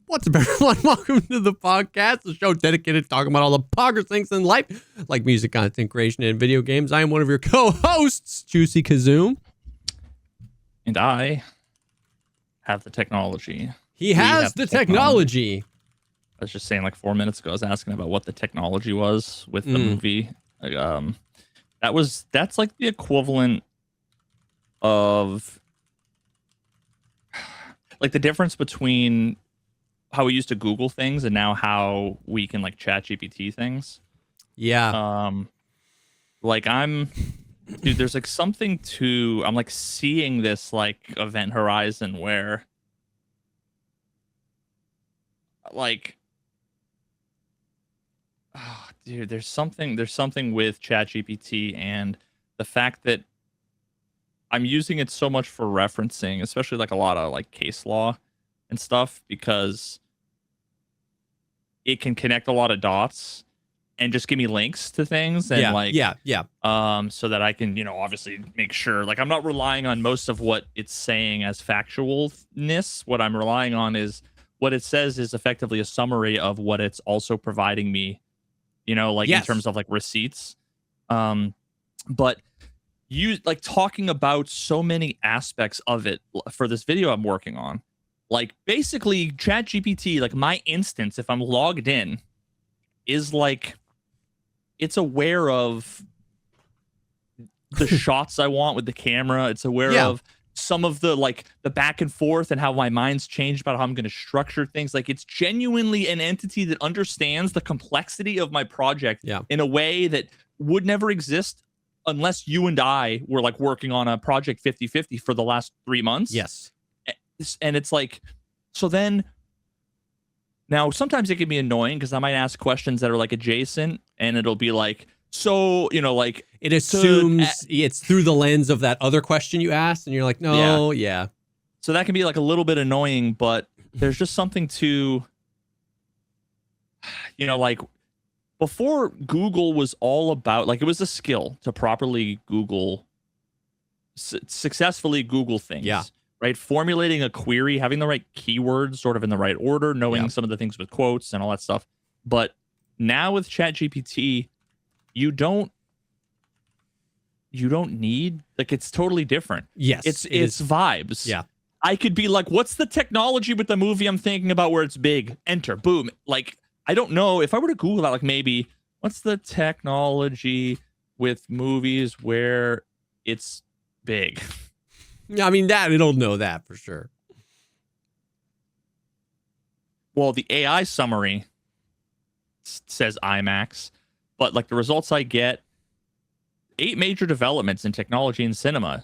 What's up, everyone? Welcome to the podcast, the show dedicated to talking about all the poggers things in life, like music, content creation, and video games. I am one of your co-hosts, JesseKazam. And I have the technology. He has the technology. I was just saying, like 4 minutes ago, I was asking about what the technology was with the movie. That's like the equivalent of like the difference between how we used to Google things and now how we can like chat GPT things. Yeah. Dude, there's like something to, I'm like seeing this like event horizon where like, oh, dude, there's something with ChatGPT and the fact that I'm using it so much for referencing, especially like a lot of like case law and stuff, because it can connect a lot of dots and just give me links to things and so that I can, obviously make sure like I'm not relying on most of what it's saying as factualness. What I'm relying on is what it says is effectively a summary of what it's also providing me, in terms of like receipts. But you like talking about so many aspects of it for this video I'm working on. Like basically ChatGPT, like my instance, if I'm logged in, is like it's aware of the shots I want with the camera. It's aware of some of the like the back and forth and how my mind's changed about how I'm going to structure things. Like it's genuinely an entity that understands the complexity of my project in a way that would never exist unless you and I were like working on a project 50-50 for the last 3 months. Yes. And it's like, so then now sometimes it can be annoying because I might ask questions that are like adjacent and it'll be like, so, like it assumes it's through the lens of that other question you asked. And you're like, no, yeah. So that can be like a little bit annoying, but there's just something to, like before Google was all about, like it was a skill to properly Google, successfully Google things. Yeah. Right, formulating a query, having the right keywords sort of in the right order, knowing some of the things with quotes and all that stuff. But now with ChatGPT, you don't need, like, it's totally different. Yes, it's vibes. Yeah, I could be like, what's the technology with the movie I'm thinking about where it's big? Enter, boom. Like, I don't know if I were to Google that, like maybe what's the technology with movies where it's big? I mean, that it'll know that for sure. Well, the AI summary says IMAX, but like the results I get, 8 major developments in technology and cinema,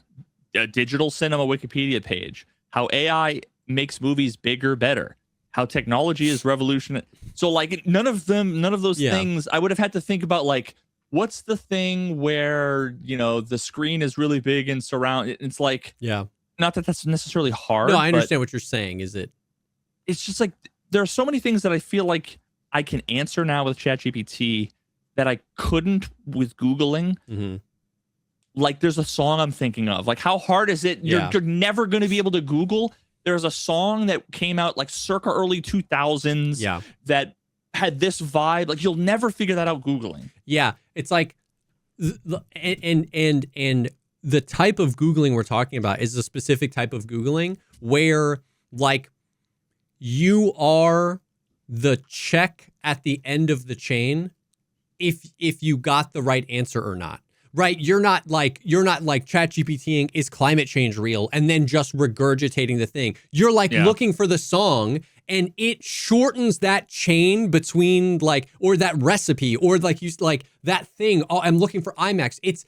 a digital cinema Wikipedia page, how AI makes movies bigger, better, how technology is revolutionary. So like none of those things, I would have had to think about like, what's the thing where, the screen is really big and surround? It's like, not that that's necessarily hard. No, I understand what you're saying. It's just like, there are so many things that I feel like I can answer now with ChatGPT that I couldn't with Googling. Mm-hmm. Like there's a song I'm thinking of. Like how hard is it? You're never going to be able to Google. There's a song that came out like circa early 2000s that had this vibe. Like you'll never figure that out Googling. Yeah, it's like, and the type of Googling we're talking about is a specific type of Googling where like you are the check at the end of the chain if you got the right answer or not. Right? You're not like ChatGPTing is climate change real and then just regurgitating the thing. You're like looking for the song and it shortens that chain between like, or that recipe, or like you like that thing. Oh, I'm looking for IMAX.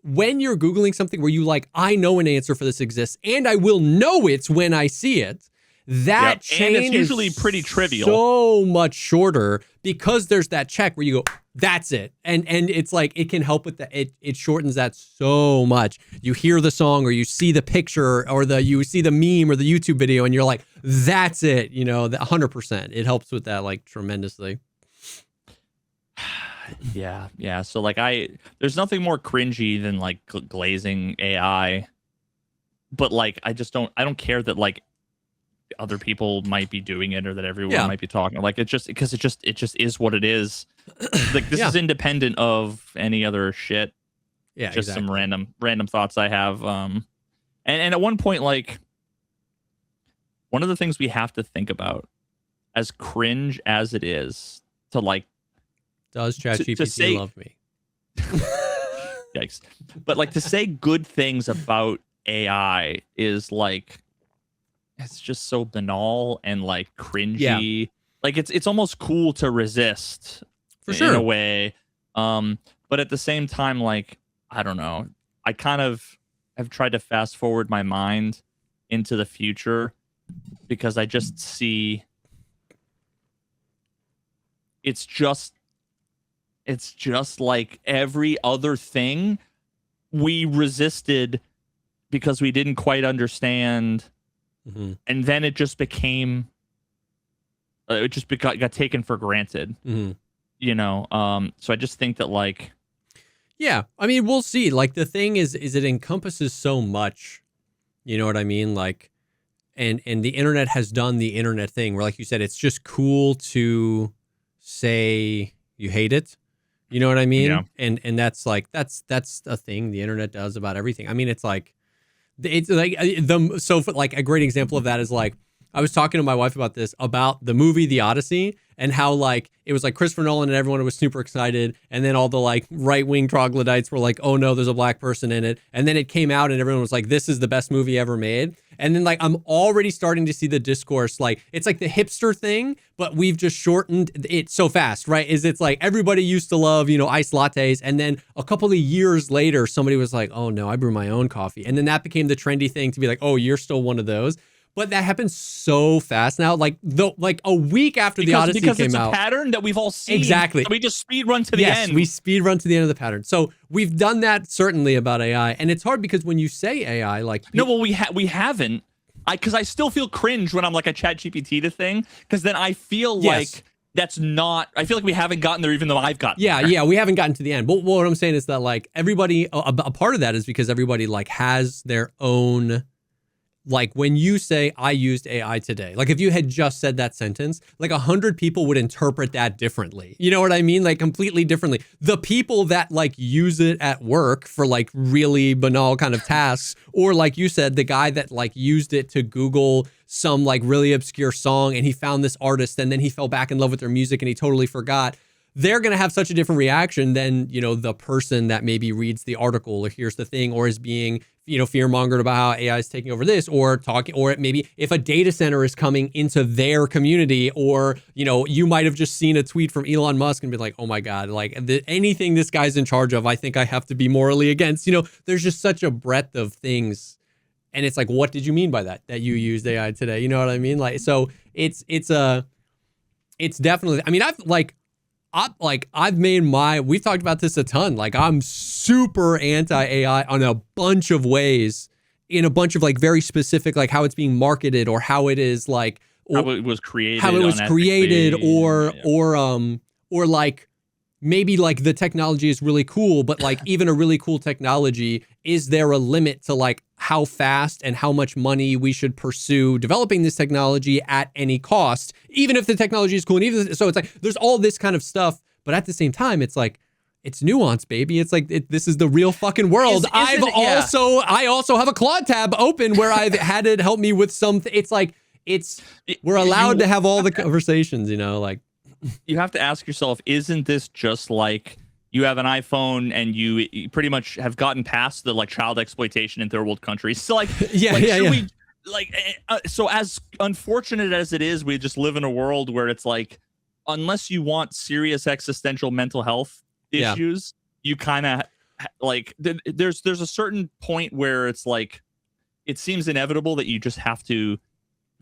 When you're Googling something where you like, I know an answer for this exists and I will know it when I see it. That chain and it's usually pretty trivial. So much shorter because there's that check where you go, that's it. And it's like, it can help with that. It shortens that so much. You hear the song or you see the picture or you see the meme or the YouTube video and you're like, that's it. 100%. It helps with that like tremendously. Yeah. So like there's nothing more cringy than like glazing AI, but like I don't care that like other people might be doing it or that everyone might be talking. Like it just is what it is. Like this is independent of any other shit. Yeah, just some random thoughts I have. And at one point, like one of the things we have to think about, as cringe as it is, to like, does ChatGPT love me? Yikes! But like to say good things about AI is like, it's just so banal and like cringy. Yeah. Like it's almost cool to resist, for sure, in a way. But at the same time, like I don't know, I kind of have tried to fast forward my mind into the future because I just see it's just like every other thing we resisted because we didn't quite understand. Mm-hmm. And then it just became, got taken for granted, mm-hmm. you know? So I just think that like, yeah, I mean, we'll see. Like the thing is it encompasses so much, you know what I mean? Like, and the internet has done the internet thing where, like you said, it's just cool to say you hate it. You know what I mean? Yeah. And that's like, that's a thing the internet does about everything. I mean, it's like so for like a great example of that is like, I was talking to my wife about this, about the movie The Odyssey, and how like it was like Christopher Nolan and everyone was super excited, and then all the like right-wing troglodytes were like, oh no, there's a black person in it, and then it came out and everyone was like, this is the best movie ever made. And then like I'm already starting to see the discourse, like it's like the hipster thing, but we've just shortened it so fast, right? It's like everybody used to love, you know, iced lattes, and then a couple of years later somebody was like, oh no, I brew my own coffee, and then that became the trendy thing to be like, oh, you're still one of those. But that happens so fast now. Like a week after the Odyssey came out. Because it's a pattern that we've all seen. Exactly. We just speed run to the end. Yes, we speed run to the end of the pattern. So we've done that certainly about AI. And it's hard because when you say AI, like... No, well, we haven't. Because I still feel cringe when I'm like a ChatGPT to thing. Because then I feel like that's not... I feel like we haven't gotten there even though I've gotten there. Yeah, we haven't gotten to the end. But what I'm saying is that like everybody... A part of that is because everybody like has their own... Like when you say I used AI today, like if you had just said that sentence, like 100 people would interpret that differently. You know what I mean? Like completely differently. The people that like use it at work for like really banal kind of tasks, or like you said, the guy that like used it to Google some like really obscure song and he found this artist and then he fell back in love with their music and he totally forgot. They're going to have such a different reaction than, you know, the person that maybe reads the article or hears the thing or is being, you know, fear-mongered about how AI is taking over this, or talking, or maybe if a data center is coming into their community, or, you know, you might have just seen a tweet from Elon Musk and be like, oh my God, like anything this guy's in charge of, I think I have to be morally against. You know, there's just such a breadth of things. And it's like, what did you mean by that you used AI today? You know what I mean? Like, so it's definitely, I mean, I've made we've talked about this a ton. Like I'm super anti-AI on a bunch of ways, in a bunch of like very specific, like how it's being marketed or how it is like, how it was created, or like maybe like the technology is really cool, but like even a really cool technology, is there a limit to like how fast and how much money we should pursue developing this technology at any cost, even if the technology is cool. And even so, it's like there's all this kind of stuff, but at the same time, it's like it's nuance, baby. It's like this is the real fucking world. I also have a Claude tab open where I've had it help me with some. It's like we're allowed to have all the conversations, you know, like. You have to ask yourself, isn't this just like you have an iPhone and you pretty much have gotten past the like child exploitation in third world countries? So like, we like, so as unfortunate as it is, we just live in a world where it's like, unless you want serious existential mental health issues, you kind of like, there's a certain point where it's like, it seems inevitable that you just have to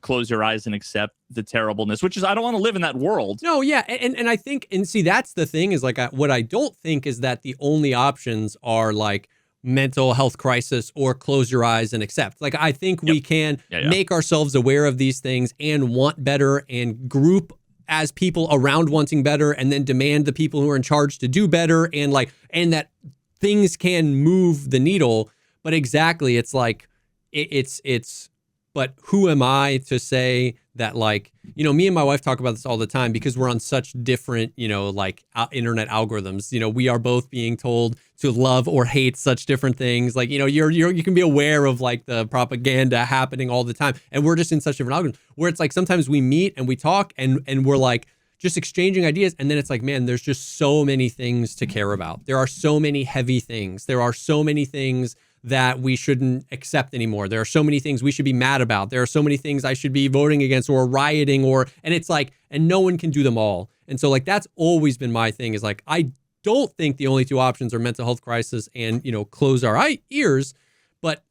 close your eyes and accept the terribleness, which is, I don't want to live in that world. No, yeah. And I think, and see, that's the thing is like, what I don't think is that the only options are like mental health crisis or close your eyes and accept. Like, I think we can make ourselves aware of these things and want better and group as people around wanting better, and then demand the people who are in charge to do better, and like, and that things can move the needle. But exactly, it's like, it's But who am I to say that, like, you know, me and my wife talk about this all the time because we're on such different, you know, like internet algorithms. You know, we are both being told to love or hate such different things. Like, you know, you can be aware of like the propaganda happening all the time. And we're just in such different algorithms where it's like sometimes we meet and we talk and we're like just exchanging ideas. And then it's like, man, there's just so many things to care about. There are so many heavy things. There are so many things that we shouldn't accept anymore. There are so many things we should be mad about. There are so many things I should be voting against or rioting and it's like, and no one can do them all. And so like, that's always been my thing is like, I don't think the only two options are mental health crisis and, you know, close our ears, but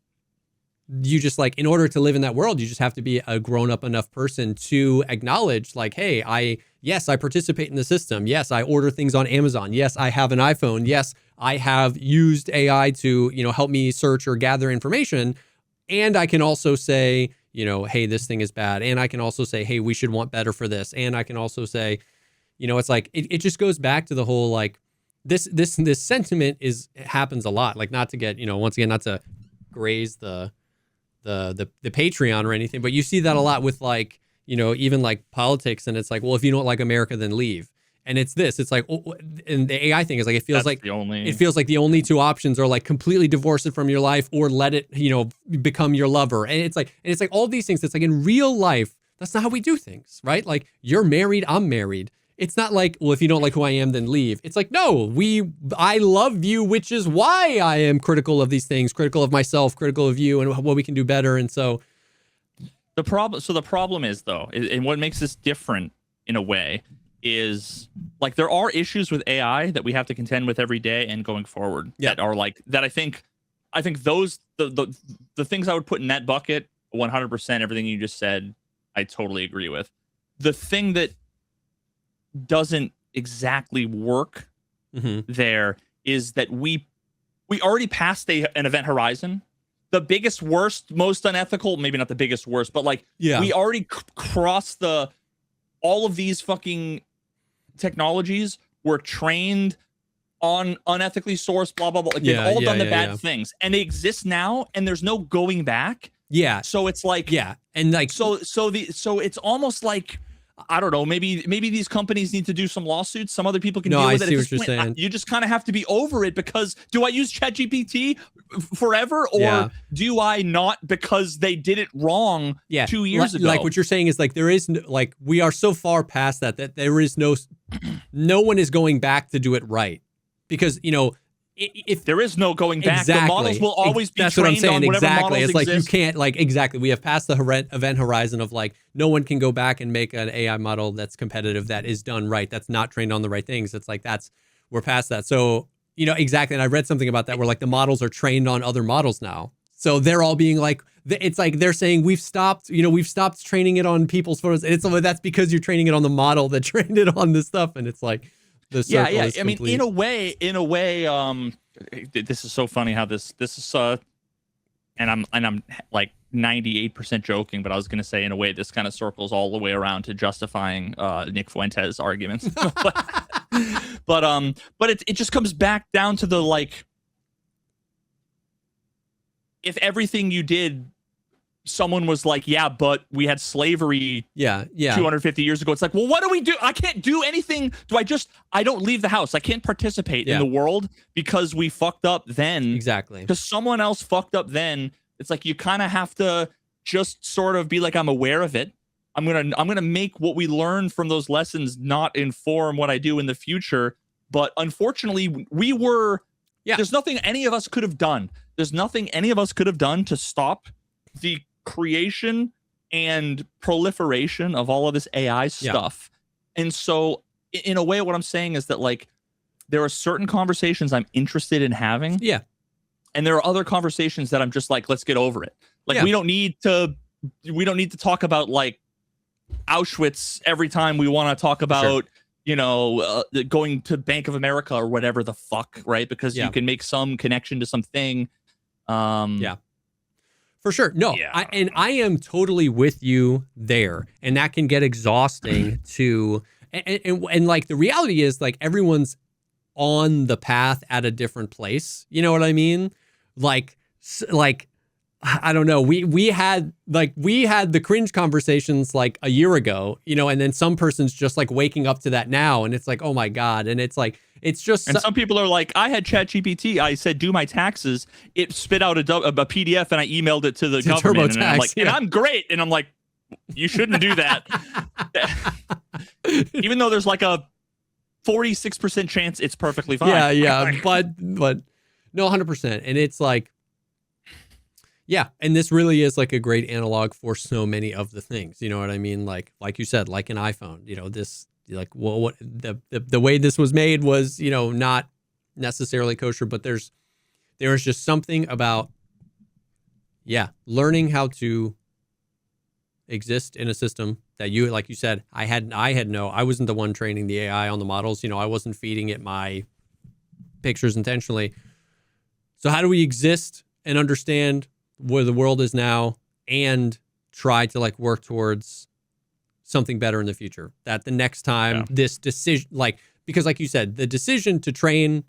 you just like, in order to live in that world, you just have to be a grown up enough person to acknowledge like, hey, yes, I participate in the system. Yes, I order things on Amazon. Yes, I have an iPhone. Yes, I have used AI to, you know, help me search or gather information. And I can also say, you know, hey, this thing is bad. And I can also say, hey, we should want better for this. And I can also say, you know, it's like, it just goes back to the whole, like this sentiment happens a lot. Like not to get, you know, once again, not to graze the Patreon or anything, but you see that a lot with like, you know, even like politics. And it's like, well, if you don't like America, then leave. And it's like, and the AI thing is like, it feels like the only two options are like completely divorce it from your life or let it, you know, become your lover. And it's like all these things. It's like in real life, that's not how we do things, right? Like you're married, I'm married. It's not like, well, if you don't like who I am, then leave. It's like, no, I love you, which is why I am critical of these things, critical of myself, critical of you and what we can do better. And so the problem is though, and what makes this different in a way is like there are issues with AI that we have to contend with every day and going forward that are like that. I think those the things I would put in that bucket 100%. Everything you just said, I totally agree with. The thing that doesn't exactly work there is that we already passed an event horizon. The biggest, worst, most unethical, maybe not the biggest, worst, but like we already crossed all of these fucking technologies were trained on unethically sourced, blah, blah, blah. Like they've all done the bad things and they exist now and there's no going back. Yeah. So it's like, and like, so it's almost like, I don't know, maybe these companies need to do some lawsuits. Some other people can deal with it. I see what you're saying. You just kind of have to be over it because do I use ChatGPT forever or do I not because they did it wrong 2 years ago? Like what you're saying is like there is like we are so far past that there is no one is going back to do it right because, you know, if there is no going back, the models will always be trained on whatever models it's exist. Like you can't like we have passed the event horizon of like no one can go back and make an AI model that's competitive that is done right, that's not trained on the right things. It's like we're past that. So, you know, exactly. And I read something about that where like the models are trained on other models now. So they're all being like, it's like they're saying we've stopped training it on people's photos. And it's like, that's because you're training it on the model that trained it on this stuff. And it's like, I mean, in a way, this is so funny how this is and I'm like 98% joking, but I was gonna say in a way this kind of circles all the way around to justifying Nick Fuentes' arguments. but it just comes back down to the like, if everything you did, someone was like, yeah, but we had slavery 250 years ago. It's like, well, what do we do? I can't do anything. I don't leave the house. I can't participate in the world because we fucked up then. Exactly. Because someone else fucked up then. It's like you kind of have to just sort of be like, I'm aware of it. I'm gonna make what we learn from those lessons not inform what I do in the future. But unfortunately, there's nothing any of us could have done. There's nothing any of us could have done to stop the creation and proliferation of all of this AI stuff. And so in a way, what I'm saying is that like, there are certain conversations I'm interested in having. Yeah. And there are other conversations that I'm just like, let's get over it. Like, we don't need to talk about like Auschwitz every time we want to talk about, going to Bank of America or whatever the fuck. Right. Because you can make some connection to something. For sure. No, I am totally with you there. And that can get exhausting to, and like the reality is like everyone's on the path at a different place. You know what I mean? Like I don't know. We had the cringe conversations like a year ago, you know, and then some person's just like waking up to that now, and it's like, oh my God. And it's like, it's just And some people are like, I had ChatGPT. I said, do my taxes. It spit out a PDF, and I emailed it to the government. And I'm like, and I'm great. And I'm like, you shouldn't do that. Even though there's like a 46% chance it's perfectly fine. Yeah. but no, 100%. And it's like, yeah. And this really is like a great analog for so many of the things, you know what I mean? Like you said, like an iPhone, you know, this, like, well, what the way this was made was, you know, not necessarily kosher, but there's just something about, learning how to exist in a system that you, like you said, I wasn't the one training the AI on the models. You know, I wasn't feeding it my pictures intentionally. So how do we exist and understand where the world is now and try to like work towards something better in the future? That the next time this decision, like, because like you said, the decision to train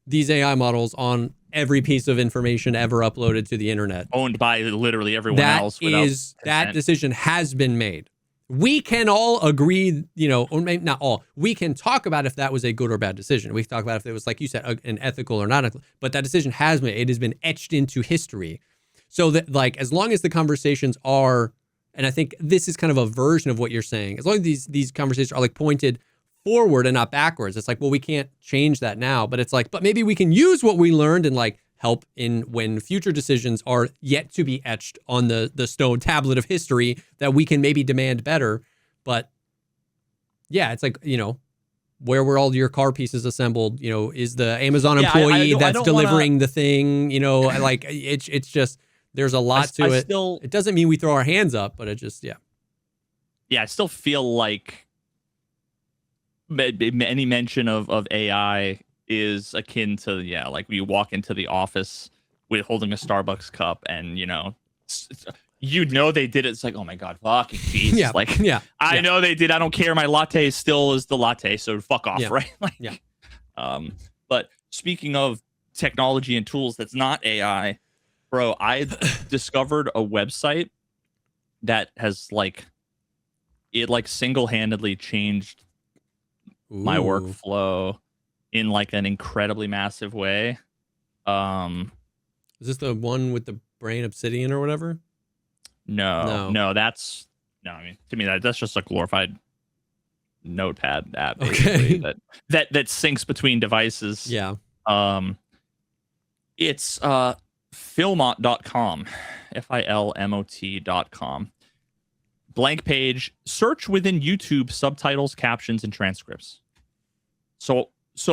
these AI models on every piece of information ever uploaded to the internet, owned by literally everyone else, that decision has been made. We can all agree, you know, or maybe not all, we can talk about if that was a good or bad decision. We can talk about if it was, like you said, an ethical or not ethical, but that decision has been, it has been etched into history. So that, like, as long as the conversations are, and I think this is kind of a version of what you're saying, as long as these conversations are like pointed forward and not backwards, it's like, well, we can't change that now, but it's like, but maybe we can use what we learned and like help in when future decisions are yet to be etched on the stone tablet of history, that we can maybe demand better. But yeah, it's like, you know, where were all your car pieces assembled? You know, is the Amazon employee that's delivering the thing, you know, like it's just, there's a lot to it. It doesn't mean we throw our hands up, but it just, I still feel like any mention of AI is akin to, like you walk into the office with holding a Starbucks cup and, you know they did it. It's like, oh my God, fucking jeez. I know they did. I don't care. My latte still is the latte. So fuck off. Right. But speaking of technology and tools, that's not AI, bro, I discovered a website that has single-handedly changed my workflow in like an incredibly massive way. Is this the one with the brain obsidian or whatever? No, I mean, to me that's just a glorified notepad app, basically, that syncs between devices. It's filmot.com, filmot.com. Blank page, search within YouTube subtitles, captions, and transcripts. So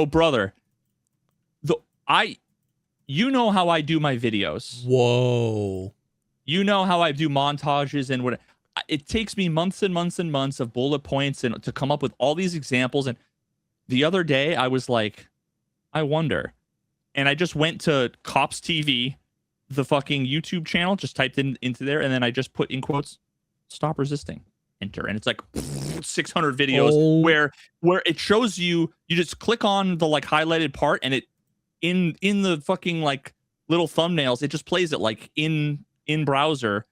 brother, you know how I do my videos. Whoa. You know how I do montages and what it takes me months and months and months of bullet points and to come up with all these examples. And the other day I was like, I wonder. And I just went to Cops TV, the fucking YouTube channel, just typed into there, and then I just put in quotes, stop resisting, enter. And it's like 600 videos where it shows you just click on the like highlighted part, and it in the fucking like little thumbnails, it just plays it like in browser.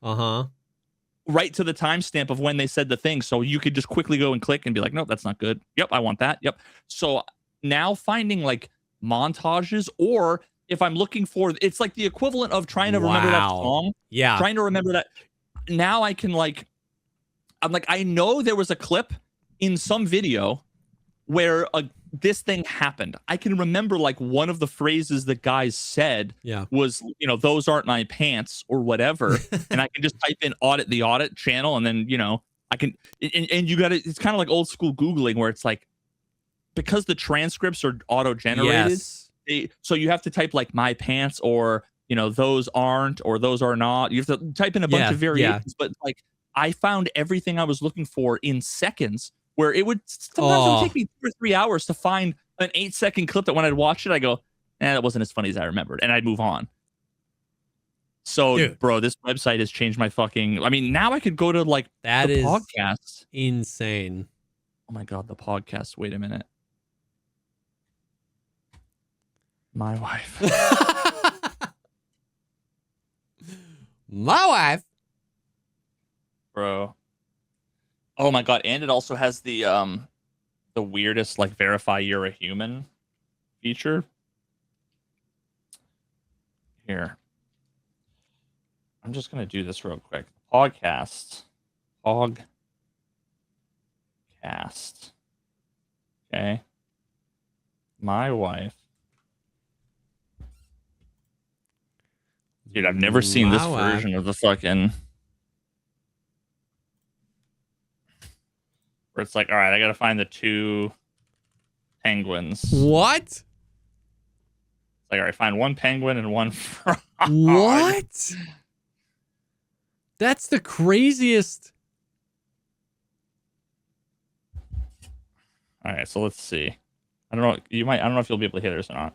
Right to the timestamp of when they said the thing. So you could just quickly go and click and be like, nope, that's not good. Yep, I want that. Yep. So now finding like montages, or if I'm looking for, it's like the equivalent of trying to remember that song. Trying to remember that. Now I can I know there was a clip in some video where this thing happened. I can remember like one of the phrases the guys said was, you know, those aren't my pants or whatever. And I can just type in the audit channel. And then, you know, I can, and you got to, it's kind of like old school Googling where it's like, because the transcripts are auto generated. So you have to type like my pants, or, you know, those aren't, or those are not. You have to type in a bunch of variations, but like I found everything I was looking for in seconds, where it would sometimes take me 2 or 3 hours to find an 8-second clip that when I'd watch it, I go, that wasn't as funny as I remembered. And I'd move on. So, dude, bro, this website has changed my fucking, I mean, now I could go to like that the is podcast. Insane. Oh my God, the podcast. Wait a minute. My wife. My wife. Bro. Oh my god, and it also has the weirdest like verify you're a human feature. Here. I'm just gonna do this real quick. Pogcast. Okay. My wife. Dude, I've never seen this version of the fucking where it's like, all right, I gotta find the 2 penguins. What? It's like, all right, find 1 penguin and 1 frog. What? That's the craziest. All right, so let's see. I don't know. I don't know if you'll be able to hit this or not.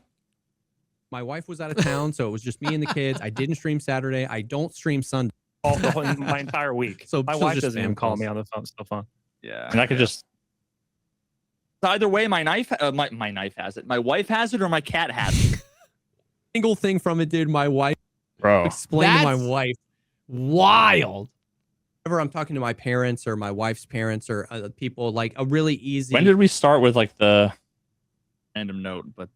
My wife was out of town, so it was just me and the kids. I didn't stream Saturday. I don't stream Sunday. My entire week. So my wife doesn't even call me on the phone. Stuff on. Yeah, and I could just. Either way, my knife has it. My wife has it, or my cat has it. Single thing from it, dude. My wife. Bro, Explain to my wife. Wild. Whenever I'm talking to my parents or my wife's parents or people, like a really easy. When did we start with like the random note? But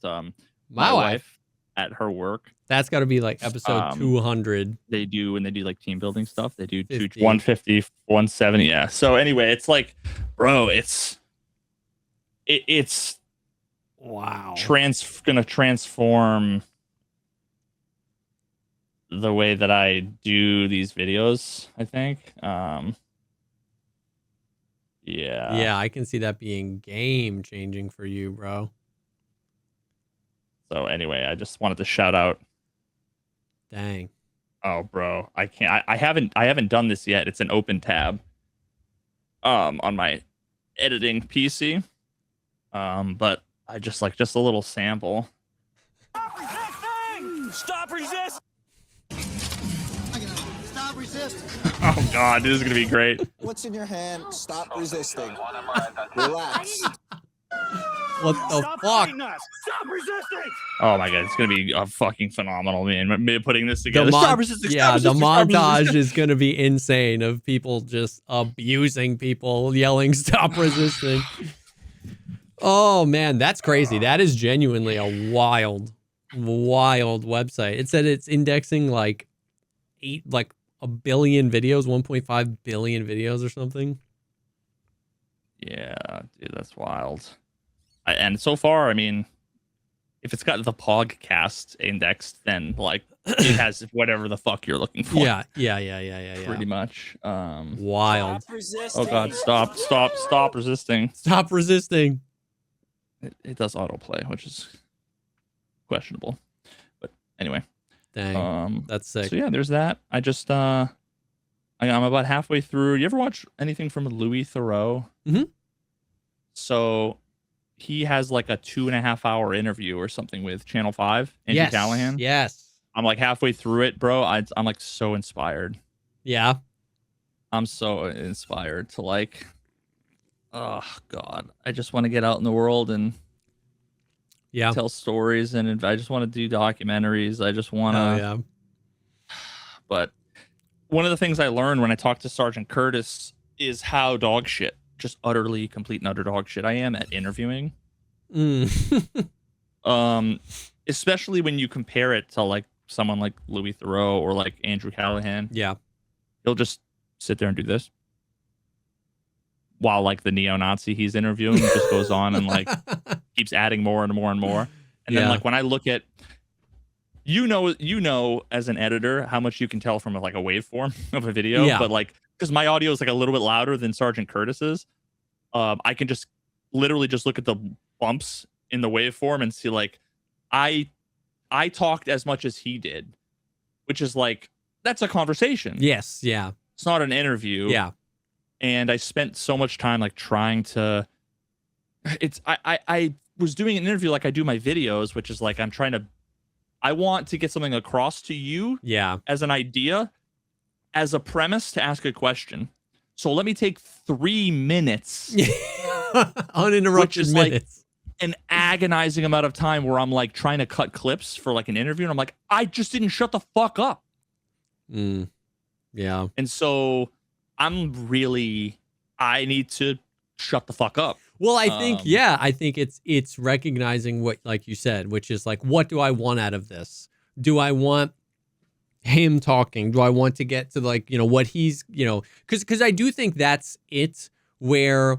my wife at her work. That's got to be like episode 200. They do when they do like team building stuff. They do 150, 170. Yeah. So anyway, it's like, bro, it's wow. Gonna transform the way that I do these videos, I think. Yeah, I can see that being game changing for you, bro. So anyway, I just wanted to shout out. Dang. Oh, bro, I can't. I haven't done this yet. It's an open tab. On my editing PC. But I just a little sample. Stop resisting! Stop resisting. Oh god, this is gonna be great. What's in your hand? Stop resisting. Relax. What the fuck? Stop resisting! Oh my god, it's gonna be a fucking phenomenal, man. Me putting this together. The Stop resisting, yeah, stop resisting, the stop montage resisting. is gonna be insane of people just abusing people, yelling "Stop resisting." Oh man, that's crazy. That is genuinely a wild website. It said it's indexing like a billion videos, 1.5 billion videos or something. Yeah, dude, that's wild. And so far, I mean, if it's got the Pogcast indexed, then like it has whatever the fuck you're looking for. Yeah. Pretty much. Wild. Oh god, stop resisting. Stop resisting. It does autoplay, which is questionable. But anyway. Dang. That's sick. So yeah, there's that. I just I'm about halfway through. You ever watch anything from Louis Theroux? Mm-hmm. So he has like a 2.5 hour interview or something with Channel 5, Andrew Callahan. Yes. I'm like halfway through it, bro. I'm like so inspired. Yeah. I'm so inspired to like, oh god, I just want to get out in the world and tell stories, and I just want to do documentaries. I just want to. But one of the things I learned when I talked to Sergeant Curtis is how dog shit, just utterly complete and utter dog shit I am at interviewing. Especially when you compare it to like someone like Louis Theroux or like Andrew Callahan. Yeah. He'll just sit there and do this while like the neo-Nazi he's interviewing just goes on and like keeps adding more and more and more. And then like when I look at, you know, as an editor, how much you can tell from like a waveform of a video, but like, because my audio is like a little bit louder than Sergeant Curtis's, I can just literally just look at the bumps in the waveform and see like, I talked as much as he did, which is like, that's a conversation. Yes. Yeah. It's not an interview. Yeah. And I spent so much time like trying to, I was doing an interview like I do my videos, which is like, I want to get something across to you as an idea, as a premise to ask a question. So let me take 3 minutes. Uninterrupted minutes. Like an agonizing amount of time where I'm like trying to cut clips for like an interview. And I'm like, I just didn't shut the fuck up. Yeah. And so I need to shut the fuck up. Well, I think I think it's recognizing what, like you said, which is like, what do I want out of this? Do I want him talking? Do I want to get to like, what he's, because I do think that's it, where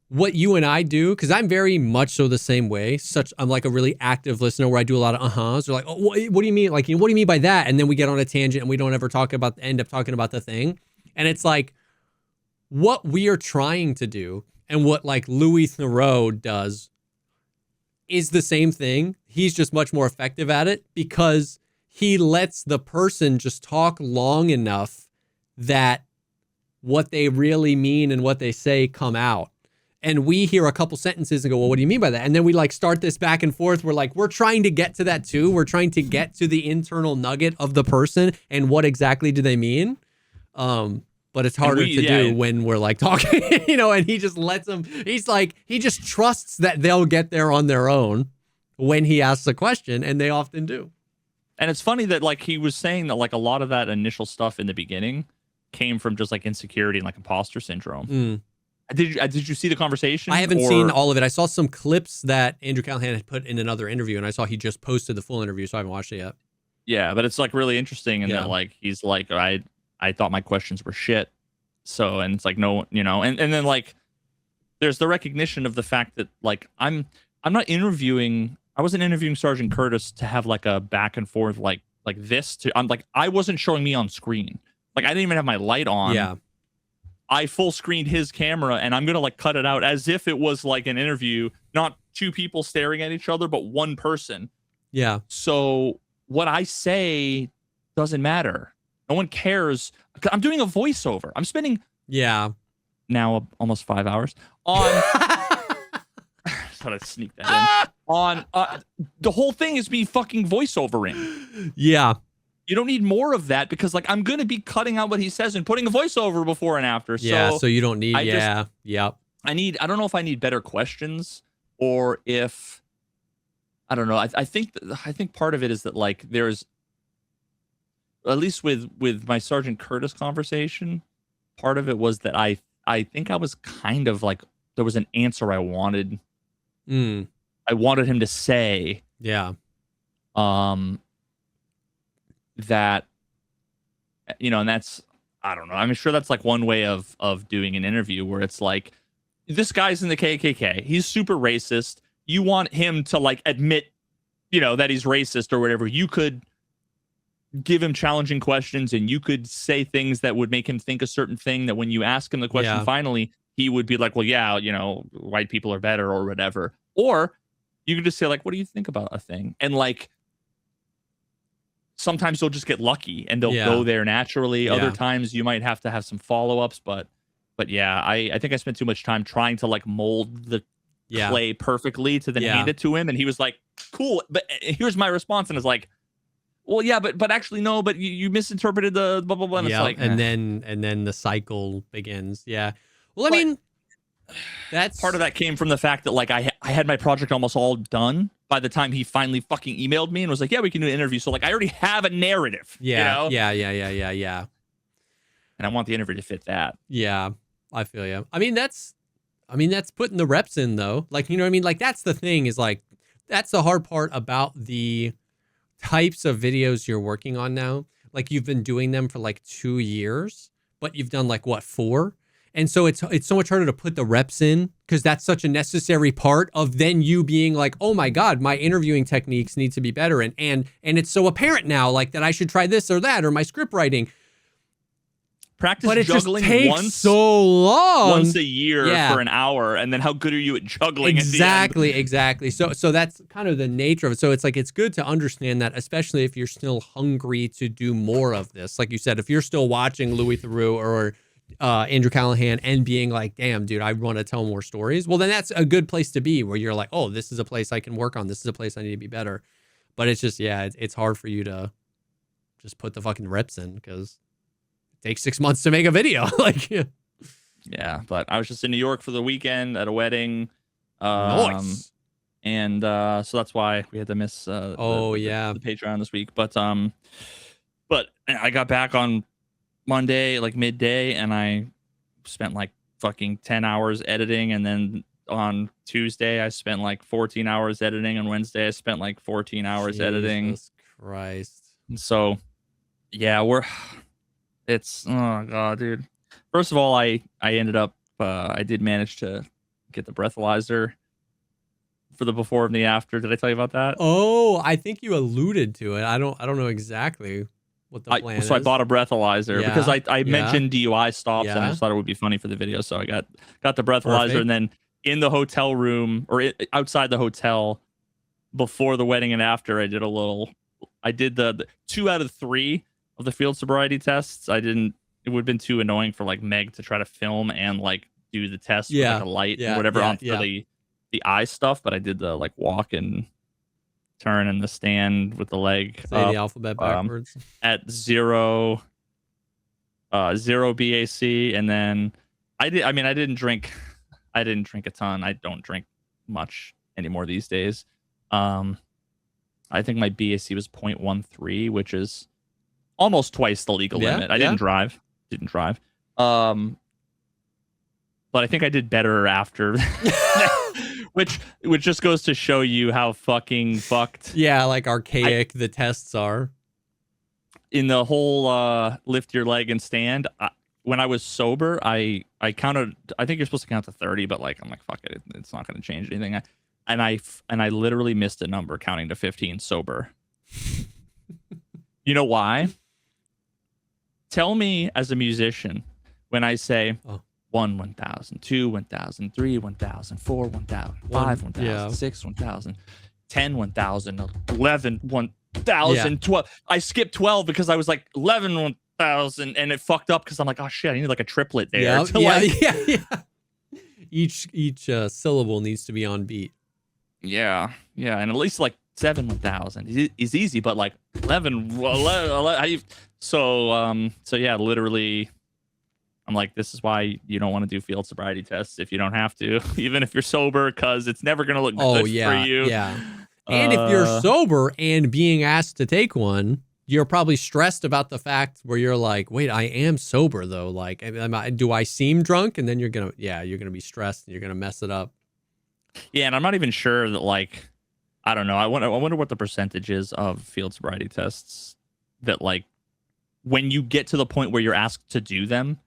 what you and I do, because I'm very much so the same way. I'm like a really active listener where I do a lot of uh-huhs. Or like, oh, what do you mean? Like, what do you mean by that? And then we get on a tangent and we don't ever end up talking about the thing. And it's like, what we are trying to do and what like Louis Theroux does is the same thing. He's just much more effective at it because he lets the person just talk long enough that what they really mean and what they say come out. And we hear a couple sentences and go, well, what do you mean by that? And then we like start this back and forth. We're trying to get to that too. We're trying to get to the internal nugget of the person and what exactly do they mean. But it's harder to do when we're like talking, and he just lets them, he just trusts that they'll get there on their own when he asks a question, and they often do. And it's funny that like he was saying that like a lot of that initial stuff in the beginning came from just like insecurity and like imposter syndrome. Did you see the conversation? I haven't seen all of it. I saw some clips that Andrew Callahan had put in another interview, and I saw he just posted the full interview, so I haven't watched it yet. Yeah, but it's like really interesting, and that like he's like, I thought my questions were shit. So, and it's like, no, and then like there's the recognition of the fact that like I'm not interviewing. I wasn't interviewing Sergeant Curtis to have like a back and forth like this. I wasn't showing me on screen. Like I didn't even have my light on. Yeah. I full screened his camera, and I'm gonna like cut it out as if it was like an interview, not two people staring at each other, but one person. Yeah. So what I say doesn't matter. No one cares. I'm doing a voiceover. I'm spending now almost 5 hours on. Thought I'd sneak that in. On the whole thing is me fucking voiceovering. Yeah. You don't need more of that because like I'm gonna be cutting out what he says and putting a voiceover before and after. So you don't need. Yep. I don't know if I need better questions or if I don't know. I think part of it is that like there's at least with my Sergeant Curtis conversation, part of it was that I think I was kind of like there was an answer I wanted. I wanted him to say. Yeah. That and that's I don't know. I'm sure that's like one way of doing an interview where it's like this guy's in the KKK. He's super racist. You want him to like admit, that he's racist or whatever. You could give him challenging questions and you could say things that would make him think a certain thing that when you ask him the question finally, he would be like, well, yeah, white people are better or whatever. Or you could just say like, what do you think about a thing? And like sometimes they'll just get lucky and they'll go there naturally. Yeah. Other times you might have to have some follow-ups, but yeah, I think I spent too much time trying to like mold the clay perfectly to then hand it to him. And he was like, cool. But here's my response. And it's like, well, yeah, but actually no, but you misinterpreted the blah, blah, blah. And it's like, and then the cycle begins. Yeah. Well, I mean, that's part of that came from the fact that like I had my project almost all done by the time he finally fucking emailed me and was like, yeah, we can do an interview. So like I already have a narrative. Yeah. Yeah. And I want the interview to fit that. Yeah, I feel you. I mean, that's putting the reps in though. Like, you know what I mean? Like that's the thing is like, that's the hard part about the types of videos you're working on now. Like you've been doing them for like 2 years, but you've done like what, 4? And so it's so much harder to put the reps in because that's such a necessary part of then you being like, oh my God, my interviewing techniques need to be better. And it's so apparent now, like that I should try this or that or my script writing. Practice but it juggling just takes once so long. Once a year for an hour, and then how good are you at juggling? Exactly, at the end? exactly. So that's kind of the nature of it. So it's like it's good to understand that, especially if you're still hungry to do more of this. Like you said, if you're still watching Louis Theroux or Andrew Callahan and being like, damn, dude, I want to tell more stories. Well, then that's a good place to be where you're like, oh, this is a place I can work on. This is a place I need to be better. But it's just, it's hard for you to just put the fucking reps in because it takes 6 months to make a video. Yeah, but I was just in New York for the weekend at a wedding. Nice. And so that's why we had to miss the Patreon this week. But I got back on Monday, like midday, and I spent like fucking 10 hours editing, and then on Tuesday I spent like 14 hours editing, and Wednesday I spent like 14 hours editing. Jesus Christ. And so yeah, it's oh god, dude. First of all, I ended up I did manage to get the breathalyzer for the before and the after. Did I tell you about that? Oh, I think you alluded to it. I don't know exactly what the plan is. So I bought a breathalyzer because I mentioned DUI stops, and I just thought it would be funny for the video. So I got the breathalyzer. Perfect. And then in the hotel room or outside the hotel before the wedding and after, I did the 2 out of 3 of the field sobriety tests. It would have been too annoying for like Meg to try to film and like do the test with like a light and whatever for the eye stuff. But I did the like walk and turn and the stand with the leg. Say the alphabet backwards. At 0 BAC, and then I didn't drink a ton. I don't drink much anymore these days. I think my BAC was 0.13, which is almost twice the legal limit. I didn't drive. But I think I did better after, which just goes to show you how fucking fucked. Yeah, like archaic the tests are. In the whole lift your leg and stand, when I was sober, I counted. I think you're supposed to count to 30, but like I'm like fuck it, it's not going to change anything. And I literally missed a number counting to 15 sober. You know why? Tell me as a musician when I say 1 1,000, 2 1,000, 3 1,000, 4 1,000, 5 1,000, 6 1,000, 10 1,000, 11 1,000, 12. I skipped 12 because I was like 11 1,000, and it fucked up because I'm like, oh shit, I need like a triplet there. Yeah. Each syllable needs to be on beat. Yeah, and at least like 7 1,000 is easy, but like 11 so yeah, literally, I'm like, this is why you don't want to do field sobriety tests if you don't have to, even if you're sober, because it's never gonna look good for you. Yeah. And if you're sober and being asked to take one, you're probably stressed about the fact where you're like, wait, I am sober though. Like, do I seem drunk? And then you're gonna be stressed and you're gonna mess it up. Yeah, and I'm not even sure that, like, I don't know. I wonder what the percentage is of field sobriety tests that, like, when you get to the point where you're asked to do them,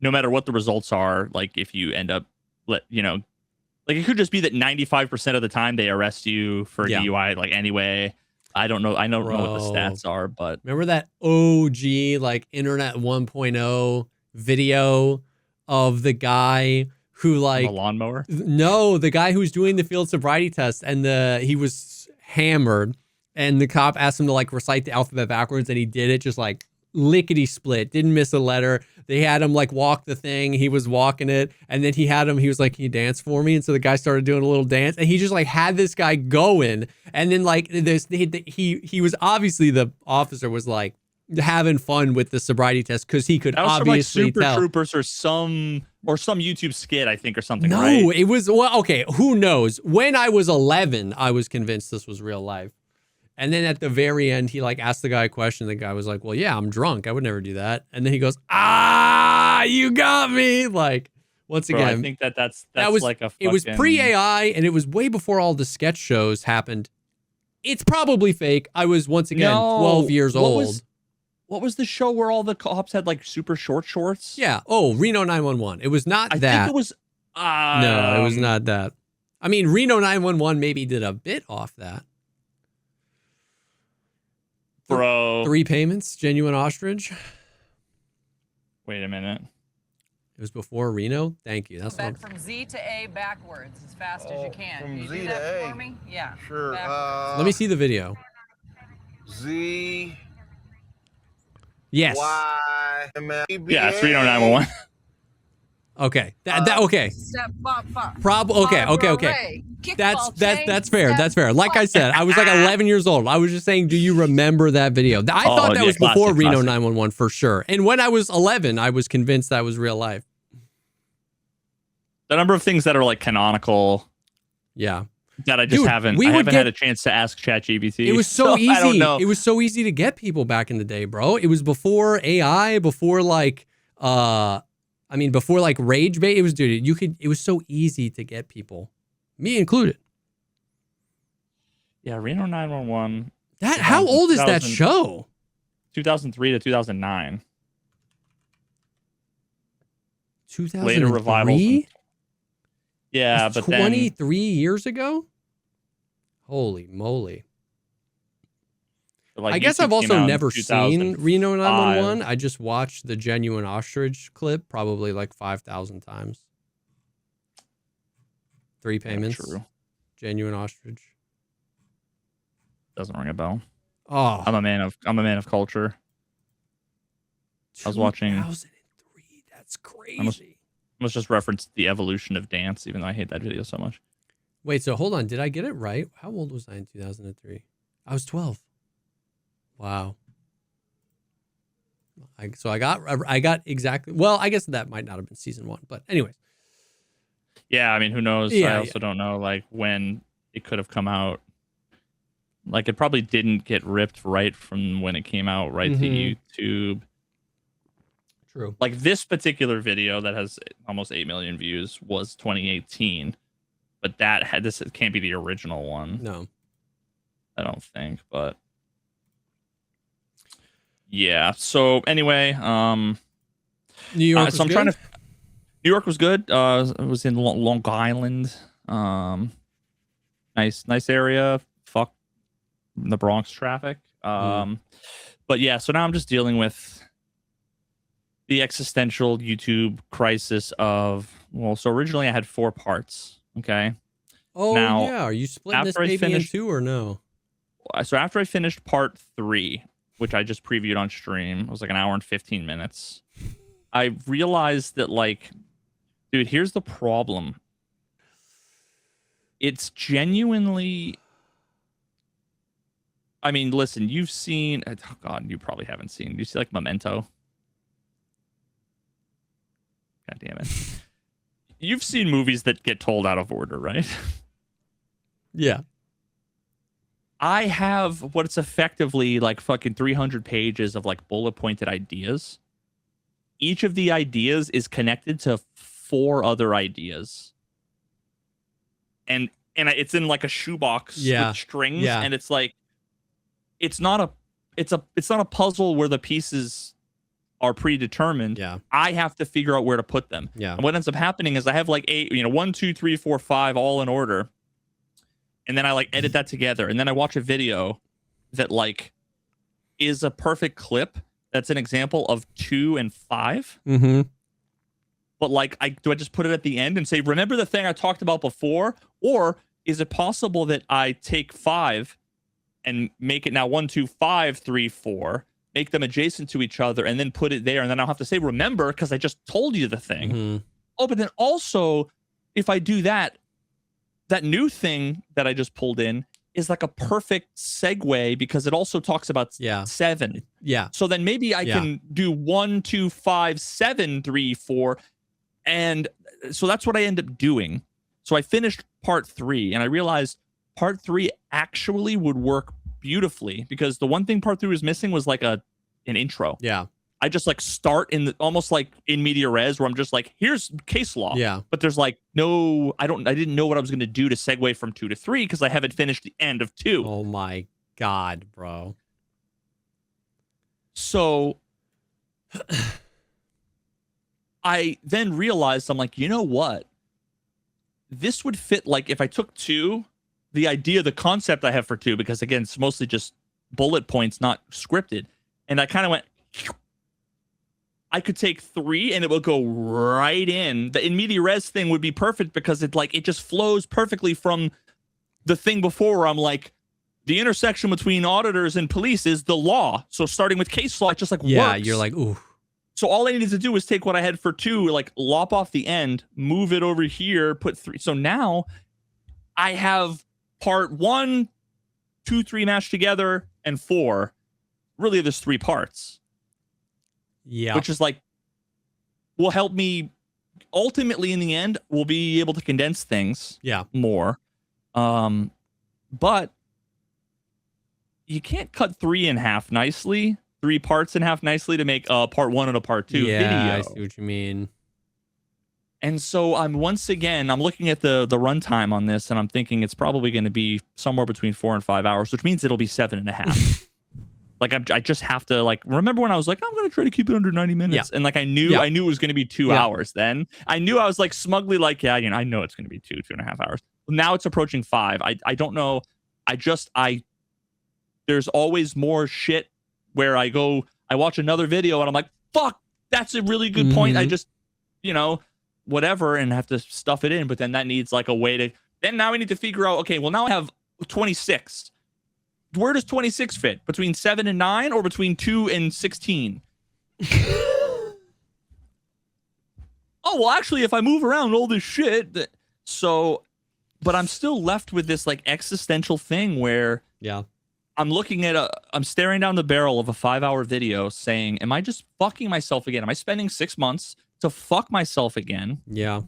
no matter what the results are, like if you end up, like it could just be that 95% of the time they arrest you for DUI, like anyway. I don't know. I don't know what the stats are, but remember that OG like Internet 1.0 video of the guy who like the lawnmower? No, the guy who's doing the field sobriety test, and he was hammered, and the cop asked him to like recite the alphabet backwards, and he did it just like lickety split, didn't miss a letter. They had him like walk the thing, he was walking it, and then he was like, can you dance for me? And so the guy started doing a little dance, and he just like had this guy going, and then like he was obviously, the officer was like having fun with the sobriety test because he could obviously Super tell. Troopers or some YouTube skit, I think, or something. No, right? It was, well, okay, who knows? When I was 11, I was convinced this was real life. And then at the very end, he like asked the guy a question. The guy was like, well, yeah, I'm drunk. I would never do that. And then he goes, you got me. Like, once again, I think that's was like a fucking... It was pre-AI, and it was way before all the sketch shows happened. It's probably fake. I was, once again, 12 years old. What was the show where all the cops had like super short shorts? Yeah. Oh, Reno 911. It was not that. I think it was... no, it was not that. I mean, Reno 911 maybe did a bit off that. Bro. 3 Payments, Genuine Ostrich. Wait a minute. It was before Reno. Thank you. That's what from Z to A backwards as fast as you can. From Can you Z do to that A. for me? Yeah. Sure. Let me see the video. Z. Yes. Y. Yeah, it's Reno 911. Okay. Okay. Step, Okay. That's fair. That's fair. Like I said, I was like 11 years old. I was just saying, do you remember that video? I thought that was before Reno 911 for sure. And when I was 11, I was convinced that was real life. The number of things that are like canonical. Yeah. that I just Dude, haven't. we I would haven't get- had a chance to ask ChatGPT. It was so easy. I don't know. It was so easy to get people back in the day, bro. It was before AI, before like before like rage bait. It was it was so easy to get people. Me included. Yeah, Reno 911. How old is that 2000 show? 2003 to 2009. 2003? Later revivals. Yeah, That's but then 23 years ago? Holy moly. like, I guess YouTube I've also came out in never seen Reno 911. 2005. I just watched the Genuine Ostrich clip probably like 5,000 times. 3 payments. True. Genuine Ostrich. Doesn't ring a bell. Oh, I'm a man of culture. I was watching- 2003. That's crazy. I must just reference the evolution of dance, even though I hate that video so much. Wait, so hold on. Did I get it right? How old was I in 2003? I was 12. Wow. I got exactly. Well, I guess that might not have been season 1, but anyways. Yeah, I mean, who knows? Yeah, I also don't know like when it could have come out. Like, it probably didn't get ripped right from when it came out right to YouTube. True. Like, this particular video that has almost 8 million views was 2018, but it can't be the original one. No. I don't think, but yeah. So anyway, New York. so I'm trying to. New York was good. It was in Long Island. Nice area. Fuck the Bronx traffic. But yeah. So now I'm just dealing with the existential YouTube crisis of, well, so originally I had 4 parts. Okay. Oh, now, yeah. Are you splitting this after I baby finished- in 2 or no? So after I finished part 3, which I just previewed on stream, it was like an hour and 15 minutes. I realized that, like, dude, here's the problem. It's genuinely. I mean, listen, you've seen. Oh God, you probably haven't seen. Do you see like Memento? God damn it. You've seen movies that get told out of order, right? Yeah. I have what's effectively like fucking 300 pages of like bullet pointed ideas. Each of the ideas is connected to 4 other ideas. And it's in like a shoebox with strings, and it's like it's not a puzzle where the pieces are predetermined. Yeah. I have to figure out where to put them. Yeah. And what ends up happening is I have like 8, 1, 2, 3, 4, 5 all in order. And then I like edit that together. And then I watch a video that like is a perfect clip. That's an example of 2 and 5. Mm-hmm. But like, do I just put it at the end and say, remember the thing I talked about before? Or is it possible that I take 5 and make it now 1, 2, 5, 3, 4, make them adjacent to each other, and then put it there, and then I'll have to say, remember, because I just told you the thing. Mm-hmm. Oh, but then also, if I do that, that new thing that I just pulled in is like a perfect segue because it also talks about 7. Yeah. So then maybe I can do 1, 2, 5, 7, 3, 4. And so that's what I end up doing. So I finished part 3 and I realized part 3 actually would work beautifully because the one thing part 3 was missing was like an intro. Yeah. I just like start in almost like in media res where I'm just like, here's case law. Yeah. But there's like I didn't know what I was going to do to segue from 2 to 3 because I haven't finished the end of 2. Oh my God, bro. So I then realized, I'm like, you know what? This would fit like if I took 2, the concept I have for 2, because again, it's mostly just bullet points, not scripted. And I kind of went, I could take 3 and it will go right in. The in media res thing would be perfect because it just flows perfectly from the thing before where I'm like, the intersection between auditors and police is the law. So starting with case law, it just works. You're like, ooh. So all I needed to do was take what I had for 2, like lop off the end, move it over here, put 3. So now I have part 1, 2, 3 mashed together, and 4. Really, there's 3 parts. Yeah. Which is like, will help me ultimately in the end, we'll be able to condense things more. But you can't cut 3 in half nicely, 3 parts in half nicely to make a part 1 and a part 2 Yeah, video. I see what you mean. And so I'm looking at the runtime on this, and I'm thinking it's probably going to be somewhere between 4 and 5 hours, which means it'll be 7.5. Like I just have to like remember when I was like, I'm going to try to keep it under 90 minutes, and like I knew it was going to be 2 hours. Then I knew I was like smugly like, yeah, I know it's going to be 2.5 hours. Now it's approaching 5. I don't know. There's always more shit where I watch another video and I'm like, fuck, that's a really good point. I just, whatever, and have to stuff it in. But then that needs like a way to, then now we need to figure out, okay, well now I have 26. Where does 26 fit? Between 7 and 9 or between 2 and 16? Oh, well, actually, if I move around all this shit. But I'm still left with this like existential thing where I'm staring down the barrel of a 5-hour video saying, am I just fucking myself again? Am I spending 6 months to fuck myself again? Yeah.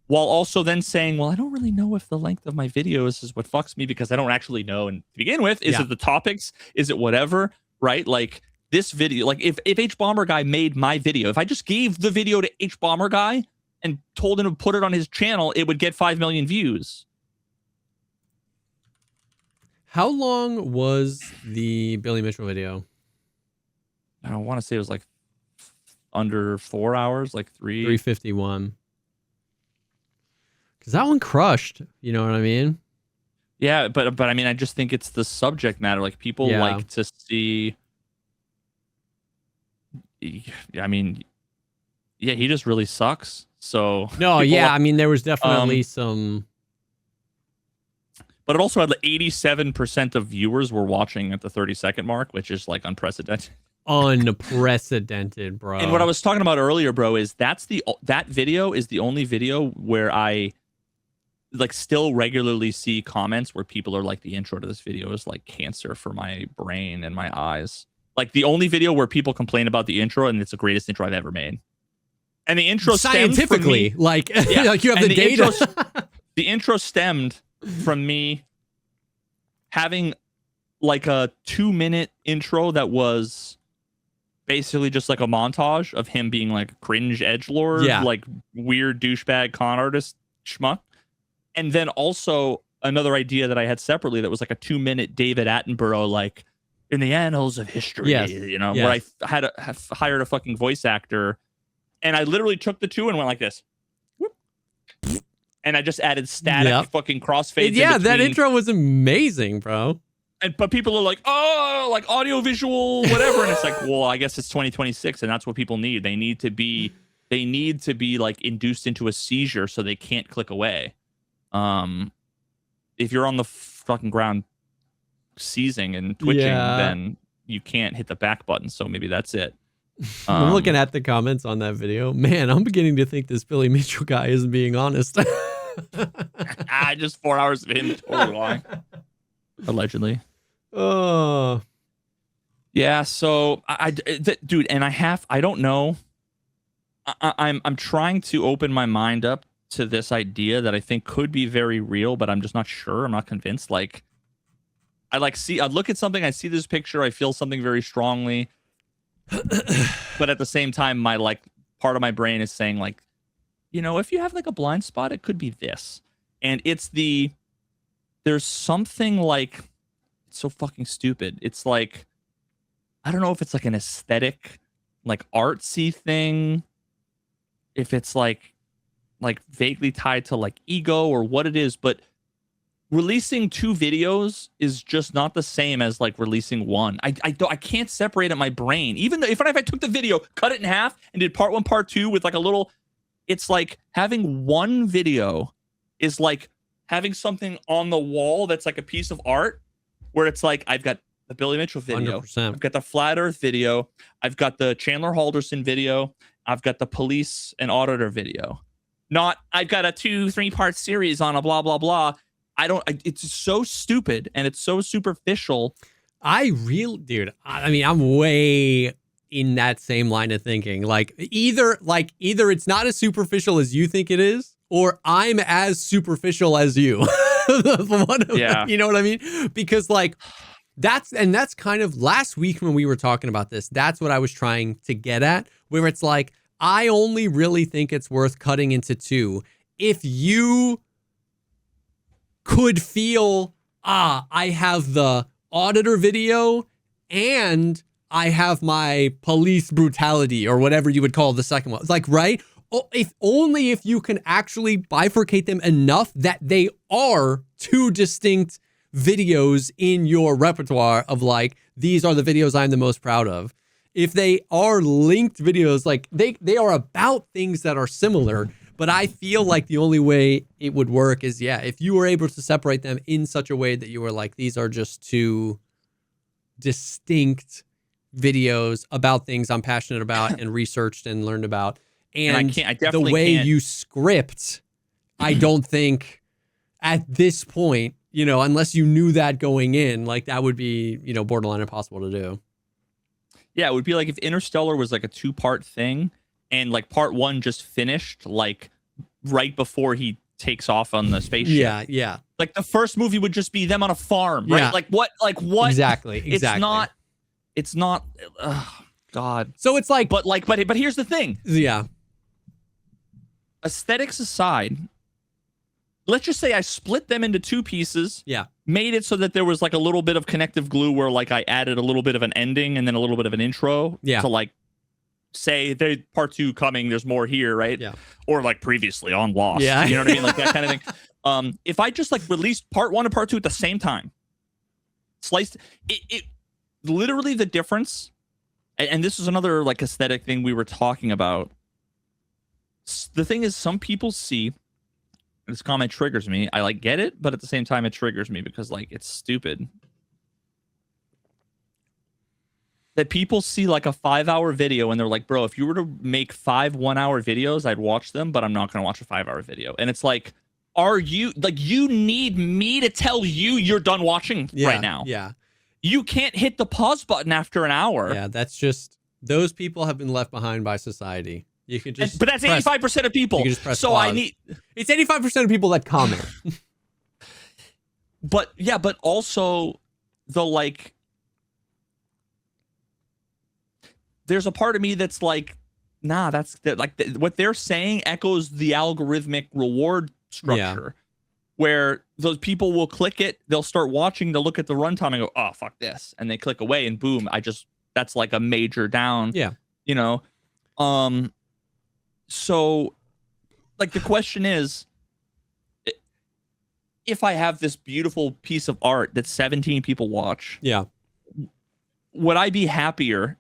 While also then saying, well, I don't really know if the length of my videos is what fucks me because I don't actually know. And to begin with, is it the topics? Is it whatever? Right? Like this video, like if H Bomber Guy made my video, if I just gave the video to H Bomber Guy and told him to put it on his channel, it would get 5 million views. How long was the Billy Mitchell video? I don't want to say it was like under 4 hours, like 3:51. Because that one crushed. You know what I mean? Yeah, but I mean, I just think it's the subject matter. Like people like to see. I mean, yeah, he just really sucks. So no, I mean, there was definitely some. But it also had like 87% of viewers were watching at the 30-second mark, which is like unprecedented. Unprecedented, bro. And what I was talking about earlier, bro, is that video is the only video where I like still regularly see comments where people are like, the intro to this video is like cancer for my brain and my eyes. Like the only video where people complain about the intro, and it's the greatest intro I've ever made. And the intro scientifically, like, like you have the data. The intro stemmed from me having like a 2-minute intro that was basically just like a montage of him being like a cringe edgelord, like weird douchebag con artist schmuck. And then also another idea that I had separately that was like a 2-minute David Attenborough, like in the annals of history, where I had hired a fucking voice actor, and I literally took the two and went like this. Whoop. And I just added static fucking crossfades. Yeah, that intro was amazing, bro. But people are like, oh, like audio visual, whatever. And it's like, well, I guess it's 2026, and that's what people need. They need to be like induced into a seizure so they can't click away. If you're on the fucking ground seizing and twitching, then you can't hit the back button. So maybe that's it. I'm looking at the comments on that video. Man, I'm beginning to think this Billy Mitchell guy isn't being honest. Just 4 hours of him totally lying. Allegedly. Oh. Yeah, so dude, and I don't know. I'm trying to open my mind up to this idea that I think could be very real, but I'm just not sure. I'm not convinced. Like I look at something, I see this picture, I feel something very strongly. But at the same time, my like part of my brain is saying like, if you have like a blind spot, it could be this. And there's something like, it's so fucking stupid. It's like, I don't know if it's like an aesthetic, like artsy thing, if it's like vaguely tied to like ego or what it is, but releasing 2 videos is just not the same as like releasing one. I can't separate it in my brain. Even though if I took the video, cut it in half, and did part 1, part 2 with like a little, it's like having one video is like having something on the wall that's like a piece of art, where it's like I've got the Billy Mitchell video, 100%. I've got the Flat Earth video, I've got the Chandler Halderson video, I've got the police and auditor video. Not I've got a 2-3 part series on a blah blah blah. It's so stupid and it's so superficial. I mean, I'm way in that same line of thinking. Like either it's not as superficial as you think it is, or I'm as superficial as you. Yeah. You know what I mean? Because like that's kind of last week when we were talking about this, that's what I was trying to get at, where it's like, I only really think it's worth cutting into two if you could feel, I have the auditor video and I have my police brutality or whatever you would call the second one. Like, right? If only if you can actually bifurcate them enough that they are two distinct videos in your repertoire of like, these are the videos I'm the most proud of. If they are linked videos, like they are about things that are similar, but I feel like the only way it would work is, if you were able to separate them in such a way that you were like, these are just two distinct videos about things I'm passionate about and researched and learned about. And I definitely the way can't. you script, I don't think at this point, unless you knew that going in, like that would be, borderline impossible to do. Yeah, it would be like if Interstellar was like a 2-part thing and like part 1 just finished like right before he takes off on the spaceship. Yeah. Like the first movie would just be them on a farm, right? Yeah. Like what? Exactly. It's not, oh God. So it's like, But here's the thing. yeah. Aesthetics aside, let's just say I split them into 2 pieces. Yeah. Made it so that there was like a little bit of connective glue where like I added a little bit of an ending and then a little bit of an intro. Yeah. To like say there's part 2 coming, there's more here, right? Yeah. Or like previously on Lost. Yeah. You know what I mean? Like that kind of thing. If I just like released part 1 and part 2 at the same time, sliced it literally the difference, and this is another like aesthetic thing we were talking about. The thing is, some people see this comment triggers me. I like get it, but at the same time, it triggers me because like it's stupid that people see like a 5-hour video and they're like, bro, if you were to make 5 1-hour videos, I'd watch them, but I'm not going to watch a 5-hour video. And it's like, are you like, you need me to tell you you're done watching right now? Yeah. You can't hit the pause button after an hour. Yeah. That's just, those people have been left behind by society. You could just, but that's 85% of people. You can just press so pause. I need. It's 85% of people that comment. But yeah, but also the like, there's a part of me that's like, nah, what they're saying echoes the algorithmic reward structure, where those people will click it, they'll start watching, they'll look at the runtime and go, oh fuck this, and they click away, and boom, that's like a major down. Yeah, So, like, the question is, if I have this beautiful piece of art that 17 people watch, would I be happier,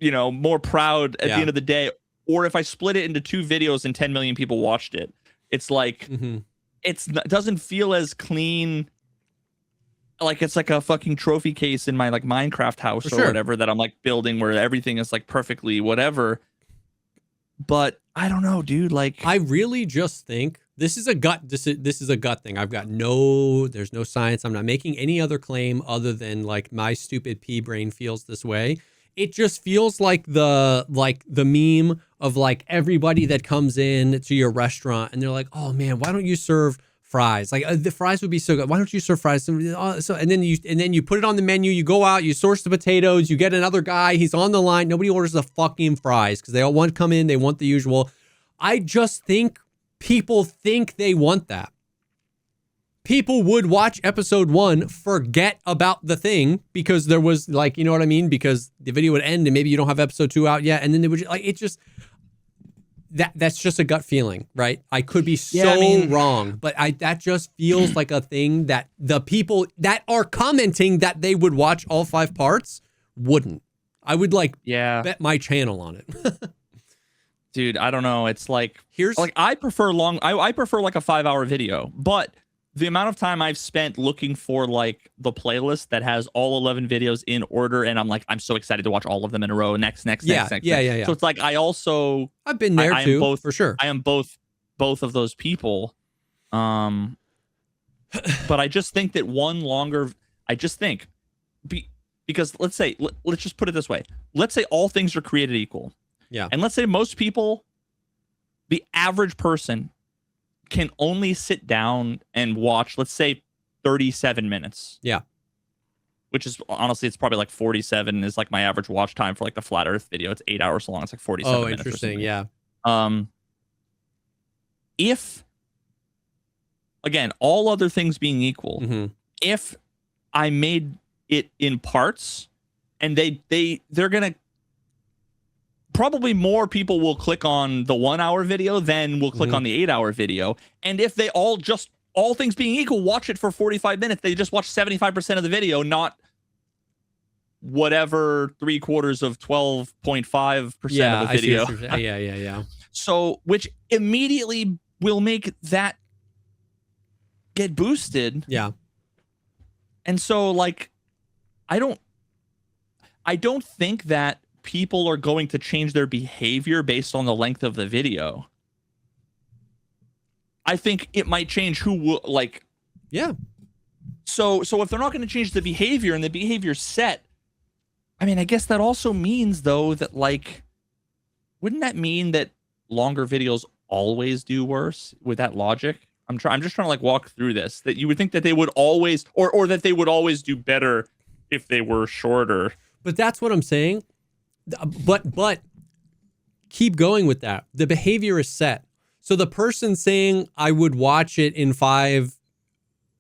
more proud at the end of the day? Or if I split it into 2 videos and 10 million people watched it, it's like, it doesn't feel as clean. Like it's like a fucking trophy case in my like Minecraft house or whatever that I'm like building where everything is like perfectly whatever. But I don't know, dude. Like, I really just think this is a gut. This is a gut thing. There's no science. I'm not making any other claim other than like my stupid pea brain feels this way. It just feels like the meme of like everybody that comes in to your restaurant and they're like, oh man, why don't you serve fries? Like the fries would be so good. Why don't you serve fries? So and then you put it on the menu. You go out, you source the potatoes. You get another guy. He's on the line. Nobody orders the fucking fries because they all want to come in. They want the usual. I just think people think they want that. People would watch episode 1, forget about the thing because there was like, you know what I mean? Because the video would end and maybe you don't have episode 2 out yet. And then they would like, it just, that's just a gut feeling, right? I could be wrong, but that just feels like a thing that the people that are commenting that they would watch all 5 parts wouldn't. I would like bet my channel on it. Dude, I don't know. It's like, I prefer I prefer like a 5-hour video, but the amount of time I've spent looking for like the playlist that has all 11 videos in order, and I'm so excited to watch all of them in a row. Next. So it's like I've been there too, for sure. I am both of those people. But I just think that because let's just put it this way. Let's say all things are created equal. Yeah. And let's say most people, the average person, can only sit down and watch, let's say 37 minutes. Yeah. Which is honestly, it's probably like 47 is like my average watch time for like the flat earth video. It's 8 hours long. It's like 47 minutes. Oh, interesting. Yeah. If, again, all other things being equal, if I made it in parts and they're going to, probably more people will click on the 1 hour video than will click on the 8 hour video. And if they all things being equal, watch it for 45 minutes, they just watch 75% of the video, not whatever 3/4 of 12.5% of the video. Yeah. So, which immediately will make that get boosted. Yeah. And so, like, I don't think that people are going to change their behavior based on the length of the video. I think it might change who will, like... Yeah. So if they're not going to change the behavior and the behavior's set, I mean, I guess that also means, though, that, like, wouldn't that mean that longer videos always do worse with that logic? I'm just trying to, like, walk through this. That you would think that they would always, or that they would always do better if they were shorter. But that's what I'm saying. But keep going with that. The behavior is set. So the person saying I would watch it in 5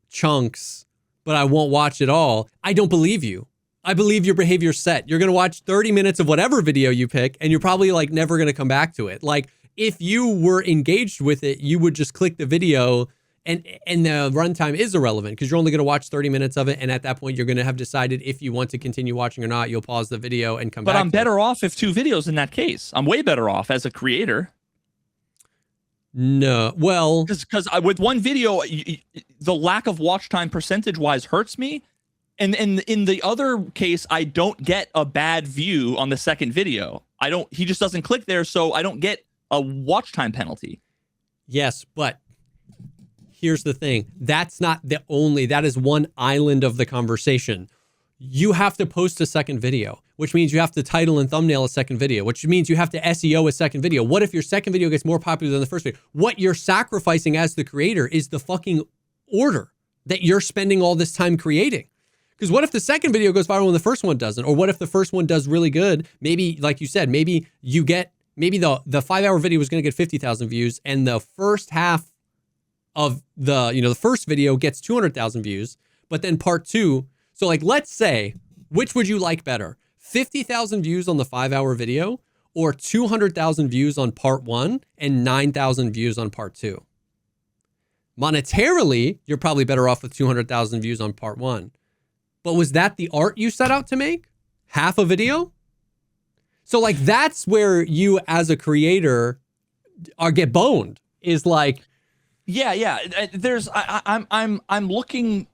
chunks, but I won't watch it all, I don't believe you. I believe your behavior's set. You're going to watch 30 minutes of whatever video you pick, and you're probably like never going to come back to it. Like if you were engaged with it, you would just click the video and the runtime is irrelevant because you're only going to watch 30 minutes of it. And at that point, you're going to have decided if you want to continue watching or not. You'll pause the video and come back. But I'm better off if 2 videos in that case. I'm way better off as a creator. No, well, because with one video, the lack of watch time percentage-wise hurts me, and in the other case, I don't get a bad view on the second video. He just doesn't click there, so I don't get a watch time penalty. Yes, but here's the thing: that's not the only. That is one island of the conversation. You have to post a second video, which means you have to title and thumbnail a second video, which means you have to SEO a second video. What if your second video gets more popular than the first video? What you're sacrificing as the creator is the fucking order that you're spending all this time creating. Because what if the second video goes viral and the first one doesn't? Or what if the first one does really good? Maybe, like you said, maybe the 5 hour video was going to get 50,000 views and the first half of the first video gets 200,000 views, but then part 2. So like, let's say, which would you like better? 50,000 views on the 5 hour video or 200,000 views on part 1 and 9,000 views on part 2? Monetarily, you're probably better off with 200,000 views on part 1. But was that the art you set out to make? Half a video? So like, that's where you as a creator get boned, is like... Yeah. There's, I'm looking...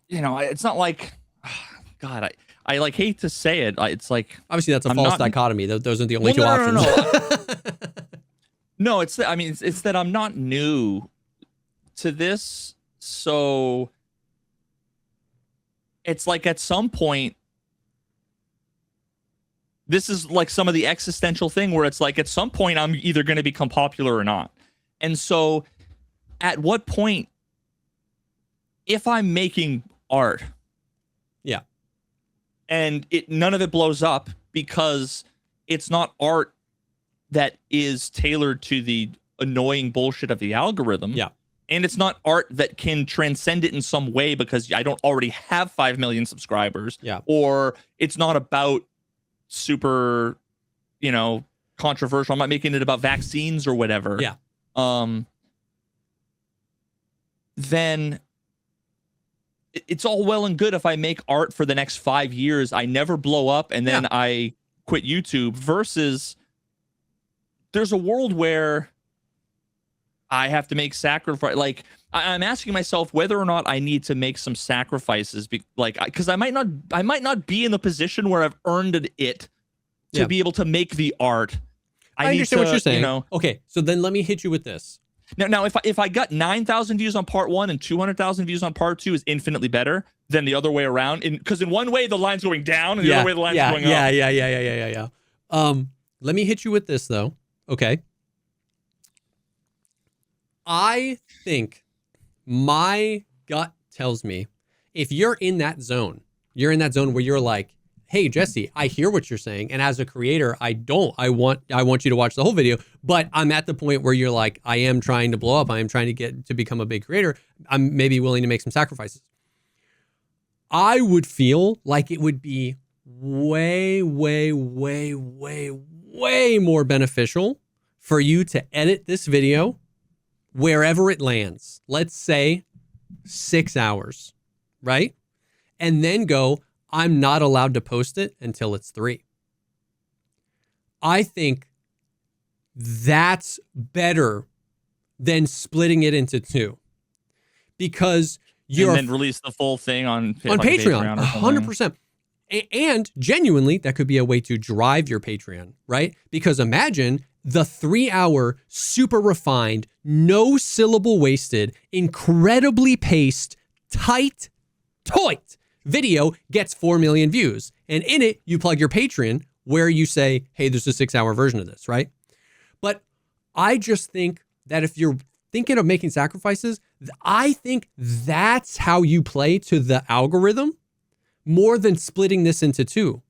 it's not like, God, I like hate to say it. It's like, obviously that's a false dichotomy. Those are the only two options. No, it's that I'm not new to this. So it's like at some point, this is like some of the existential thing where it's like at some point I'm either going to become popular or not. And so at what point, if I'm making art, yeah, and none of it blows up because it's not art that is tailored to the annoying bullshit of the algorithm, yeah, and it's not art that can transcend it in some way because I don't already have 5 million subscribers, yeah, or it's not about super, controversial. I'm not making it about vaccines or whatever. Yeah. Then it's all well and good if I make art for the next 5 years, I never blow up, and then I quit YouTube, versus there's a world where I have to make sacrifice. Like, I'm asking myself whether or not I need to make some sacrifices, because I might not be in the position where I've earned it to be able to make the art. I understand what you're saying. Okay, so then let me hit you with this. Now, if I got 9,000 views on part 1 and 200,000 views on part 2 is infinitely better than the other way around. Because in one way the line's going down, and the other way the line's going up. Yeah. Let me hit you with this though. Okay. I think my gut tells me if you're in that zone where you're like, hey, Jesse, I hear what you're saying. And as a creator, I want you to watch the whole video, but I'm at the point where you're like, I am trying to blow up. I am trying to get to become a big creator. I'm maybe willing to make some sacrifices. I would feel like it would be way, way, way, way, way more beneficial for you to edit this video wherever it lands. Let's say 6 hours, right? And then go, I'm not allowed to post it until it's 3. I think that's better than splitting it into 2. Because you're... And then release the full thing on Patreon, or 100%. And genuinely, that could be a way to drive your Patreon, right? Because imagine the 3-hour, super refined, no syllable wasted, incredibly paced, tight video gets 4 million views. And in it, you plug your Patreon where you say, hey, there's a 6-hour version of this, right? But I just think that if you're thinking of making sacrifices, I think that's how you play to the algorithm more than splitting this into 2.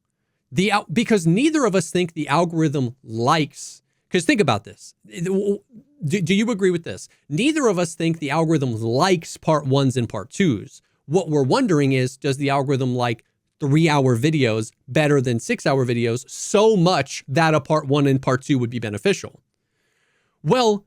Because neither of us think the algorithm likes, because think about this. Do you agree with this? Neither of us think the algorithm likes part 1s and part 2s. What we're wondering is, does the algorithm like 3-hour videos better than 6-hour videos so much that a part 1 and part 2 would be beneficial? Well,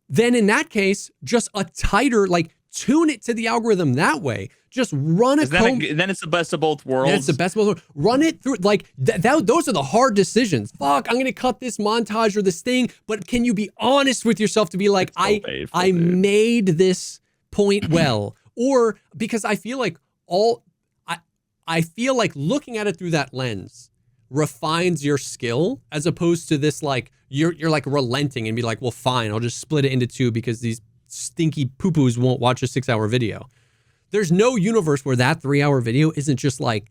then in that case, just a tighter, like tune it to the algorithm that way. Just run a comb. Then it's the best of both worlds. It's the best of both worlds. Run it through, like, those are the hard decisions. Fuck, I'm going to cut this montage or this thing, but can you be honest with yourself to be like, I made this point well? Or because I feel like I feel like looking at it through that lens refines your skill as opposed to this, like, you're like relenting and be like, well, fine, I'll just split it into 2 because these stinky poo-poos won't watch a 6-hour video. There's no universe where that 3-hour video isn't just like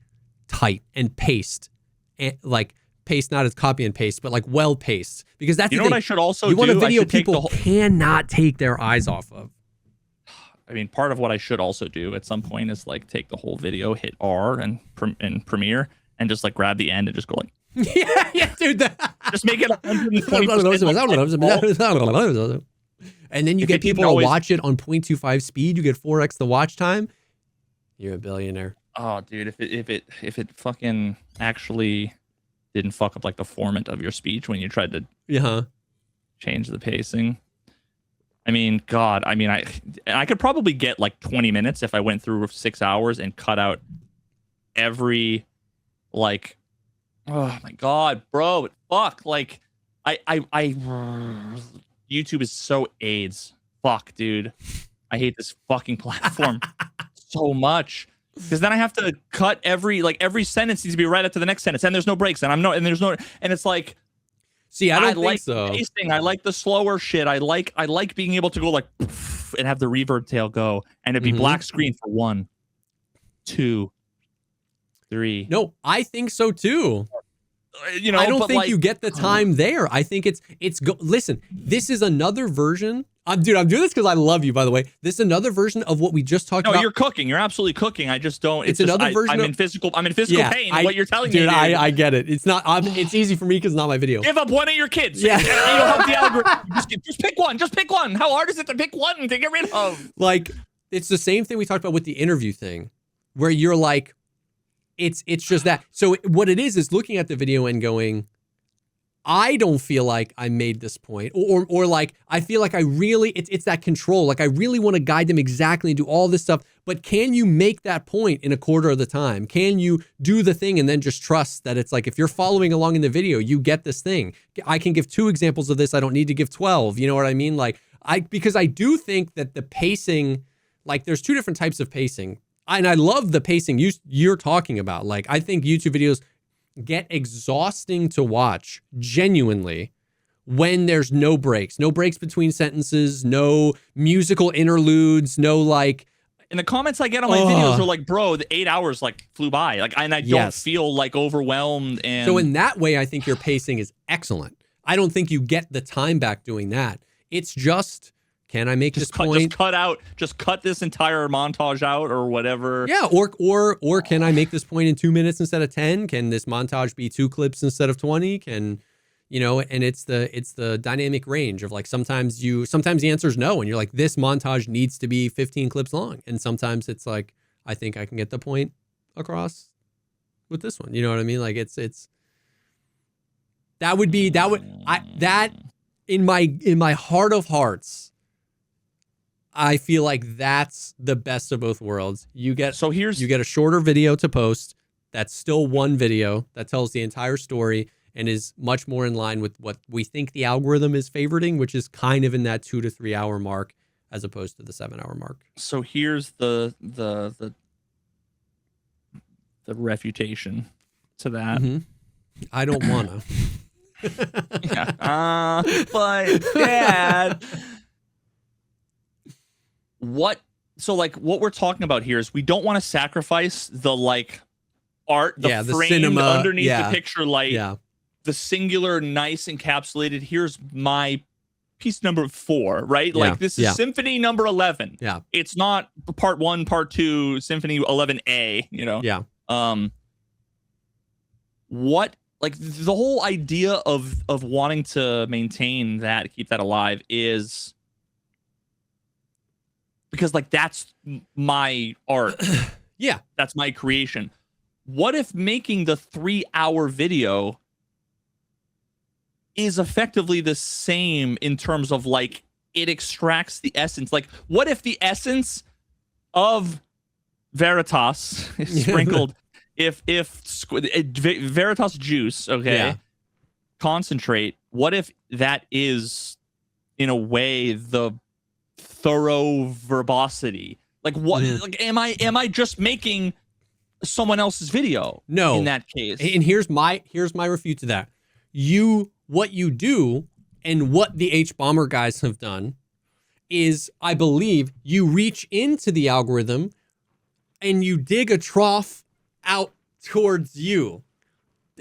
tight and paced, and like paced not as copy and paste, but like well paced. Because that's you know what I should also do. You want a video people cannot take their eyes off of. I mean, part of what I should also do at some point is like take the whole video, hit R and Premiere, and just like grab the end and just go like, yeah, dude. Just make it 120%. And then you get people to watch it on 0.25 speed. You get 4x the watch time. You're a billionaire. Oh, dude, if it fucking actually didn't fuck up like the format of your speech when you tried to change the pacing. I mean, God, I mean, I could probably get like 20 minutes if I went through 6 hours and cut out every, like, oh my God, bro, fuck, like, YouTube is so AIDS. Fuck, dude. I hate this fucking platform so much. Because then I have to cut every sentence needs to be right up to the next sentence, and there's no breaks, and and it's like, see, I don't like think so. Pacing. I like the slower shit. I like being able to go like and have the reverb tail go, and it'd be black screen for 1, 2, 3. No, I think so too. You know, I don't think like, you get the time there. I think listen, this is another version. Dude, I'm doing this because I love you, by the way. This is another version of what we just talked about. No, you're cooking. You're absolutely cooking. I just don't. It's another version. I'm in physical pain. What you're telling me, dude. I get it. It's not. It's easy for me because it's not my video. Give up one of your kids. Yeah. You'll help the algorithm. Just pick one. Just pick one. How hard is it to pick one to get rid of? Like, it's the same thing we talked about with the interview thing, where you're like, it's just that. So what it is looking at the video and going, I don't feel like I made this point, or like I feel like I really, it's that control. Like I really want to guide them exactly and do all this stuff. But can you make that point in a quarter of the time? Can you do the thing and then just trust that it's like, if you're following along in the video, you get this thing. I can give 2 examples of this. I don't need to give 12. You know what I mean? Like because I do think that the pacing, like there's 2 different types of pacing. And I love the pacing you're talking about. Like I think YouTube videos get exhausting to watch genuinely when there's no breaks between sentences, no musical interludes, no like. And the comments I get on my videos are like, bro, the 8 hours like flew by. Like, and I don't feel like overwhelmed. And so in that way, I think your pacing is excellent. I don't think you get the time back doing that. It's just can I make this point? Just cut this entire montage out or whatever. Yeah, or can I make this point in 2 minutes instead of 10? Can this montage be 2 clips instead of 20? Can, you know, and it's the dynamic range of like sometimes the answer is no, and you're like, this montage needs to be 15 clips long. And sometimes it's like, I think I can get the point across with this one. You know what I mean? Like that in my heart of hearts, I feel like that's the best of both worlds. You get a shorter video to post that's still one video that tells the entire story and is much more in line with what we think the algorithm is favoriting, which is kind of in that 2 to 3 hour mark as opposed to the 7 hour mark. So here's the refutation to that. Mm-hmm. I don't wanna. Yeah. But Dad, what we're talking about here is we don't want to sacrifice the like art, the frame cinema underneath the picture light, the singular, nice encapsulated. Here's my piece number 4, right? Like this is symphony number 11. Yeah. It's not part 1, part 2, symphony 11A, you know? Yeah. What, like the whole idea of wanting to maintain that, keep that alive is because like that's my art. Yeah. That's my creation. What if making the 3-hour video is effectively the same in terms of like it extracts the essence? Like what if the essence of Veritas is sprinkled if Veritas juice, concentrate, what if that is in a way the thorough verbosity? Like what like am I just making someone else's video? No. In that case. And here's my refute to that. What you do and what the H-Bomber guys have done is, I believe, you reach into the algorithm and you dig a trough out towards you.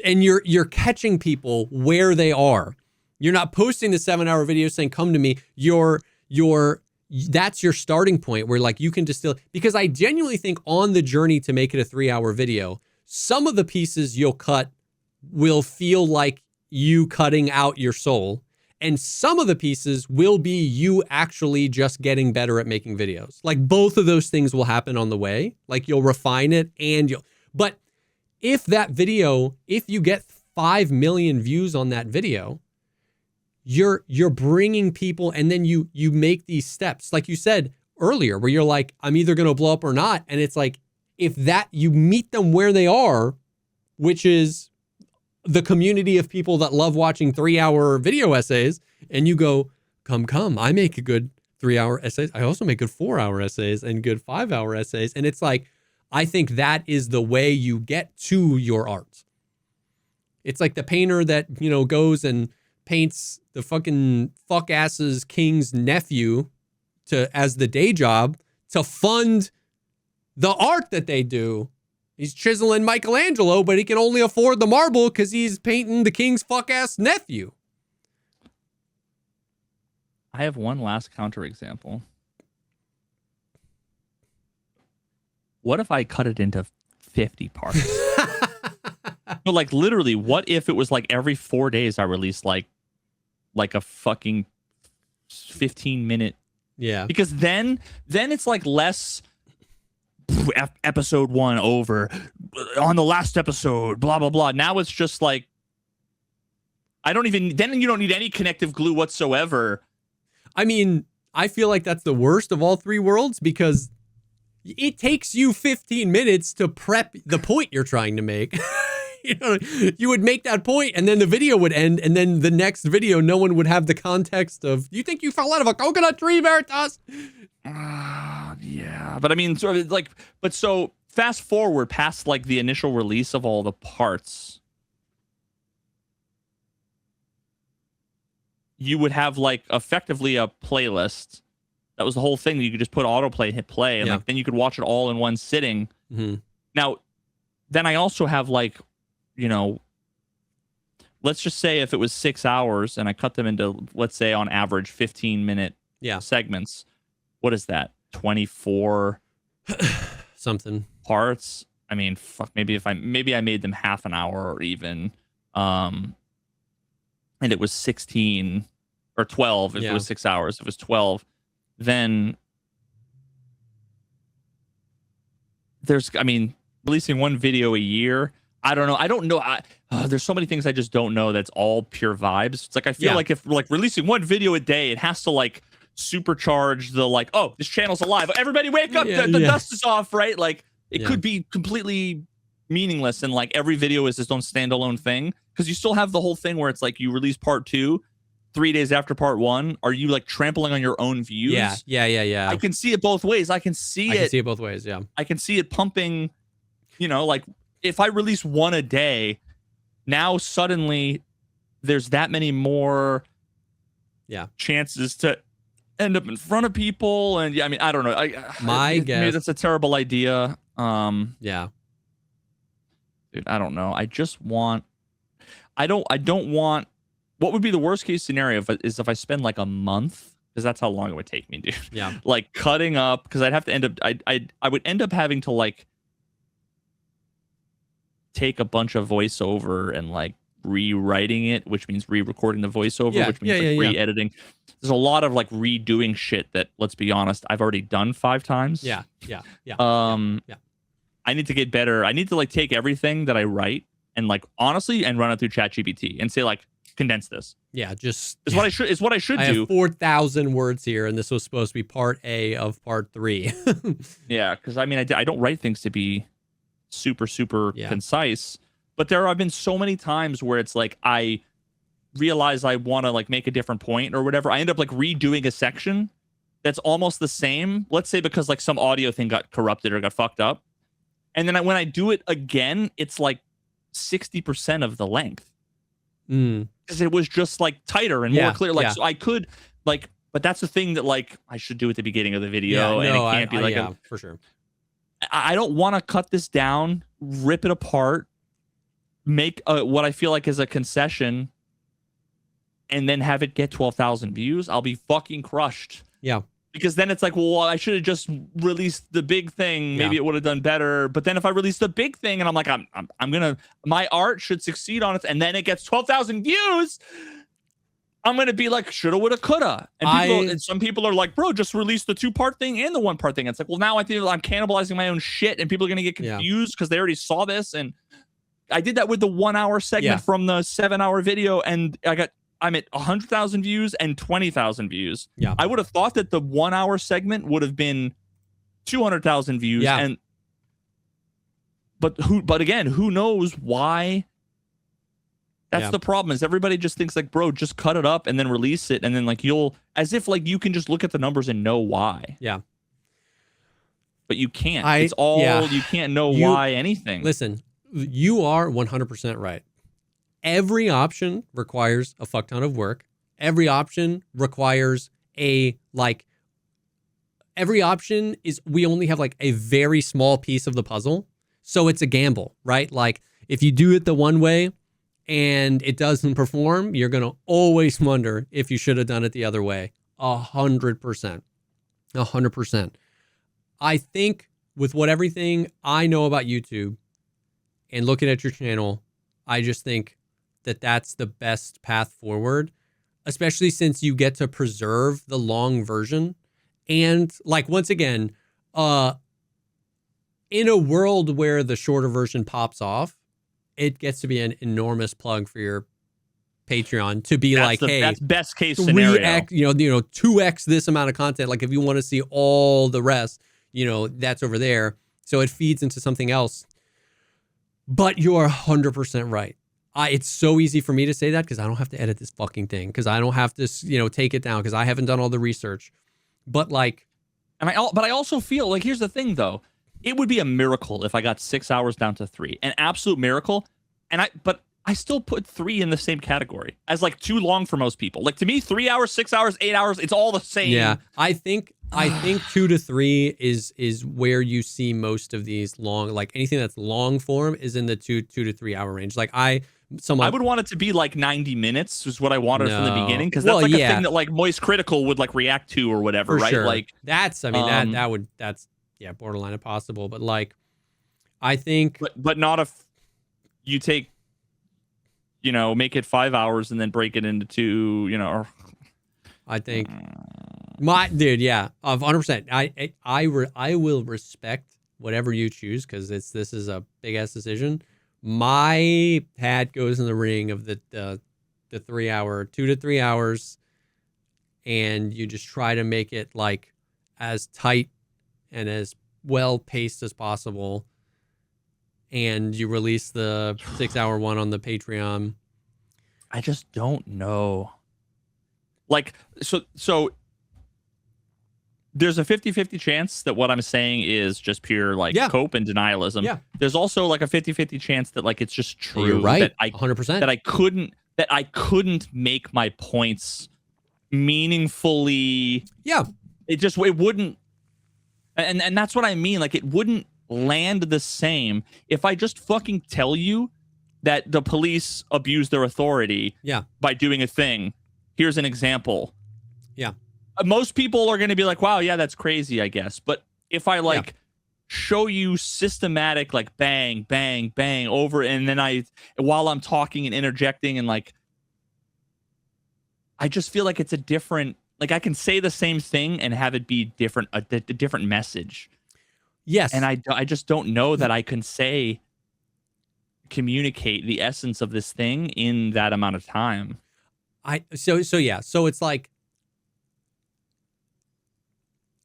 And you're catching people where they are. You're not posting the 7-hour video saying, come to me. That's your starting point where like you can distill, because I genuinely think on the journey to make it a 3-hour video, some of the pieces you'll cut will feel like you cutting out your soul, and some of the pieces will be you actually just getting better at making videos. Like both of those things will happen on the way. Like you'll refine it but if you get 5 million views on that video, you're bringing people, and then you make these steps, like you said earlier, where you're like, I'm either going to blow up or not. And it's like, if that you meet them where they are, which is the community of people that love watching 3-hour video essays, and you go, come, I make a good 3-hour essays. I also make good 4-hour essays and good 5-hour essays. And it's like, I think that is the way you get to your art. It's like the painter that, you know, goes and paints the fucking fuck ass's king's nephew as the day job to fund the art that they do. He's chiseling Michelangelo, but he can only afford the marble because he's painting the king's fuck-ass nephew. I have one last counterexample. What if I cut it into 50 parts? No, like literally, what if it was like every 4 days I released like a fucking 15-minute? Yeah. Because then it's like less episode 1 over on the last episode, blah blah blah. Now it's just like you don't need any connective glue whatsoever. I mean, I feel like that's the worst of all 3 worlds, because it takes you 15 minutes to prep the point you're trying to make. You know, you would make that point and then the video would end, and then the next video no one would have the context of, you think you fell out of a coconut tree, Veritas? Yeah, but I mean, sort of like, but so fast forward past like the initial release of all the parts, you would have like effectively a playlist. That was the whole thing. You could just put autoplay, hit play, and like then you could watch it all in one sitting. Mm-hmm. Now, then I also have like, you know, let's just say if it was 6 hours and I cut them into, let's say on average 15-minute segments. What is that? 24 something parts. I mean, fuck, maybe I made them half an hour or even, and it was 16 or 12 if it was 6 hours. If it was 12, then releasing one video a year. I don't know. There's so many things I just don't know. That's all pure vibes. It's like I feel like if like releasing one video a day, it has to like supercharge the like, oh, this channel's alive. Everybody wake up. The dust is off, right? Like it could be completely meaningless, and like every video is its own standalone thing, because you still have the whole thing where it's like you release part 2 3 days after part 1. Are you like trampling on your own views? Yeah. I can see it both ways. I can see it both ways. Yeah. I can see it pumping, like if I release one a day, now suddenly there's that many more chances to end up in front of people. And I don't know. My guess, maybe that's a terrible idea. Yeah. Dude, I don't know. I don't want, what would be the worst case scenario if I spend like a month, because that's how long it would take me, dude. Yeah. Like cutting up, because I'd have to end up, I would end up having to like take a bunch of voiceover and like rewriting it, which means re-recording the voiceover, which means re-editing. There's a lot of like redoing shit that, let's be honest, I've already done 5 times. Yeah. I need to get better. I need to like take everything that I write and like honestly and run it through ChatGPT and say like, condense this. Yeah, just is what I should I do. have 4,000 words here, and this was supposed to be part A of part 3. Yeah, because I don't write things to be super concise, but there have been so many times where it's like I realize I want to like make a different point or whatever. I end up like redoing a section that's almost the same, let's say because like some audio thing got corrupted or got fucked up, and then when I do it again, it's like 60% of the length, because it was just like tighter and more clear. Like so I could like, but that's the thing that like I should do at the beginning of the video, and it can't be like for sure. I don't want to cut this down, rip it apart, make what I feel like is a concession, and then have it get 12,000 views. I'll be fucking crushed. Yeah. Because then it's like, well, I should have just released the big thing. Maybe it would have done better. But then if I release the big thing and I'm like, I'm gonna, my art should succeed on it, and then it gets 12,000 views, I'm gonna be like, shoulda, woulda, coulda. And some people are like, bro, just release the 2-part thing and the 1-part thing. It's like, well, now I think I'm cannibalizing my own shit, and people are gonna get confused because they already saw this. And I did that with the 1-hour segment from the 7-hour video, and I'm at 100,000 views and 20,000 views. Yeah. I would have thought that the 1-hour segment would have been 200,000 views. Yeah. But again, who knows why? That's the problem, is everybody just thinks like, bro, just cut it up and then release it. And then like as if like you can just look at the numbers and know why. Yeah. But you can't. You can't know why anything. Listen, you are 100% right. Every option requires a fuck ton of work. Every option requires every option is, we only have like a very small piece of the puzzle. So it's a gamble, right? Like if you do it the one way and it doesn't perform, you're going to always wonder if you should have done it the other way. 100%. 100%. I think with everything I know about YouTube and looking at your channel, I just think that that's the best path forward, especially since you get to preserve the long version. And like, once again, in a world where the shorter version pops off, it gets to be an enormous plug for your Patreon to be hey, that's best case scenario. 3x, 2x this amount of content. Like if you want to see all the rest, that's over there. So it feeds into something else. But you're 100% right. It's so easy for me to say that because I don't have to edit this fucking thing, because I don't have to, take it down because I haven't done all the research. But like, but I also feel like, here's the thing though, it would be a miracle if I got 6 hours down to 3, an absolute miracle. But I still put 3 in the same category as like too long for most people. Like to me, 3 hours, 6 hours, 8 hours, it's all the same. Yeah, I think 2 to 3 is where you see most of these long, like anything that's long form is in the 2 to 3 hour range. Like I would want it to be like 90 minutes is what I wanted from the No. beginning, because Well, that's like yeah. a thing that like Moist Critical would like react to or whatever, For right? sure. Like that's that's borderline impossible. But like, I think, but not if you take, make it 5 hours and then break it into 2, or I think my dude, yeah, 100%. I will respect whatever you choose because this is a big ass decision. My hat goes in the ring of the 3 hour, 2 to 3 hours, and you just try to make it like as tight and as well paced as possible. And you release the 6 hour one on the Patreon. I just don't know. Like, so there's a 50-50 chance that what I'm saying is just pure like cope and denialism. Yeah. There's also like a 50-50 chance that like it's just true. You're right. That 100%. That I couldn't make my points meaningfully. Yeah. It wouldn't. And that's what I mean. Like, it wouldn't land the same if I just fucking tell you that the police abuse their authority by doing a thing. Here's an example. Yeah. Most people are going to be like, wow, yeah, that's crazy, I guess. But if I show you systematic, like bang, bang, bang over, and then while I'm talking and interjecting and like, I just feel like it's a different, like I can say the same thing and have it be different, a different message. Yes. And I just don't know that I can communicate the essence of this thing in that amount of time. So it's like,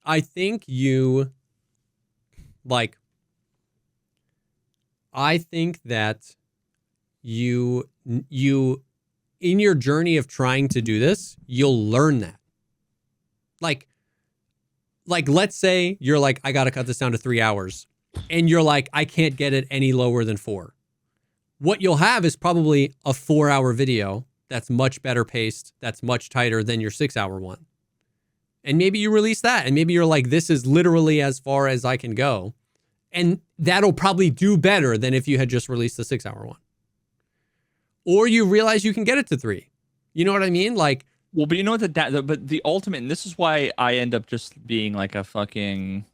I think that you in your journey of trying to do this, you'll learn that. Like let's say you're like, I got to cut this down to 3 hours, and you're like, I can't get it any lower than 4. What you'll have is probably a 4 hour video that's much better paced, that's much tighter than your 6 hour one. And maybe you release that, and maybe you're like, this is literally as far as I can go. And that'll probably do better than if you had just released the 6 hour one. Or you realize you can get it to 3. You know what I mean? Like, well, but you know what, but the ultimate, and this is why I end up just being like a fucking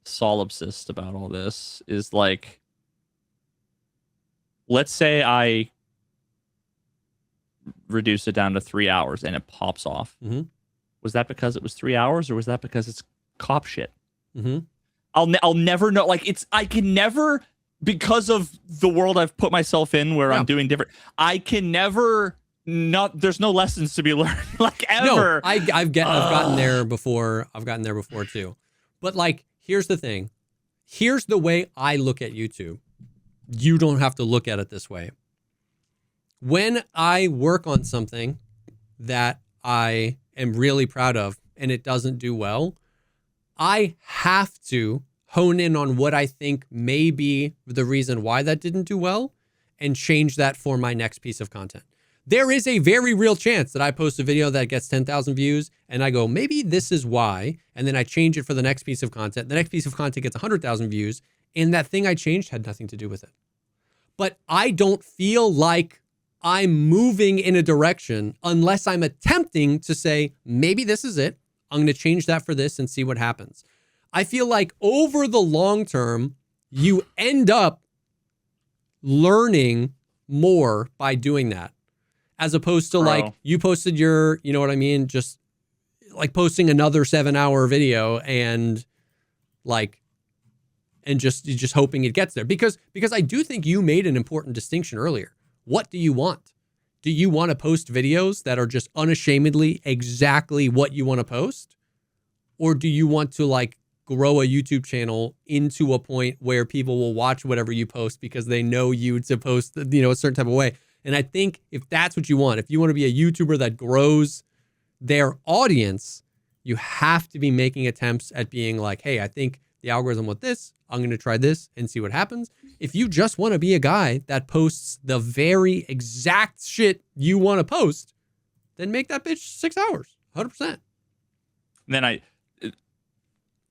solipsist about all this, is like, let's say I reduce it down to 3 hours and it pops off. Mm-hmm. Was that because it was 3 hours, or was that because it's cop shit? Mm-hmm. I'll never know. Like, I can never, because of the world I've put myself in where I'm doing different, I can never there's no lessons to be learned, like, ever. No, I've gotten there before. I've gotten there before too. But like, here's the thing. Here's the way I look at YouTube. You don't have to look at it this way. When I work on something that I am really proud of and it doesn't do well, I have to hone in on what I think may be the reason why that didn't do well and change that for my next piece of content. There is a very real chance that I post a video that gets 10,000 views and I go, maybe this is why, and then I change it for the next piece of content. The next piece of content gets 100,000 views, and that thing I changed had nothing to do with it. But I don't feel like I'm moving in a direction unless I'm attempting to say, maybe this is it. I'm going to change that for this and see what happens. I feel like over the long term, you end up learning more by doing that, as opposed to like you posted your, you know what I mean? Just like posting another 7 hour video and just hoping it gets there, because I do think you made an important distinction earlier. What do you want? Do you want to post videos that are just unashamedly exactly what you want to post? Or do you want to like grow a YouTube channel into a point where people will watch whatever you post because they know you to post, you know, a certain type of way? And I think if that's what you want, if you want to be a YouTuber that grows their audience, you have to be making attempts at being like, hey, I think the algorithm want this. I'm going to try this and see what happens. If you just want to be a guy that posts the very exact shit you want to post, then make that bitch 6 hours, 100%. Then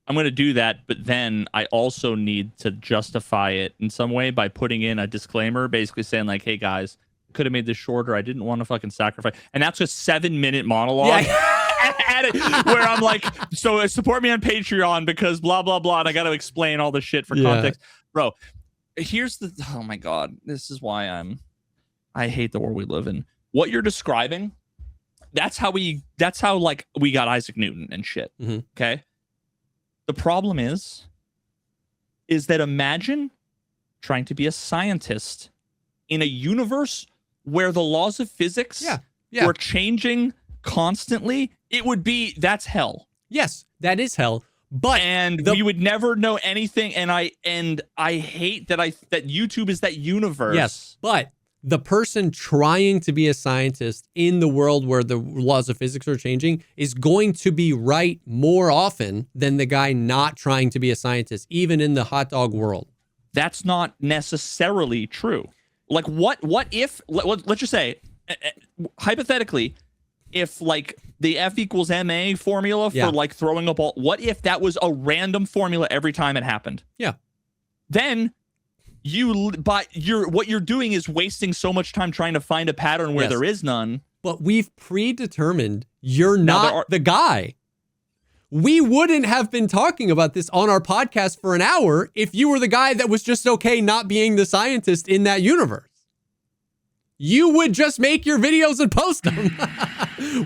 I'm going to do that, but then I also need to justify it in some way by putting in a disclaimer, basically saying like, hey guys, could have made this shorter. I didn't want to fucking sacrifice. And that's a 7-minute monologue where I'm like, so support me on Patreon because blah, blah, blah. And I got to explain all the shit for context. Bro, here's the, oh my God, this is why I hate the world we live in. What you're describing, that's how like we got Isaac Newton and shit. Mm-hmm. Okay. The problem is that imagine trying to be a scientist in a universe where the laws of physics were changing constantly. That's hell. Yes, that is hell. But we would never know anything. And I hate that YouTube is that universe. Yes, but the person trying to be a scientist in the world where the laws of physics are changing is going to be right more often than the guy not trying to be a scientist, even in the hot dog world. That's not necessarily true. Like, what if, let's just say, hypothetically, if like the F equals MA formula for like throwing a ball, what if that was a random formula every time it happened? Yeah. Then what you're doing is wasting so much time trying to find a pattern where there is none. But we've predetermined you're not the guy. We wouldn't have been talking about this on our podcast for an hour if you were the guy that was just okay not being the scientist in that universe. You would just make your videos and post them.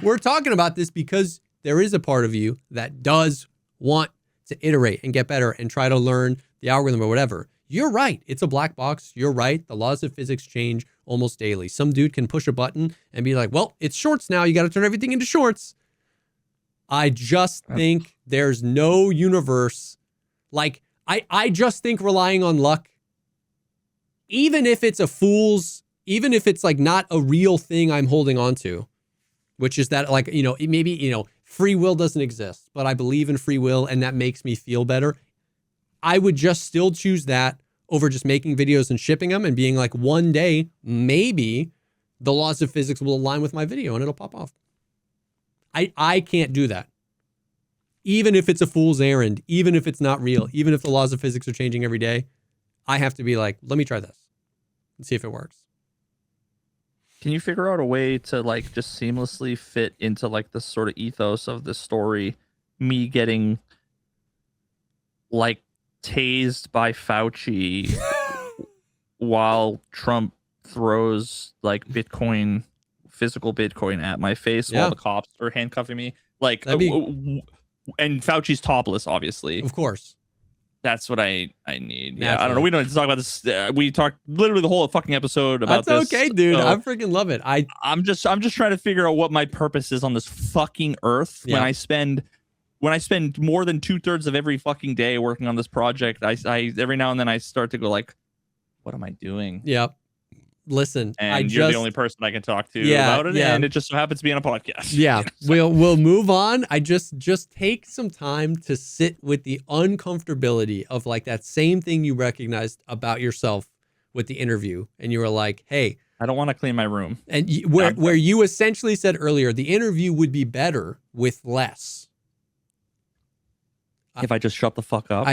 We're talking about this because there is a part of you that does want to iterate and get better and try to learn the algorithm or whatever. You're right. It's a black box. You're right. The laws of physics change almost daily. Some dude can push a button and be like, well, it's shorts now. You got to turn everything into shorts. I just think there's no universe. Like, I just think relying on luck, even if it's even if it's like not a real thing I'm holding on to, which is that like, maybe, free will doesn't exist, but I believe in free will and that makes me feel better. I would just still choose that over just making videos and shipping them and being like, one day, maybe the laws of physics will align with my video and it'll pop off. I can't do that. Even if it's a fool's errand, even if it's not real, even if the laws of physics are changing every day, I have to be like, let me try this and see if it works. Can you figure out a way to like just seamlessly fit into like the sort of ethos of the story? Me getting like tased by Fauci while Trump throws like physical Bitcoin at my face while the cops are handcuffing me. Like, and Fauci's topless, obviously. Of course. That's what I need. Yeah, I don't know. We don't need to talk about this. We talked literally the whole fucking episode about this. That's okay, dude. So I freaking love it. I'm just trying to figure out what my purpose is on this fucking earth when I spend more than 2/3 of every fucking day working on this project. I every now and then I start to go like, what am I doing? Yep. Listen, and you're the only person I can talk to about it, and it just so happens to be on a podcast. Yeah, we'll move on. I just take some time to sit with the uncomfortability of like that same thing you recognized about yourself with the interview, and you were like, "Hey, I don't want to clean my room." And where you essentially said earlier, the interview would be better with less. If I just shut the fuck up.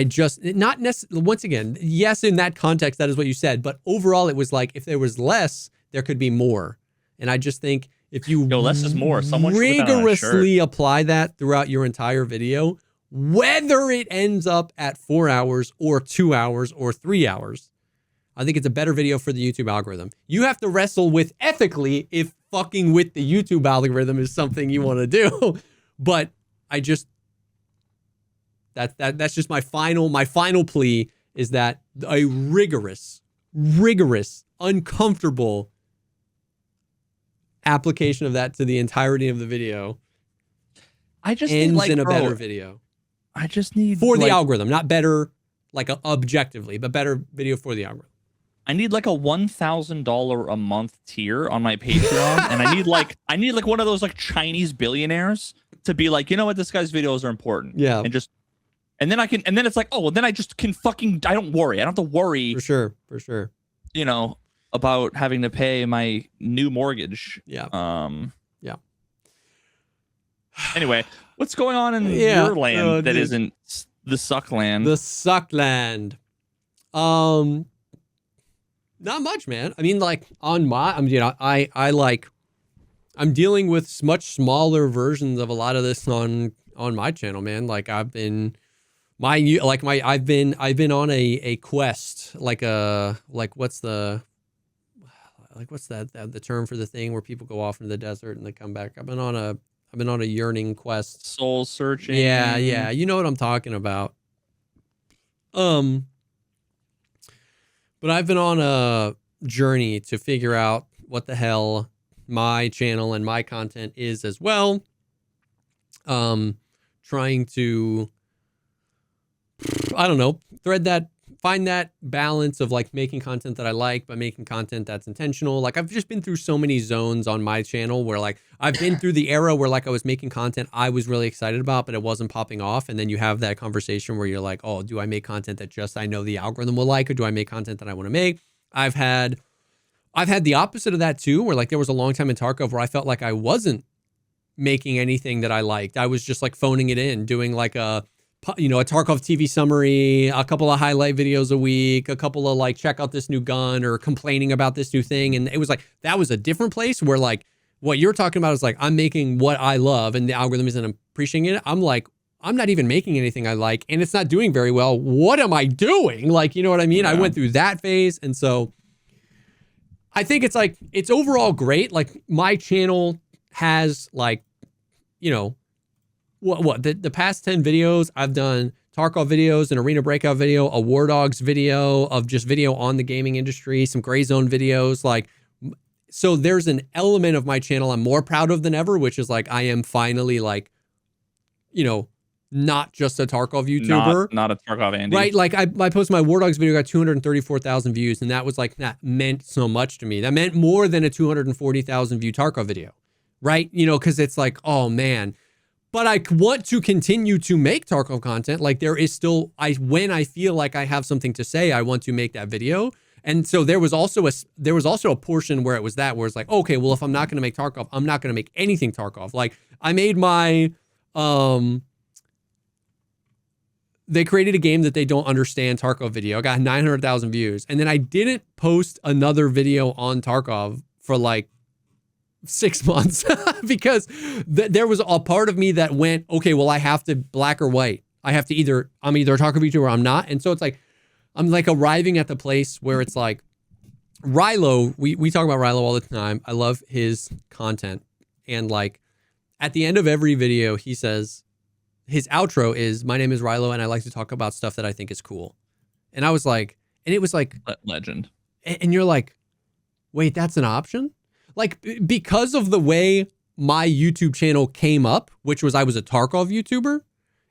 Not necessarily, once again, yes, in that context, that is what you said. But overall, it was like, if there was less, there could be more. And I just think if you less is more. Someone rigorously apply that throughout your entire video, whether it ends up at 4 hours or 2 hours or 3 hours, I think it's a better video for the YouTube algorithm. You have to wrestle with ethically if fucking with the YouTube algorithm is something you want to do. But I just... That's just my final plea is that a rigorous, uncomfortable application of that to the entirety of the video ends in a better video. I just need for the algorithm, not better like objectively, but better video for the algorithm. I need like a $1,000 a month tier on my Patreon, and I need like one of those like Chinese billionaires to be like, you know what, this guy's videos are important. Yeah, and then it's like, oh, well, then I just can I don't worry. I don't have to worry. For sure. About having to pay my new mortgage. Yeah. Anyway, what's going on in your land that isn't The Suckland. The Suckland. Not much, man. I mean, like on my, I like, I'm dealing with much smaller versions of a lot of this on my channel, man. Like I've been on a quest, like what's the term for the thing where people go off into the desert and they come back? I've been on a yearning quest. Soul searching. Yeah. You know what I'm talking about. But I've been on a journey to figure out what the hell my channel and my content is as well. Trying to, I don't know, find that balance of like making content that I like, but making content that's intentional. Like I've just been through so many zones on my channel where like I've been through the era where like I was making content I was really excited about, but it wasn't popping off. And then you have that conversation where you're like, oh, do I make content that just I know the algorithm will like, or do I make content that I want to make? I've had the opposite of that too, where like there was a long time in Tarkov where I felt like I wasn't making anything that I liked. I was just like phoning it in, doing like a Tarkov TV summary, a couple of highlight videos a week, a couple of like, check out this new gun or complaining about this new thing. And it was like, that was a different place where like what you're talking about is like, I'm making what I love and the algorithm isn't appreciating it. I'm like, I'm not even making anything I like and it's not doing very well. What am I doing? Like, you know what I mean? Yeah. I went through that phase. And so I think it's like, it's overall great. Like my channel has like, the past 10 videos I've done Tarkov videos, an arena breakout video, a War Dogs video of just video on the gaming industry, some gray zone videos. Like, so there's an element of my channel I'm more proud of than ever, which is like, I am finally like, not just a Tarkov YouTuber. Not a Tarkov Andy. Right. Like I posted my War Dogs video, got 234,000 views. And that was like, that meant so much to me. That meant more than a 240,000 view Tarkov video. Right. Cause it's like, oh man, but I want to continue to make Tarkov content. Like there is still, when I feel like I have something to say, I want to make that video. And so there was also a portion where it's like, okay, well, if I'm not going to make Tarkov, I'm not going to make anything Tarkov. Like I made my, they created a game that they don't understand Tarkov video. I got 900,000 views. And then I didn't post another video on Tarkov for like 6 months because there was a part of me that went, okay, well, I have to black or white. I'm either a Tarkov YouTuber or I'm not. And so it's like, I'm like arriving at the place where it's like Rilo, we talk about Rilo all the time. I love his content. And like at the end of every video, he says, his outro is, my name is Rilo and I like to talk about stuff that I think is cool. And I was like, and it was like legend. And you're like, wait, that's an option? Like, because of the way my YouTube channel came up, which was I was a Tarkov YouTuber,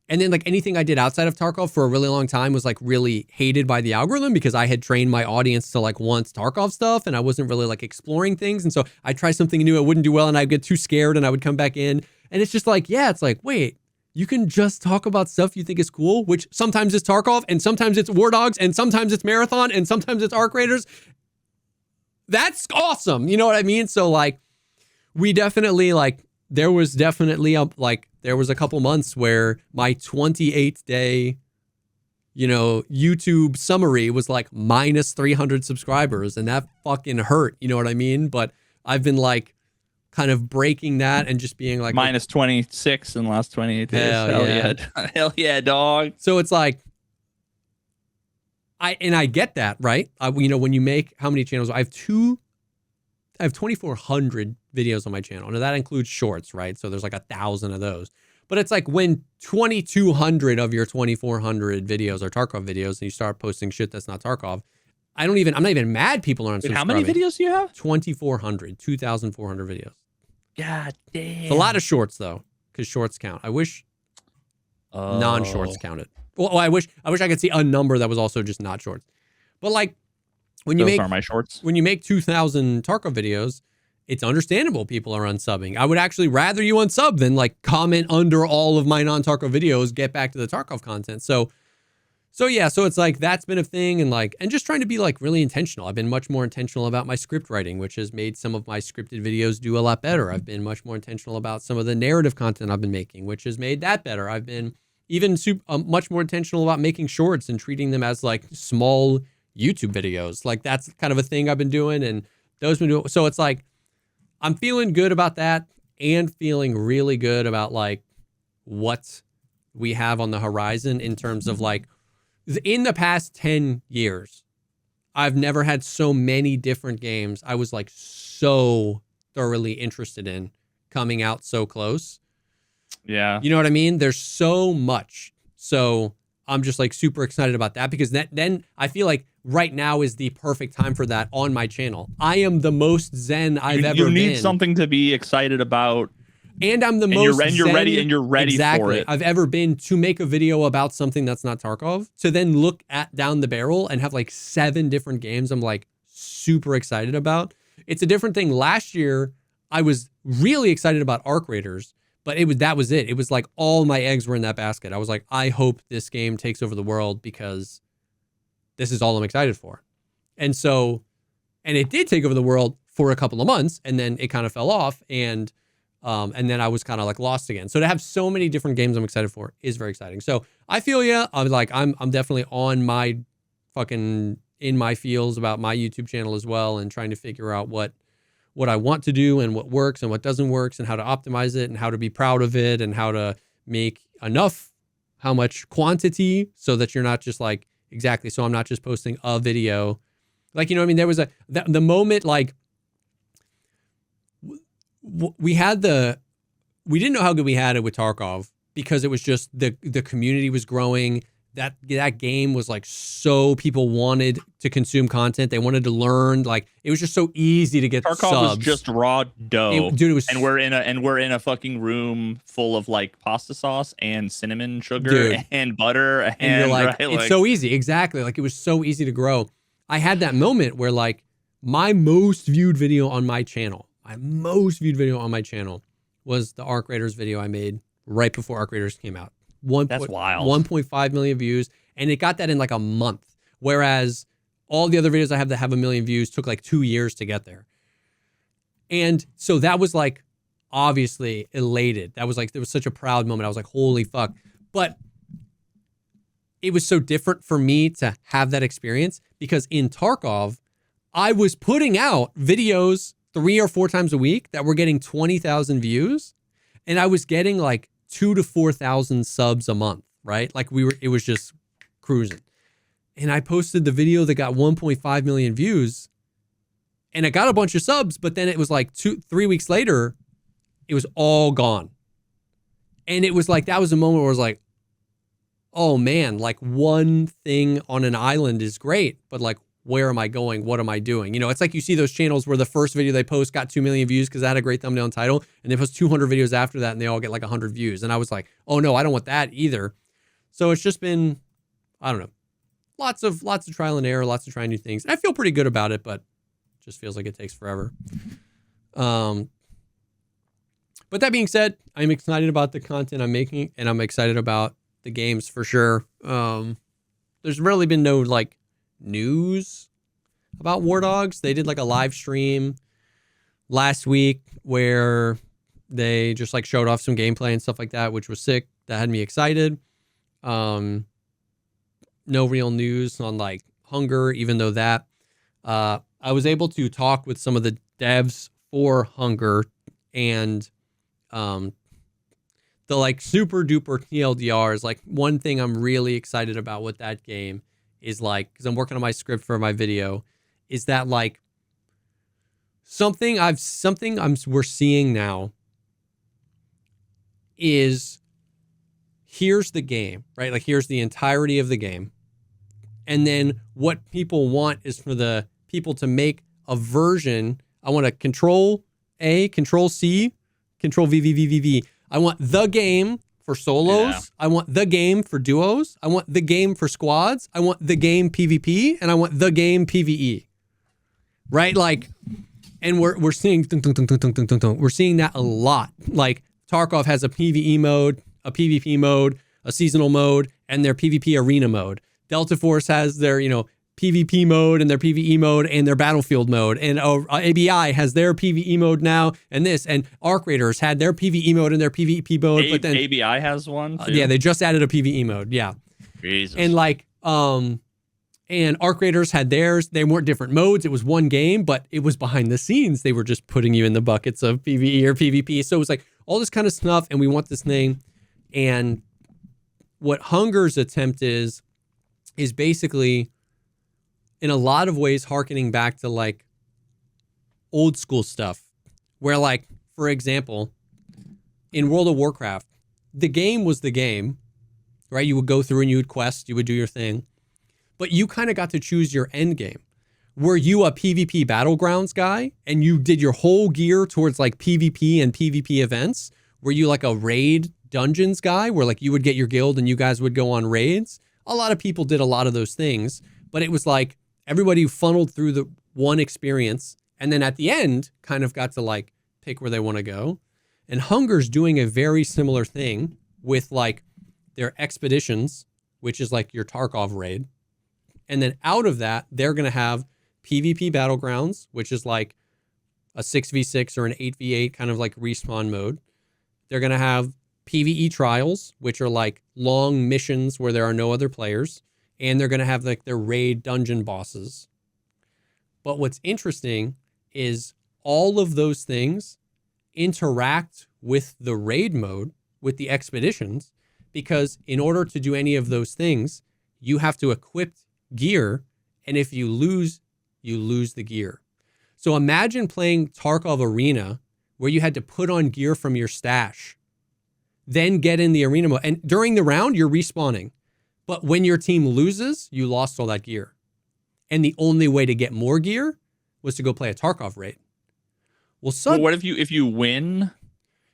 and then like anything I did outside of Tarkov for a really long time was like really hated by the algorithm because I had trained my audience to like want Tarkov stuff and I wasn't really like exploring things. And so I'd try something new, it wouldn't do well and I'd get too scared and I would come back in. And it's just like, yeah, it's like, wait, you can just talk about stuff you think is cool, which sometimes it's Tarkov and sometimes it's War Dogs and sometimes it's Marathon and sometimes it's Arc Raiders. That's awesome. You know what I mean? So like, we definitely like, there was a couple months where my 28th day, YouTube summary was like minus 300 subscribers and that fucking hurt. You know what I mean? But I've been like kind of breaking that and just being like minus 26 in the last 28 days. Hell yeah. Hell yeah, dog. So it's like, I get that, right? When you make how many channels? I have 2,400 videos on my channel. Now that includes shorts, right? So there's like 1,000 of those. But it's like when 2,200 of your 2,400 videos are Tarkov videos and you start posting shit that's not Tarkov, I'm not even mad people aren't subscribing. How many videos do you have? 2,400 videos. God damn. It's a lot of shorts though, because shorts count. I wish non-shorts counted. Well, I wish I could see a number that was also just not shorts. But like when you Those are my shorts. When you make 2,000 Tarkov videos, it's understandable people are unsubbing. I would actually rather you unsub than like comment under all of my non-Tarkov videos, get back to the Tarkov content. So yeah, so it's like that's been a thing and just trying to be like really intentional. I've been much more intentional about my script writing, which has made some of my scripted videos do a lot better. I've been much more intentional about some of the narrative content I've been making, which has made that better. I've been even much more intentional about making shorts and treating them as like small YouTube videos. Like that's kind of a thing I've been doing, and those been doing. So it's like I'm feeling good about that, and feeling really good about like what we have on the horizon in terms of like in the past 10 years, I've never had so many different games I was like so thoroughly interested in coming out so close. Yeah. You know what I mean? There's so much. So I'm just like super excited about that, because then I feel like right now is the perfect time for that on my channel. I am the most zen I've ever been. You need something to be excited about. And I'm the most zen you're ready exactly, for it. I've ever been to make a video about something that's not Tarkov, to then look at down the barrel and have like 7 different games I'm like super excited about. It's a different thing. Last year, I was really excited about Arc Raiders, but that was it. It was like all my eggs were in that basket. I was like, I hope this game takes over the world, because this is all I'm excited for. And it did take over the world for a couple of months, and then it kind of fell off, and then I was kind of like lost again. So to have so many different games I'm excited for is very exciting. So I feel I'm definitely on my fucking in my feels about my YouTube channel as well, and trying to figure out what I want to do and what works and what doesn't work, and how to optimize it and how to be proud of it and how to make enough, how much quantity, so that you're not just like, exactly. So I'm not just posting a video. Like, you know what I mean? There was the moment, like we didn't know how good we had it with Tarkov, because it was just the community was growing. That game was like, so people wanted to consume content. They wanted to learn. Like, it was just so easy to get Tarkov subs. was just raw dough. Dude, it was, and we're in a fucking room full of like pasta sauce and cinnamon sugar, dude, and butter, and you're like, right, it's so easy. Exactly. Like, it was so easy to grow. I had that moment where like my most viewed video on my channel was the Arc Raiders video I made right before Arc Raiders came out. That's wild. 1.5 million views, and it got that in like a month. Whereas all the other videos I have that have 1 million views took like 2 years to get there. And so that was like obviously elated. That was like, there was such a proud moment. I was like, holy fuck. But it was so different for me to have that experience, because in Tarkov, I was putting out videos 3 or 4 times a week that were getting 20,000 views, and I was getting like 2,000 to 4,000 subs a month, right? Like it was just cruising. And I posted the video that got 1.5 million views, and it got a bunch of subs, but then it was like 2-3 weeks later, it was all gone. And it was like, that was a moment where I was like, oh man, like one thing on an island is great, but like, where am I going? What am I doing? You know, it's like you see those channels where the first video they post got 2 million views because that had a great thumbnail and title, and they post 200 videos after that and they all get like 100 views. And I was like, oh no, I don't want that either. So it's just been, I don't know, lots of trial and error, lots of trying new things. And I feel pretty good about it, but it just feels like it takes forever. But that being said, I'm excited about the content I'm making, and I'm excited about the games for sure. There's really been no like news about War Dogs. They did like a live stream last week where they just like showed off some gameplay and stuff like that, which was sick. That had me excited. No real news on like Hunger, even though that I was able to talk with some of the devs for Hunger, and the like super duper TLDR is like one thing I'm really excited about with that game is like, because I'm working on my script for my video, is that like we're seeing now is, here's the game, right? Like here's the entirety of the game. And then what people want is for the people to make a version. I want to Control A, Control C, Control V. I want the game for solos. Yeah. I want the game for duos. I want the game for squads. I want the game PvP, and I want the game PvE. Right? Like, and we're seeing we're seeing that a lot. Like Tarkov has a PvE mode, a PvP mode, a seasonal mode, and their PvP arena mode. Delta Force has their, PvP mode and their PvE mode and their battlefield mode. And ABI has their PvE mode now, and this. And Arc Raiders had their PvE mode and their PvP mode. But then ABI has one too? Yeah, they just added a PvE mode. Yeah. Jesus. And like, and Arc Raiders had theirs. They weren't different modes. It was one game, but it was behind the scenes. They were just putting you in the buckets of PvE or PvP. So it was like all this kind of stuff, and we want this thing. And what Hunger's attempt is basically, in a lot of ways, hearkening back to like old school stuff, where like, for example, in World of Warcraft, the game was the game, right? You would go through and you would quest, you would do your thing, but you kind of got to choose your end game. Were you a PvP battlegrounds guy and you did your whole gear towards like PvP and PvP events? Were you like a raid dungeons guy where like you would get your guild and you guys would go on raids? A lot of people did a lot of those things, but it was like everybody funneled through the one experience and then at the end kind of got to like pick where they want to go. And Hunger's doing a very similar thing with like their expeditions, which is like your Tarkov raid. And then out of that, they're going to have PvP battlegrounds, which is like a 6v6 or an 8v8 kind of like respawn mode. They're going to have PvE trials, which are like long missions where there are no other players. And they're going to have like their raid dungeon bosses. But what's interesting is all of those things interact with the raid mode, with the expeditions, because in order to do any of those things, you have to equip gear. And if you lose the gear. So imagine playing Tarkov Arena where you had to put on gear from your stash, then get in the arena mode. And during the round, you're respawning. But when your team loses, you lost all that gear. And the only way to get more gear was to go play a Tarkov raid. Well, what if you win?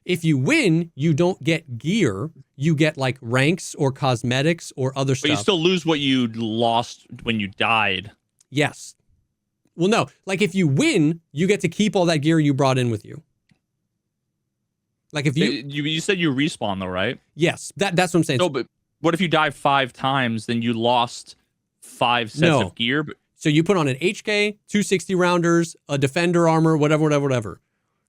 If you win, you don't get gear. You get like ranks or cosmetics or other stuff. But you still lose what you lost when you died. Yes. Well, no. Like if you win, you get to keep all that gear you brought in with you. Like if you said you respawn though, right? Yes, that's what I'm saying. No, but what if you die 5 times? Then you lost 5 sets of gear. So you put on an HK, 260 rounders, a defender armor, whatever.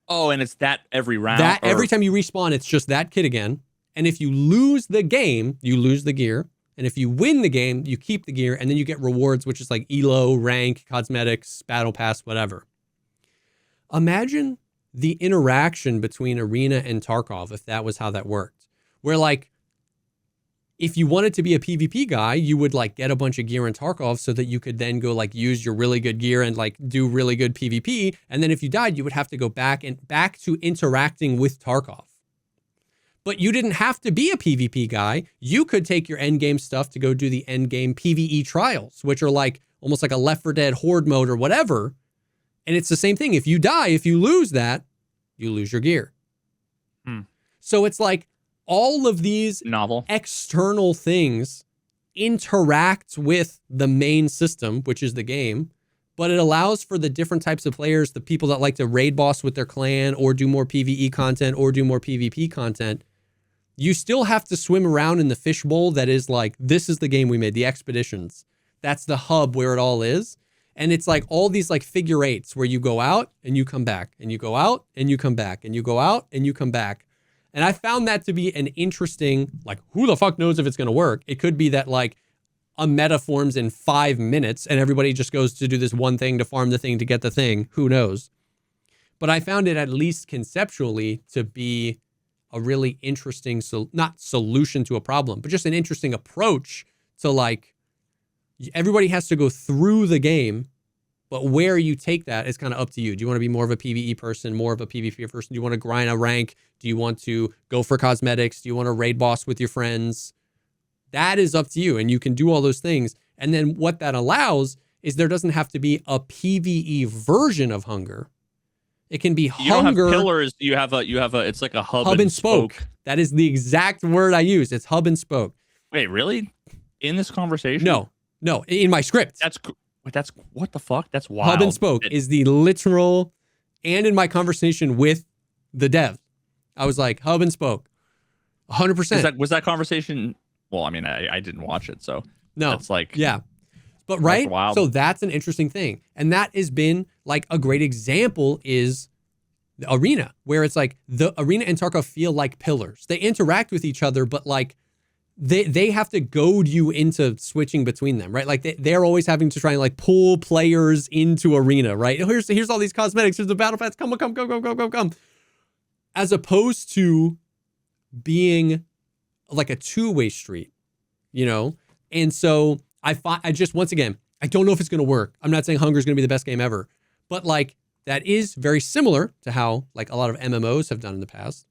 Oh, and it's that every round. Every time you respawn, it's just that kit again. And if you lose the game, you lose the gear. And if you win the game, you keep the gear, and then you get rewards, which is like elo, rank, cosmetics, battle pass, whatever. Imagine the interaction between Arena and Tarkov if that was how that worked. Where like, if you wanted to be a PvP guy, you would like get a bunch of gear in Tarkov so that you could then go like use your really good gear and like do really good PvP. And then if you died, you would have to go back to interacting with Tarkov. But you didn't have to be a PvP guy. You could take your endgame stuff to go do the endgame PvE trials, which are like almost like a Left 4 Dead horde mode or whatever. And it's the same thing. If you die, if you lose that, you lose your gear. So it's like all of these external things interact with the main system, which is the game, but it allows for the different types of players, the people that like to raid boss with their clan or do more PvE content or do more PvP content. You still have to swim around in the fishbowl that is like, this is the game we made, the expeditions. That's the hub where it all is. And it's like all these like figure eights where you go out and you come back and you go out and you come back and you go out and you come back. And I found that to be an interesting, like, who the fuck knows if it's going to work? It could be that like a meta forms in 5 minutes and everybody just goes to do this one thing to farm the thing to get the thing. Who knows? But I found it at least conceptually to be a really interesting, not solution to a problem, but just an interesting approach to like, everybody has to go through the game, but where you take that is kind of up to you. Do you want to be more of a PvE person, more of a PvP person? Do you want to grind a rank? Do you want to go for cosmetics? Do you want to raid boss with your friends? That is up to you, and you can do all those things. And then what that allows is there doesn't have to be a PvE version of Hunger. It can be Hunger. You don't have pillars. You have a. It's like a hub and spoke. That is the exact word I use. It's hub and spoke. Wait, really? In this conversation? No. In my script. That's what the fuck? That's wild. Hub and spoke is the literal, and in my conversation with the dev, I was like hub and spoke, 100%. Was that conversation? Well, I mean, I didn't watch it, so no. that's like yeah. But right, wild. so that's an interesting thing, and that has been like a great example is the Arena, where it's like the Arena and Tarkov feel like pillars. They interact with each other, but like they have to goad you into switching between them, right? Like they're always having to try and like pull players into Arena, right? Here's all these cosmetics, here's the battle pass, come, go. As opposed to being like a two-way street, you know? And so I just, once again, I don't know if it's going to work. I'm not saying Hunger is going to be the best game ever, but like that is very similar to how like a lot of MMOs have done in the past.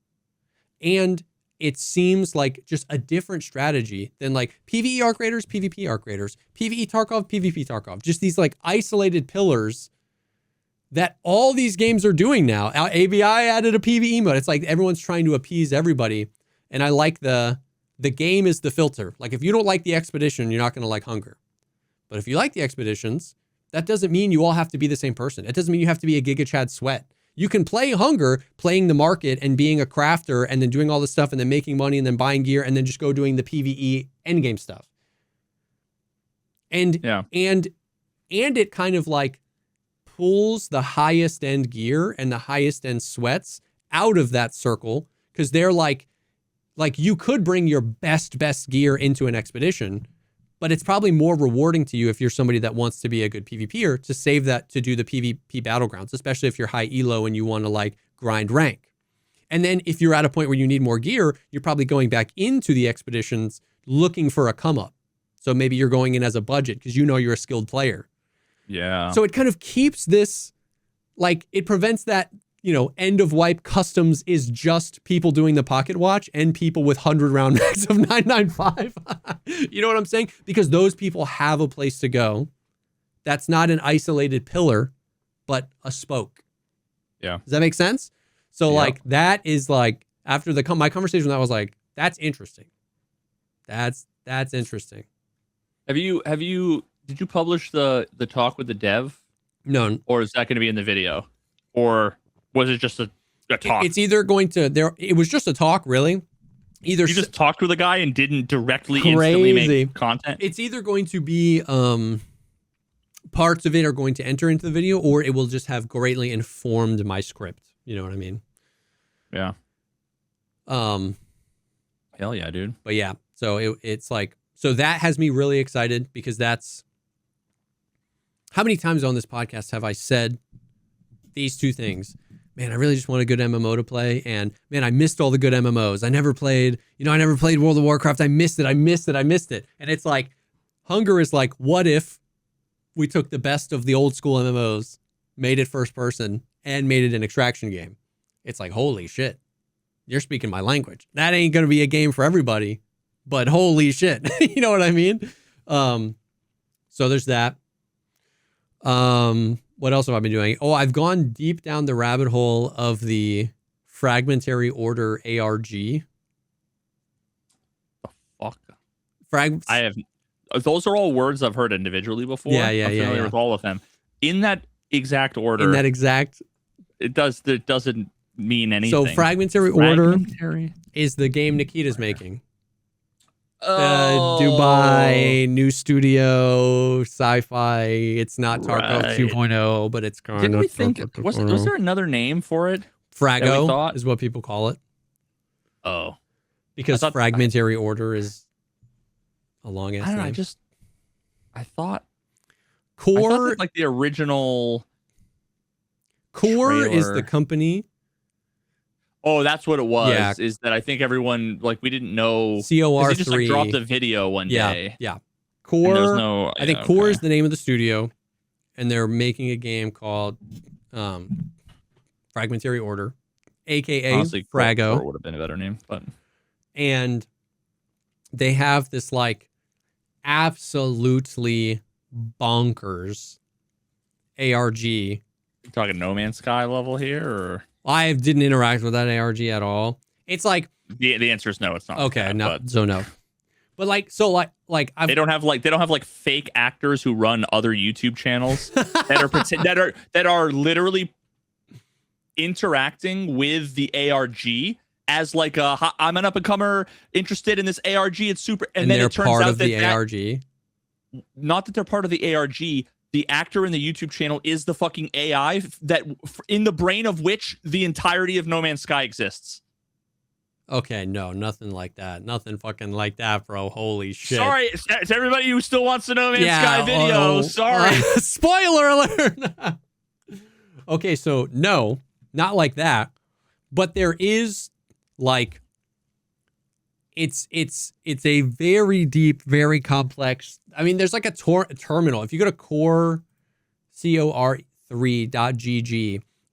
And it seems like just a different strategy than like PvE arc raiders, PvP arc raiders, PvE Tarkov, PvP Tarkov, just these like isolated pillars that all these games are doing now. ABI added a PvE mode. It's like everyone's trying to appease everybody. And I like the game is the filter. Like if you don't like the expedition, you're not going to like Hunger. But if you like the expeditions, that doesn't mean you all have to be the same person. It doesn't mean you have to be a Giga Chad Sweat. You can play Hunger, playing the market and being a crafter and then doing all this stuff and then making money and then buying gear and then just go doing the PvE endgame stuff. And it kind of like pulls the highest end gear and the highest end sweats out of that circle because they're like you could bring your best gear into an expedition, but it's probably more rewarding to you if you're somebody that wants to be a good PvPer to save that to do the PvP battlegrounds, especially if you're high elo and you want to like grind rank. And then if you're at a point where you need more gear, you're probably going back into the expeditions looking for a come up. So maybe you're going in as a budget because you know you're a skilled player. Yeah. So it kind of keeps this, like it prevents that, you know, end of wipe customs is just people doing the pocket watch and people with 100 round max of 995. You know what I'm saying? Because those people have a place to go. That's not an isolated pillar, but a spoke. Yeah. Does that make sense? So like that is like after my conversation, that was like, that's interesting. That's interesting. Did you publish the talk with the dev? No. Or is that going to be in the video? Or was it just a talk? It's either going to it was just a talk, really. Either you just talked with a guy and didn't directly instantly make content. It's either going to be parts of it are going to enter into the video, or it will just have greatly informed my script. You know what I mean? Yeah. Hell yeah, dude. But yeah, so it's like, so that has me really excited because that's how many times on this podcast have I said these two things? Man, I really just want a good MMO to play. And man, I missed all the good MMOs. I never played World of Warcraft. I missed it. And it's like, Hunger is like, what if we took the best of the old school MMOs, made it first person, and made it an extraction game? It's like, holy shit. You're speaking my language. That ain't going to be a game for everybody, but holy shit. You know what I mean? So there's that. What else have I been doing? Oh, I've gone deep down the rabbit hole of the Fragmentary Order ARG. The fuck? I have. Those are all words I've heard individually before. Yeah. I'm familiar with all of them. In that exact order. It doesn't mean anything. So Fragmentary Order is the game Nikita's making. Dubai, new studio, sci-fi. It's not Tarkov 2.0, but it's kind Didn't of. we think? Was there another name for it? Frago is what people call it. Oh, because Fragmentary Order is a long ass name. I thought Core, that, like the original. Core is the company. Oh, that's what it was. Yeah. Is that I think everyone we didn't know. COR3 he just dropped a video one day. Yeah. Core. I think Core is okay. the name of the studio, and they're making a game called Fragmentary Order, aka Honestly, Frago. Core would have been a better name, but and they have this like absolutely bonkers ARG. You talking No Man's Sky level here, or? I didn't interact with that ARG at all. It's like the answer is no. It's not. Okay, like that, no. But they don't have fake actors who run other YouTube channels that are literally interacting with the ARG as like I'm an up and comer interested in this ARG. It's super, and then they're it turns part out of the ARG. not that they're part of the ARG. The actor in the YouTube channel is the fucking AI that in the brain of which the entirety of No Man's Sky exists. Okay, no, nothing like that. Nothing fucking like that, bro. Holy shit. Sorry, it's everybody who still wants the No Man's Sky video. oh, Sorry. Spoiler alert. Okay, so no, not like that. But there is like it's a very deep, very complex. I mean, there's like a terminal. If you go to core3.gg,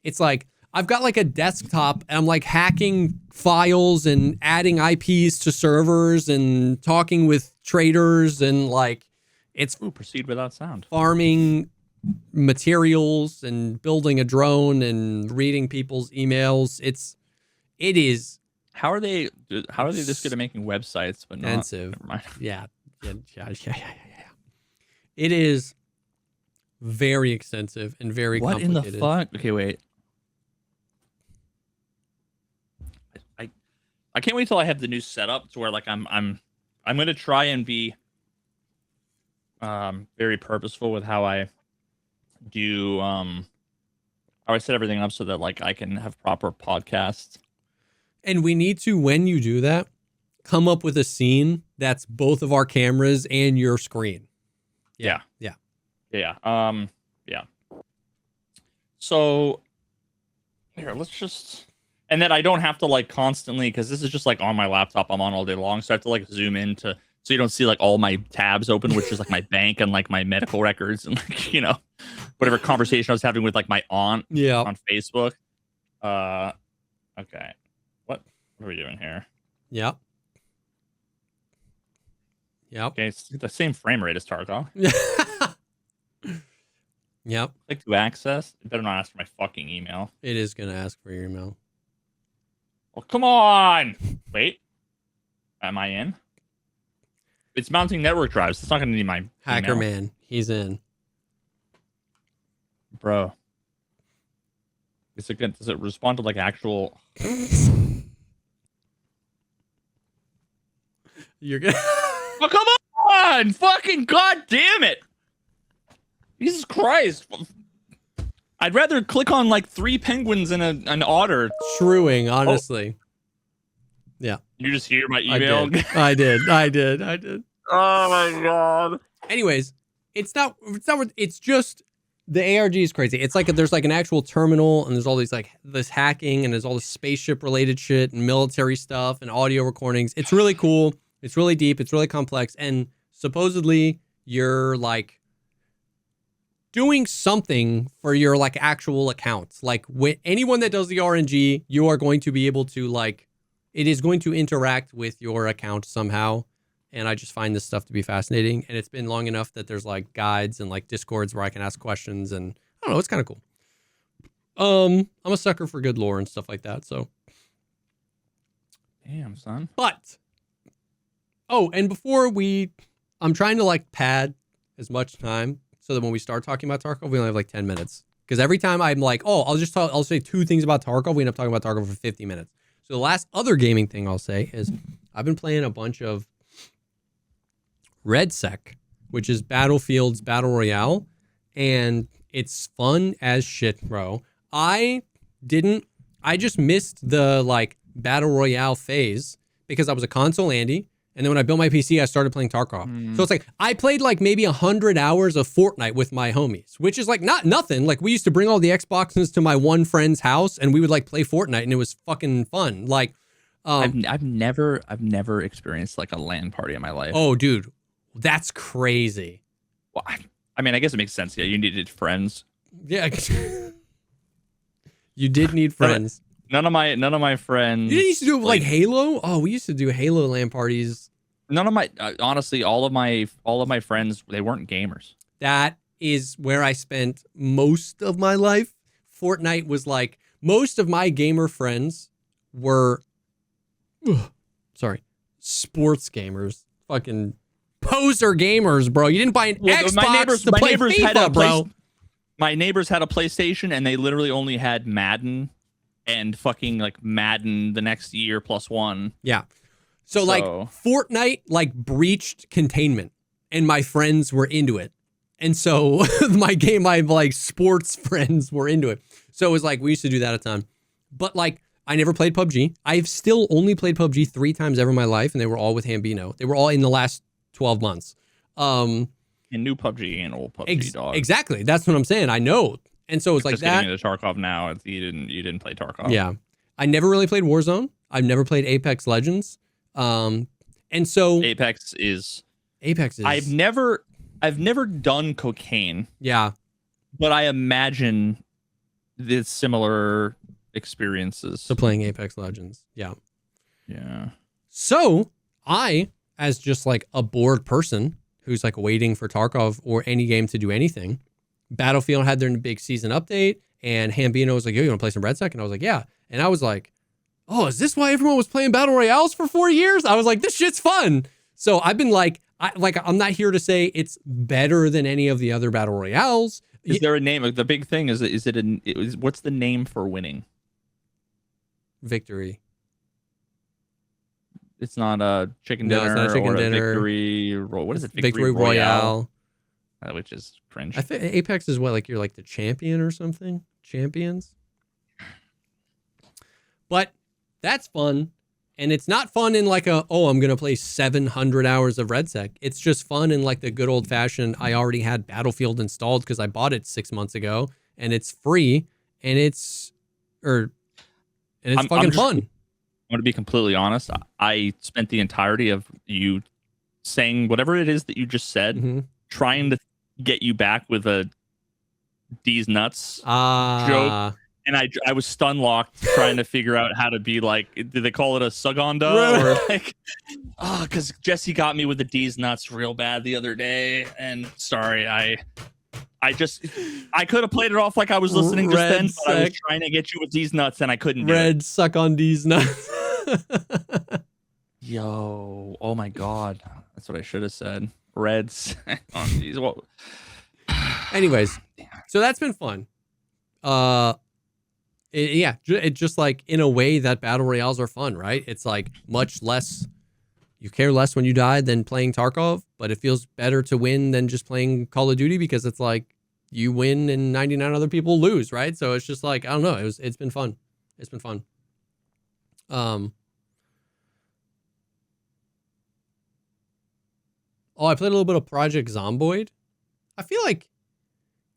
it's like I've got like a desktop and I'm like hacking files and adding IPs to servers and talking with traders and like it's Proceed without sound. farming materials and building a drone and reading people's emails. It is How are they this good at making websites but not? expensive. Never mind. Yeah. It is very extensive and very What in complicated. the fuck? Okay, wait. I can't wait till I have the new setup to where like I'm gonna try and be very purposeful with how I do how I set everything up so that like I can have proper podcasts. And we need to, when you do that, come up with a scene that's both of our cameras and your screen. Yeah. Yeah. So here, let's just, and then I don't have to like constantly, because this is just like on my laptop I'm on all day long, so I have to like zoom into so you don't see like all my tabs open, which is like my bank and like my medical records and like, you know, whatever conversation I was having with like my aunt on Facebook. Okay. What are we doing here? Yep. Okay, it's the same frame rate as Tarkov. Yep. Click to access. It better not ask for my fucking email. It is going to ask for your email. Oh, come on. Wait. Am I in? It's mounting network drives. It's not going to need my Hacker email. man. He's in. Bro. Is it good? Does it respond to like actual? You're good. Oh, come on! Fucking goddamn it! Jesus Christ! I'd rather click on like 3 penguins and an otter. Shrewying, honestly. Yeah. You just hear my email. I did. Oh my god. Anyways, it's just the ARG is crazy. It's like there's like an actual terminal and there's all these like this hacking and there's all this spaceship related shit and military stuff and audio recordings. It's really cool. It's really deep. It's really complex. And supposedly you're like doing something for your like actual accounts. Like with anyone that does the RNG, you are going to be able to like, it is going to interact with your account somehow. And I just find this stuff to be fascinating. And it's been long enough that there's like guides and like Discords where I can ask questions. And I don't know, it's kind of cool. I'm a sucker for good lore and stuff like that. So. Damn, son. But. Oh, and I'm trying to like pad as much time so that when we start talking about Tarkov, we only have like 10 minutes. Because every time I'm like, oh, I'll say 2 things about Tarkov. We end up talking about Tarkov for 50 minutes. So the last other gaming thing I'll say is I've been playing a bunch of RedSec, which is Battlefield's Battle Royale. And it's fun as shit, bro. I just missed the like Battle Royale phase because I was a console Andy. And then when I built my PC, I started playing Tarkov. So it's like, I played like maybe 100 hours of Fortnite with my homies, which is like nothing. Like we used to bring all the Xboxes to my one friend's house and we would like play Fortnite and it was fucking fun. Like, I've never experienced like a LAN party in my life. Oh dude, that's crazy. Well, I mean, I guess it makes sense. Yeah, you needed friends. Yeah. You did need friends. None of my friends. You didn't used to do like Halo? Oh, we used to do Halo LAN parties. None of my honestly, all of my friends, they weren't gamers. That is where I spent most of my life. Fortnite was like most of my gamer friends were sports gamers. Fucking poser gamers, bro. You didn't buy an Xbox to play FIFA, bro. My neighbors had a PlayStation and they literally only had Madden and fucking like Madden the next year +1. Yeah. So like Fortnite like breached containment and my friends were into it. And so my like sports friends were into it. So it was like, we used to do that a ton. But like, I never played PUBG. I've still only played PUBG 3 times ever in my life, and they were all with Hambino. They were all in the last 12 months. And new PUBG and old PUBG, dog. Exactly. That's what I'm saying. I know. And so it's like just that. Getting into Tarkov now. You didn't play Tarkov. Yeah. I never really played Warzone. I've never played Apex Legends. And so Apex is. I've never done cocaine. Yeah. But I imagine the similar experiences. So playing Apex Legends. Yeah. Yeah. So I, as just like a bored person who's like waiting for Tarkov or any game to do anything, Battlefield had their big season update, and Hambino was like, yo, you want to play some RedSec? And I was like, yeah. And I was like, oh, is this why everyone was playing Battle Royales for 4 years? I was like, this shit's fun. So I've been like, I'm not here to say it's better than any of the other Battle Royales. Is there a name? The big thing is what's the name for winning? Victory. It's not a chicken dinner. No, it's not a chicken dinner. Victory. What is it? Victory Royale. Which is cringe. I think Apex is what, like you're like the champion or something? Champions? But that's fun. And it's not fun in like I'm going to play 700 hours of RedSec. It's just fun in like the good old fashioned, I already had Battlefield installed because I bought it 6 months ago, and it's free, and it's fucking fun. I'm going to be completely honest. I spent the entirety of you saying whatever it is that you just said, trying to get you back with a D's nuts joke. And I was stun locked trying to figure out how to be like, did they call it a sugonda? Or like, because Jesse got me with the D's nuts real bad the other day. And sorry, I could have played it off like I was listening just then, but I was trying to get you with D's nuts and I couldn't do it. Suck on D's nuts. Yo, oh my God. That's what I should have said. Reds on these. Well, anyways, so that's been fun. It's just like in a way that battle royales are fun, right? It's like much less, you care less when you die than playing Tarkov, but it feels better to win than just playing Call of Duty because it's like you win and 99 other people lose, right? So it's just like, I don't know. It's been fun. It's been fun. I played a little bit of Project Zomboid. I feel like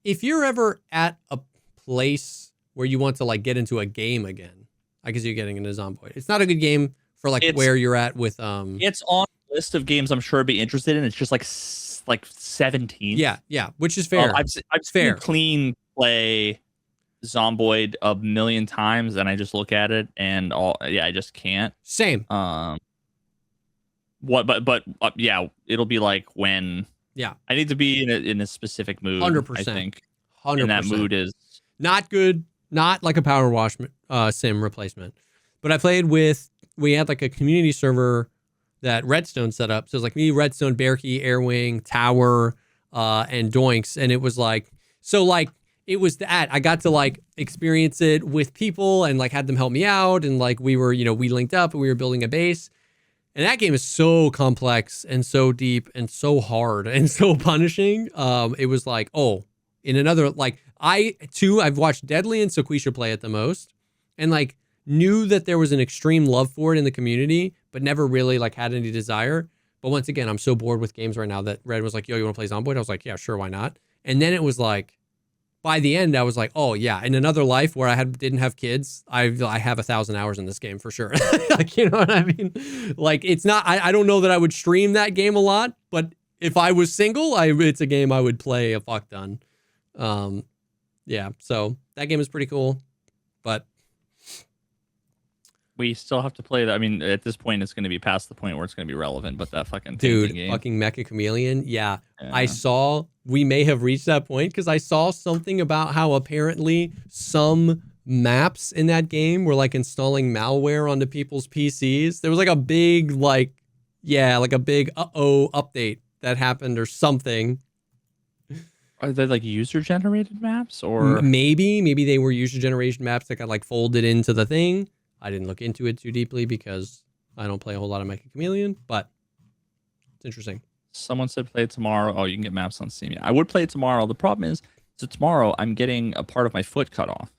if you're ever at a place where you want to like get into a game again, I guess you're getting into Zomboid. It's not a good game for like where you're at with It's on a list of games I'm sure I'd be interested in. It's just like 17. Yeah, which is fair. I've seen clean play Zomboid a million times, and I just look at it and I just can't. Same. Yeah, it'll be like when. Yeah, I need to be in a specific mood. 100%. I think 100%. And that mood is not good. Not like a Power Wash sim replacement. But we had like a community server that Redstone set up. So it was like me, Redstone, Bearkey, Airwing, Tower, and Doinks. And it was like, it was that I got to like experience it with people and like had them help me out. And like we were, we linked up and we were building a base. And that game is so complex and so deep and so hard and so punishing. It was like, in another, like I've watched Deadly and Sequisha play it the most, and like knew that there was an extreme love for it in the community, but never really like had any desire. But once again, I'm so bored with games right now that Red was like, yo, you want to play Zomboid? I was like, yeah, sure, why not? And then it was like, by the end, I was like, oh yeah, in another life where I didn't have kids, I have 1,000 hours in this game for sure. Like, you know what I mean? Like, it's not, I don't know that I would stream that game a lot, but if I was single, it's a game I would play a fuck ton. Yeah, so that game is pretty cool, but we still have to play that. I mean, at this point, it's going to be past the point where it's going to be relevant, but that fucking game. Fucking Mecha Chameleon. Yeah. I saw, we may have reached that point because I saw something about how apparently some maps in that game were like installing malware onto people's PCs. There was like a big, update that happened or something. Are they like user-generated maps or maybe they were user-generated maps that got like folded into the thing. I didn't look into it too deeply because I don't play a whole lot of Mecha Chameleon, but it's interesting. Someone said play it tomorrow. Oh, you can get maps on Steam. Yeah, I would play it tomorrow. The problem is, so tomorrow I'm getting a part of my foot cut off.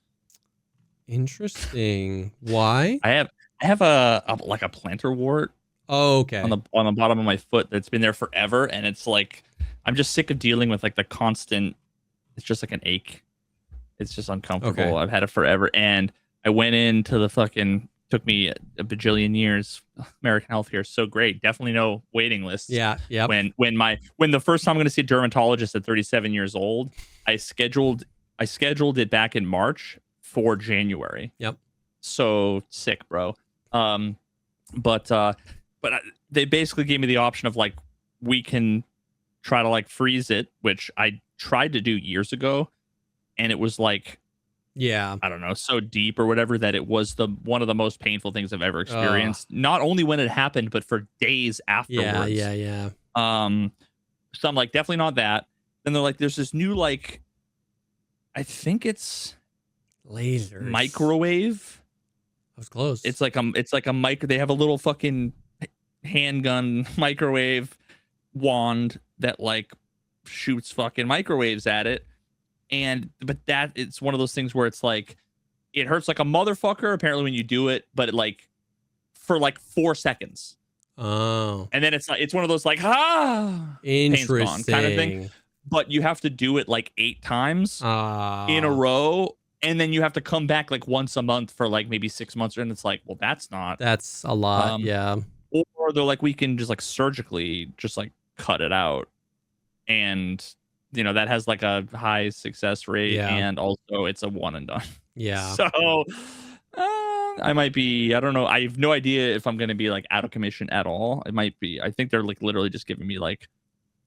Interesting. Why? I have a like a plantar wart Oh, okay. on the bottom of my foot that's been there forever, and it's like I'm just sick of dealing with like the constant. It's just like an ache. It's just uncomfortable. Okay. I've had it forever, and I went into the fucking. Took me a bajillion years. American healthcare is so great. Definitely no waiting lists. Yeah. Yep. When the first time I'm going to see a dermatologist at 37 years old, I scheduled it back in March for January. Yep. So sick, bro. But they basically gave me the option of like we can try to like freeze it, which I tried to do years ago, and it was like. Yeah. I don't know, so deep or whatever that it was one of the most painful things I've ever experienced. Not only when it happened, but for days afterwards. Yeah. So I'm like, definitely not that. Then they're like, there's this new like, I think it's Lasers. microwave. I was close. It's like a micro. They have a little fucking handgun microwave wand that like shoots fucking microwaves at it. But that it's one of those things where it's like it hurts like a motherfucker apparently when you do it, but like for like 4 seconds. Oh. And then it's like it's one of those like Interesting. pain's gone kind of thing. But you have to do it like 8 times in a row, and then you have to come back like once a month for like maybe 6 months, and it's like, well, that's a lot. Yeah. Or they're like, we can just like surgically just like cut it out, and you know that has like a high success rate, and also it's a one and done. Yeah. So I might be. I don't know. I have no idea if I'm going to be like out of commission at all. It might be. I think they're like literally just giving me like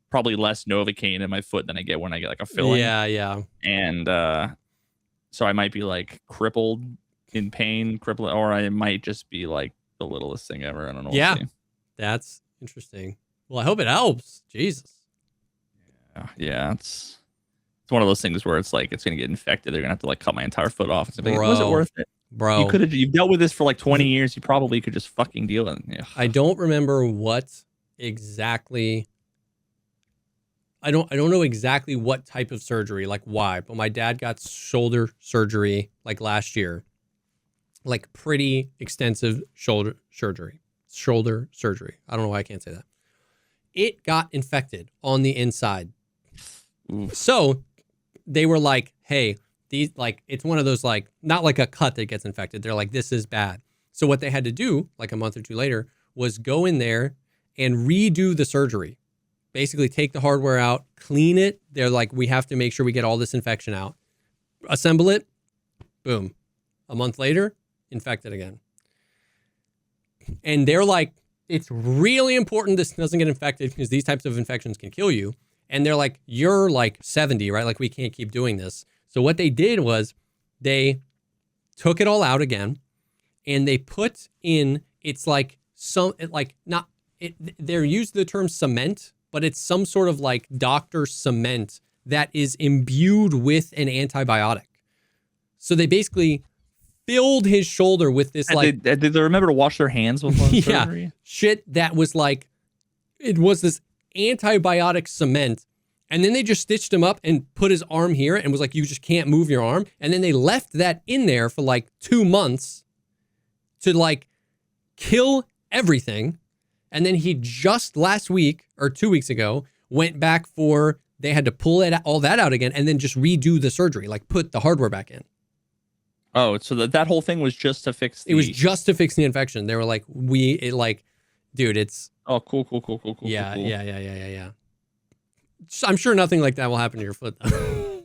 probably less Novocaine in my foot than I get when I get like a filling. Yeah. And so I might be like crippled in pain, or I might just be like the littlest thing ever. I don't know. Yeah. We'll see. That's interesting. Well, I hope it helps. Jesus. Yeah, it's one of those things where it's like it's gonna get infected. They're gonna have to like cut my entire foot off. It's like, was it worth it, bro? You've dealt with this for like 20 years. You probably could just fucking deal with it. Yeah. I don't remember what exactly. I don't know exactly what type of surgery, like why, but my dad got shoulder surgery like last year, like pretty extensive shoulder surgery. I don't know why I can't say that. It got infected on the inside. So they were like, hey, these like it's one of those like not like a cut that gets infected. They're like, this is bad. So what they had to do like a month or two later was go in there and redo the surgery. Basically take the hardware out, clean it. They're like, we have to make sure we get all this infection out. Assemble it. Boom. A month later, infected again. And they're like, it's really important this doesn't get infected because these types of infections can kill you. And they're like, you're like 70, right? Like we can't keep doing this. So what they did was they took it all out again and they put in, it's like they're used the term cement, but it's some sort of like doctor cement that is imbued with an antibiotic. So they basically filled his shoulder with this like... Did they remember to wash their hands before surgery? Shit that was like... It was this antibiotic cement. And then they just stitched him up and put his arm here and was like, you just can't move your arm. And then they left that in there for like 2 months to like kill everything. And then he just last week or 2 weeks ago went back they had to pull all that out again and then just redo the surgery, like put the hardware back in. Oh, so that whole thing was just to fix It was just to fix the infection. They were like, dude, it's... Oh, cool. Yeah, cool. Yeah. I'm sure nothing like that will happen to your foot, though.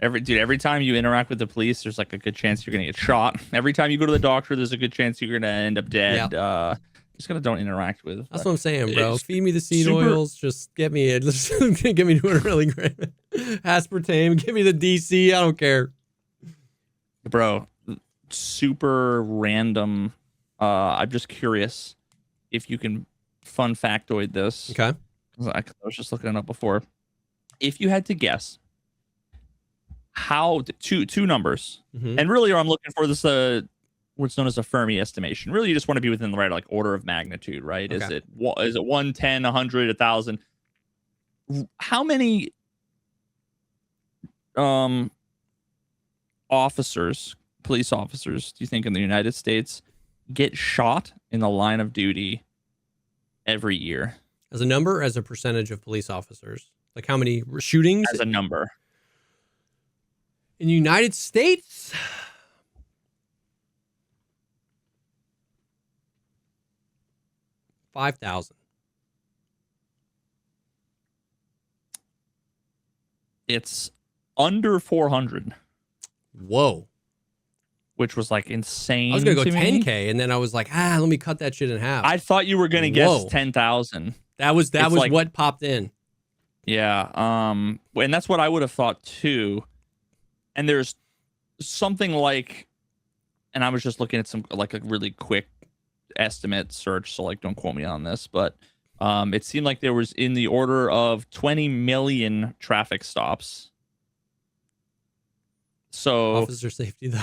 Every time you interact with the police, there's like a good chance you're gonna get shot. Every time you go to the doctor, there's a good chance you're gonna end up dead. Yep. Just gonna don't interact with. That's what I'm saying, bro. Feed me the seed oils. Just get me it. Give me 200 milligram aspartame. Give me the DC. I don't care, bro. Super random. I'm just curious if you can fun factoid this. Okay. I was just looking it up before. If you had to guess how two numbers, and really I'm looking for this what's known as a Fermi estimation. Really, you just want to be within the right like order of magnitude, right? Okay. Is it 1, 10, 100, 1,000? How many police officers, do you think in the United States get shot in the line of duty every year? As a number, or as a percentage of police officers? Like how many shootings? As a number. In the United States? 5,000. It's under 400. Whoa. Which was like insane. I was going to go to me. 10K, and then I was like, let me cut that shit in half. I thought you were going to guess Whoa. 10,000. That was like, what popped in. Yeah. And that's what I would have thought too. And there's something like, and I was just looking at some like a really quick estimate search, so like don't quote me on this, but it seemed like there was in the order of 20 million traffic stops. So Officer safety, though.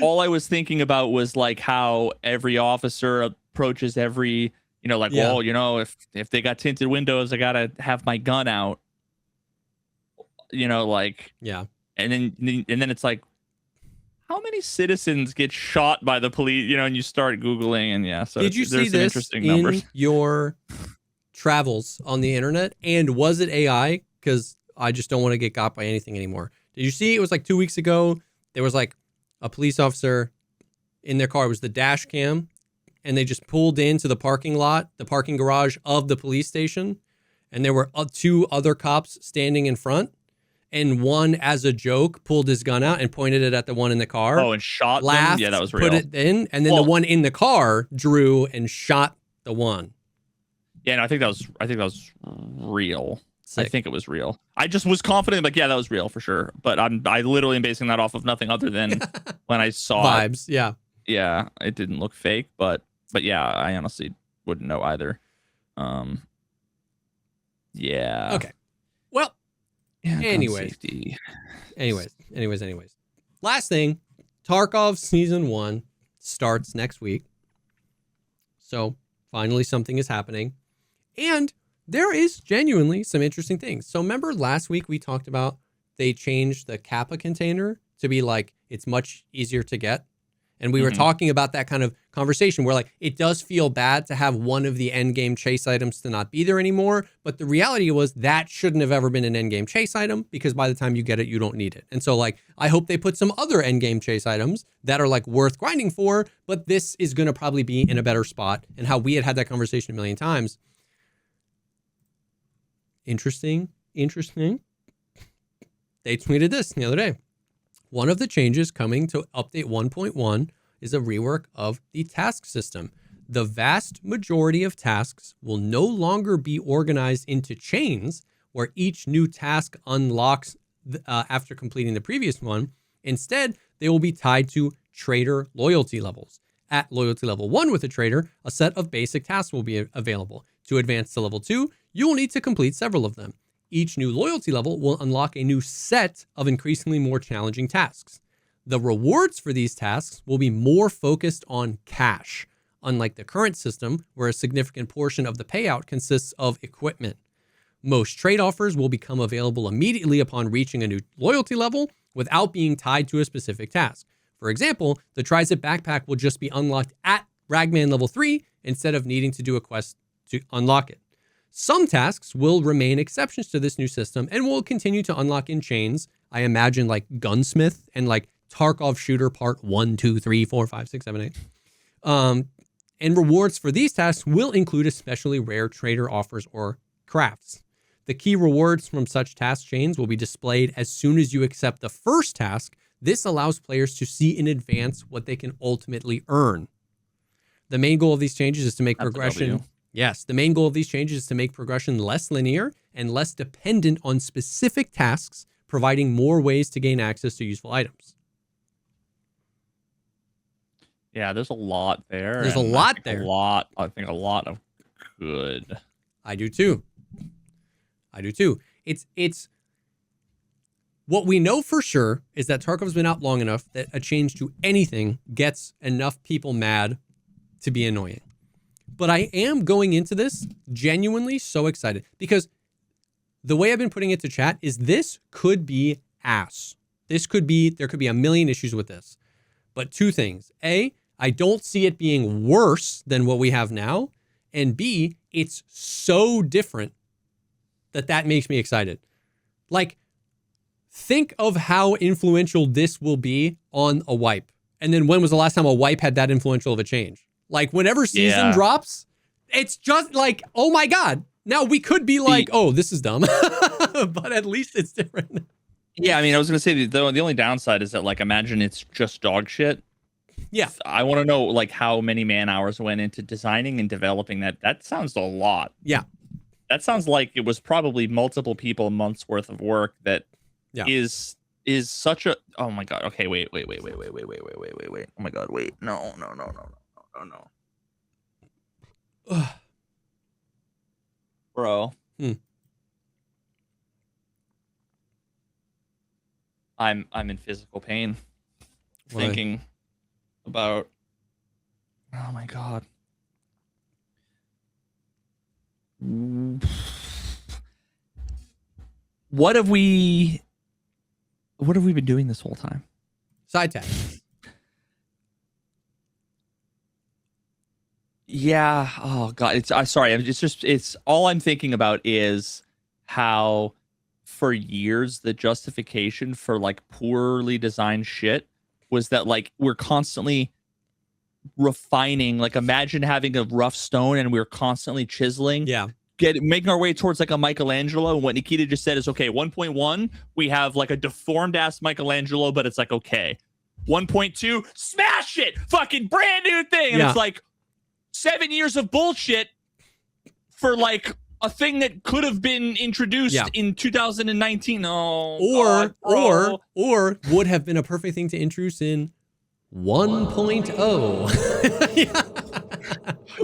all I was thinking about was like how every officer approaches every, like, well, if they got tinted windows, I gotta have my gun out. Like, yeah. And then it's like, how many citizens get shot by the police? And you start Googling, and yeah. So did you see this interesting in numbers. your travels on the internet? And was it AI? Because I just don't want to get got by anything anymore. Did you see? It was like 2 weeks ago. There was like a police officer in their car. It was the dash cam, and they just pulled into the parking lot, the parking garage of the police station, and there were 2 other cops standing in front. And one, as a joke, pulled his gun out and pointed it at the one in the car. Oh, and shot laughed, them? Yeah, that was real. Put it in, and then the one in the car drew and shot the one. Yeah, no, I think that was real. Sick. I think it was real. I just was confident, like, yeah, that was real for sure. But I literally am basing that off of nothing other than when I saw vibes. it. Yeah. Yeah, it didn't look fake, but yeah, I honestly wouldn't know either. Yeah. Okay. Well. Yeah, anyways. Last thing, Tarkov Season 1 starts next week. So finally something is happening. And there is genuinely some interesting things. So remember last week we talked about they changed the Kappa container to be like, it's much easier to get. And we were talking about that kind of conversation where like, it does feel bad to have one of the end game chase items to not be there anymore. But the reality was that shouldn't have ever been an end game chase item because by the time you get it, you don't need it. And so like, I hope they put some other end game chase items that are like worth grinding for, but this is going to probably be in a better spot. And how we had that conversation a million times. Interesting. They tweeted this the other day. One of the changes coming to update 1.1 is a rework of the task system. The vast majority of tasks will no longer be organized into chains where each new task unlocks after completing the previous one. Instead, they will be tied to trader loyalty levels. At loyalty level 1 with a trader, a set of basic tasks will be available. To advance to level 2, you will need to complete several of them. Each new loyalty level will unlock a new set of increasingly more challenging tasks. The rewards for these tasks will be more focused on cash, unlike the current system where a significant portion of the payout consists of equipment. Most trade offers will become available immediately upon reaching a new loyalty level without being tied to a specific task. For example, the Trizit backpack will just be unlocked at Ragman level 3 instead of needing to do a quest to unlock it. Some tasks will remain exceptions to this new system and will continue to unlock in chains. I imagine like Gunsmith and like Tarkov Shooter Part 1, 2, 3, 4, 5, 6, 7, 8. And rewards for these tasks will include especially rare trader offers or crafts. The key rewards from such task chains will be displayed as soon as you accept the first task. This allows players to see in advance what they can ultimately earn. The main goal of these changes is to make progression. Yes, the main goal of these changes is to make progression less linear and less dependent on specific tasks, providing more ways to gain access to useful items. Yeah, there's a lot there. There's a lot there. I think a lot of good. I do too. It's What we know for sure is that Tarkov's been out long enough that a change to anything gets enough people mad to be annoying. But I am going into this genuinely so excited because the way I've been putting it to chat is this could be ass. There could be a million issues with this. But two things. A, I don't see it being worse than what we have now. And B, it's so different that makes me excited. Like, think of how influential this will be on a wipe. And then when was the last time a wipe had that influential of a change? Like, whenever season drops, it's just like, oh my God. Now we could be like, oh, this is dumb. But at least it's different. Yeah, I mean, I was going to say the only downside is that, like, imagine it's just dog shit. Yeah. I want to know, like, how many man hours went into designing and developing that. That sounds a lot. Yeah. That sounds like it was probably multiple people months worth of work that is such a, oh my God. Okay, wait. Oh my God, wait. No. Bro. I'm in physical pain. Why? Thinking about, oh my God. What have we been doing this whole time? Side tag. Yeah. Oh God. It's all I'm thinking about is how for years the justification for like poorly designed shit was that like we're constantly refining. Like imagine having a rough stone and we're constantly chiseling. Yeah. Making our way towards like a Michelangelo. And what Nikita just said is okay. 1.1, we have like a deformed ass Michelangelo, but it's like okay. 1.2, smash it, fucking brand new thing, and it's like 7 years of bullshit for like a thing that could have been introduced in 2019. Oh, or would have been a perfect thing to introduce in 1.0.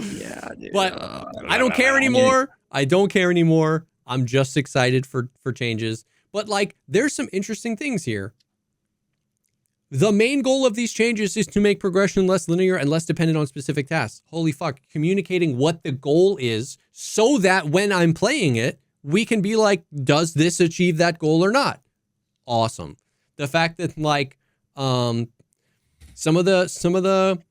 Yeah, dude. But I don't care anymore. I don't care anymore. I'm just excited for changes. But like, there's some interesting things here. The main goal of these changes is to make progression less linear and less dependent on specific tasks. Holy fuck. Communicating what the goal is so that when I'm playing it, we can be like, does this achieve that goal or not? Awesome. The fact that like some of the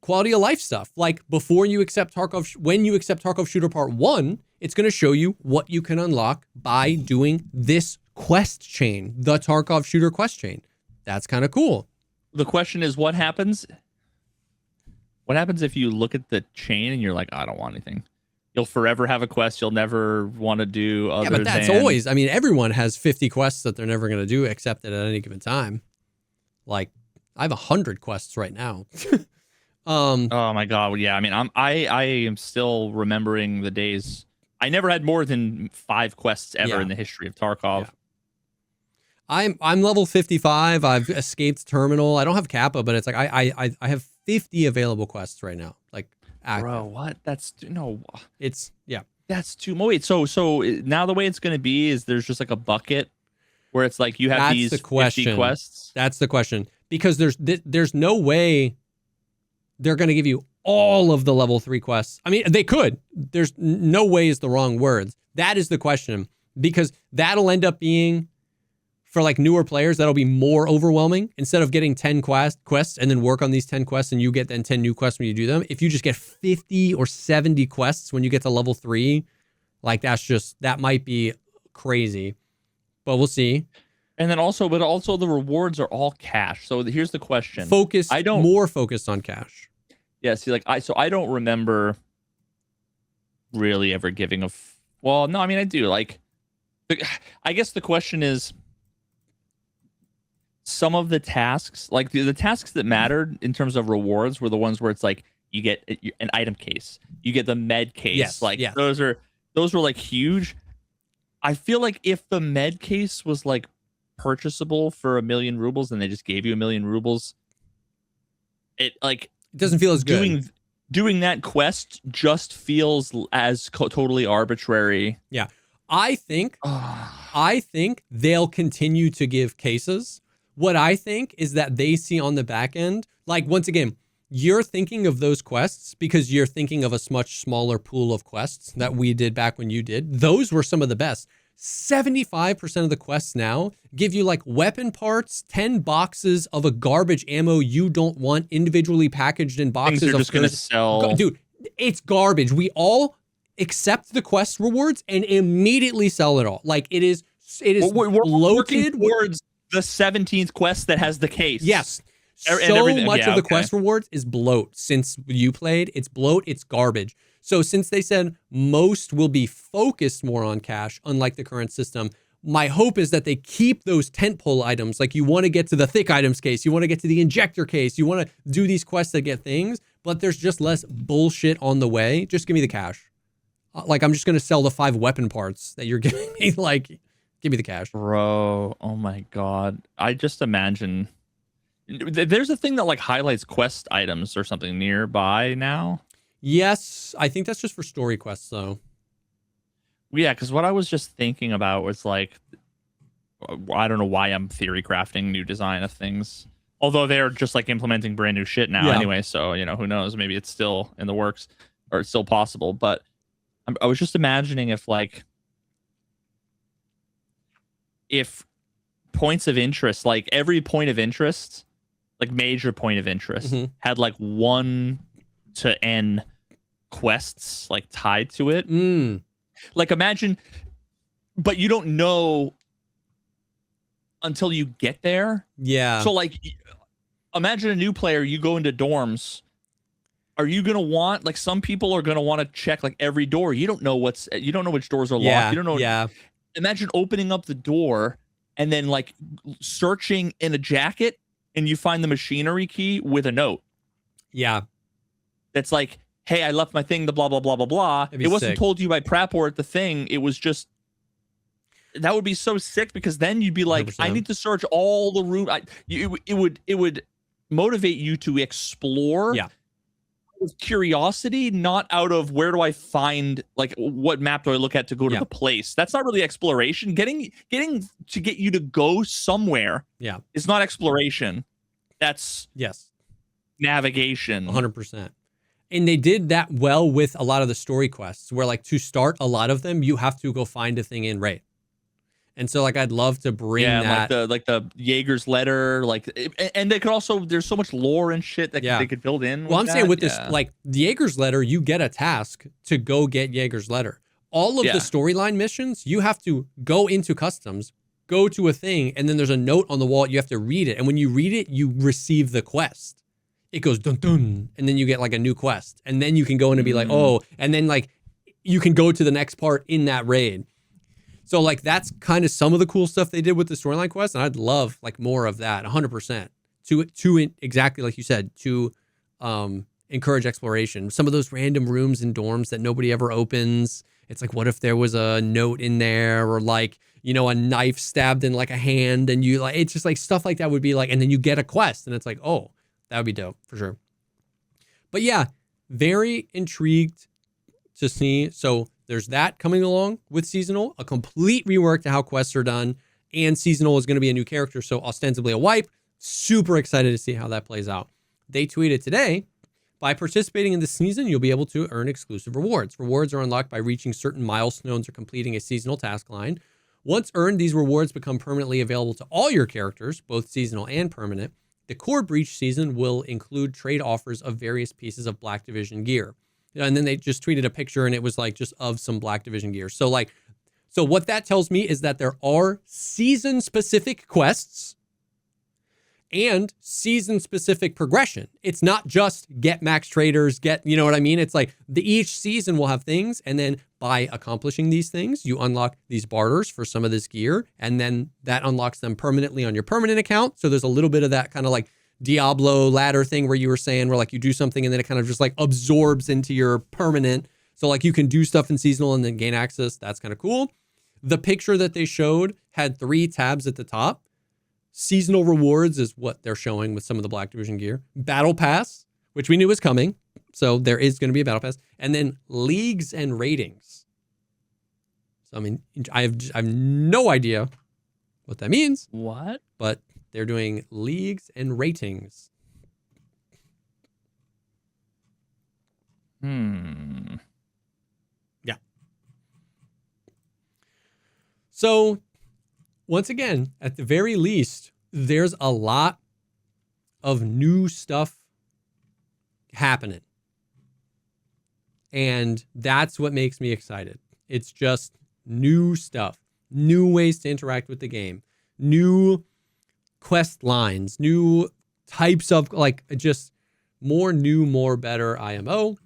quality of life stuff, like before you accept Tarkov, when you accept Tarkov Shooter Part 1, it's going to show you what you can unlock by doing this quest chain, the Tarkov Shooter quest chain. That's kind of cool. The question is, what happens? What happens if you look at the chain and you're like, I don't want anything? You'll forever have a quest you'll never want to do. Yeah, but that's always, I mean, everyone has 50 quests that they're never going to do except at any given time. Like, I have 100 quests right now. Oh my God. Yeah. I mean, I am still remembering the days. I never had more than 5 quests ever in the history of Tarkov. Yeah. I'm level 55. I've escaped terminal. I don't have Kappa, but it's like I have 50 available quests right now. Like, active. Bro, what? That's That's too much. Wait, so now the way it's going to be is there's just like a bucket where it's like you have these 50 quests. That's the question, because there's no way they're going to give you all of the level 3 quests. I mean, they could. There's no way is the wrong words. That is the question, because that'll end up being, for like newer players, that'll be more overwhelming. Instead of getting 10 quests and then work on these 10 quests and you get then 10 new quests when you do them, if you just get 50 or 70 quests when you get to level 3, like that might be crazy. But we'll see. And then also the rewards are all cash. So here's the question. More focused on cash. Yeah, see, like I don't remember really ever giving well, no, I mean I do. Like I guess the question is, some of the tasks, like the tasks that mattered in terms of rewards, were the ones where it's like you get an item case, you get the med case. Those were like huge. I feel like if the med case was like purchasable for 1 million rubles and they just gave you 1 million rubles, it doesn't feel as good. Doing that quest just feels as totally arbitrary. Yeah. I think they'll continue to give cases. What I think is that they see on the back end, like once again, you're thinking of those quests because you're thinking of a much smaller pool of quests that we did back when you did. Those were some of the best. 75% of the quests now give you like weapon parts, 10 boxes of a garbage ammo you don't want individually packaged in boxes. Things are of just going to sell. Dude, it's garbage. We all accept the quest rewards and immediately sell it all. Like it is We're working bloated. towards the 17th quest that has the case. Yes. And So everything. much Yeah, of the okay. quest rewards is bloat since you played. It's bloat, it's garbage. So since they said most will be focused more on cash, unlike the current system, my hope is that they keep those tentpole items. Like you want to get to the thick items case, you want to get to the injector case, you want to do these quests that get things, but there's just less bullshit on the way. Just give me the cash. Like I'm just going to sell the 5 weapon parts that you're giving me. Like, give me the cash. Bro, oh my God. I just imagine... There's a thing that like highlights quest items or something nearby now. Yes, I think that's just for story quests though. Yeah, because what I was just thinking about was like, I don't know why I'm theory crafting new design of things. Although they're just like implementing brand new shit now anyway. So, you know, who knows? Maybe it's still in the works or it's still possible. But I was just imagining if points of interest, like every point of interest, like major point of interest, had like 1 to N quests like tied to it. Like imagine, but you don't know until you get there. Yeah. So like imagine a new player, you go into dorms. Are you gonna want, like, some people are gonna want to check like every door. You don't know which doors are locked. You don't know. Yeah. Imagine opening up the door and then like searching in a jacket and you find the machinery key with a note. Yeah. That's like, hey, I left my thing, the blah, blah, blah, blah, blah. It wasn't sick. told to you by prep or at the thing. It was just, that would be so sick because then you'd be like, 100%. I need to search all the room. It would motivate you to explore. Yeah. With curiosity, not out of where do I find, like, what map do I look at to go to the place. That's not really exploration. Getting to get you to go somewhere is not exploration. That's navigation. 100%. And they did that well with a lot of the story quests where, like, to start a lot of them, you have to go find a thing in raid. And so, like, I'd love to bring that. like the Jaeger's letter, like, and they could also, there's so much lore and shit that they could build in. Well, I'm saying with this, like, the Jaeger's letter, you get a task to go get Jaeger's letter. All of the storyline missions, you have to go into customs, go to a thing, and then there's a note on the wall. You have to read it. And when you read it, you receive the quest. It goes dun dun, and then you get like a new quest. And then you can go in and be like, oh, and then like you can go to the next part in that raid. So, like, that's kind of some of the cool stuff they did with the storyline quest, and I'd love, like, more of that, 100%. To exactly like you said, to encourage exploration. Some of those random rooms and dorms that nobody ever opens. It's like, what if there was a note in there, or like, you know, a knife stabbed in like a hand, and you like, it's just like stuff like that would be like, and then you get a quest, and it's like, oh, that would be dope for sure. But yeah, very intrigued to see. So there's that coming along with seasonal, a complete rework to how quests are done, and seasonal is going to be a new character, so ostensibly a wipe. Super excited to see how that plays out. They tweeted today, by participating in this season, you'll be able to earn exclusive rewards. Rewards are unlocked by reaching certain milestones or completing a seasonal task line. Once earned, these rewards become permanently available to all your characters, both seasonal and permanent. The core Breach season will include trade offers of various pieces of Black Division gear. And then they just tweeted a picture, and it was like just of some Black Division gear. So like, so what that tells me is that there are season-specific quests and season-specific progression. It's not just get max traders, get, you know what I mean? It's like each season will have things, and then by accomplishing these things, you unlock these barters for some of this gear, and then that unlocks them permanently on your permanent account. So there's a little bit of that kind of like Diablo ladder thing where you were saying where like you do something and then it kind of just like absorbs into your permanent. So like you can do stuff in seasonal and then gain access. That's kind of cool. The picture that they showed had 3 tabs at the top. Seasonal rewards is what they're showing with some of the Black Division gear. Battle Pass, which we knew was coming. So there is going to be a Battle Pass. And then leagues and ratings. So I mean, I have no idea what that means, What? but they're doing leagues and ratings. Yeah. So, once again, at the very least, there's a lot of new stuff happening. And that's what makes me excited. It's just new stuff, new ways to interact with the game, new quest lines, new types of, like, just more new, more better IMO.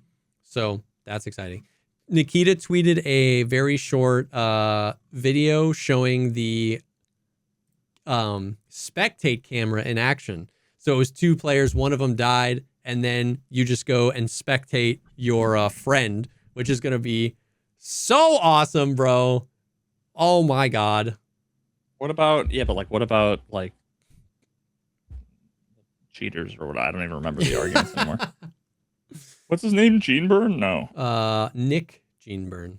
So that's exciting. Nikita tweeted a very short video showing the spectate camera in action. So it was 2 players, one of them died, and then you just go and spectate your friend, which is going to be so awesome, bro. Oh my God. What about what about like cheaters or what? I don't even remember the arguments anymore. What's his name? Geneburn? No. Nick Geneburn.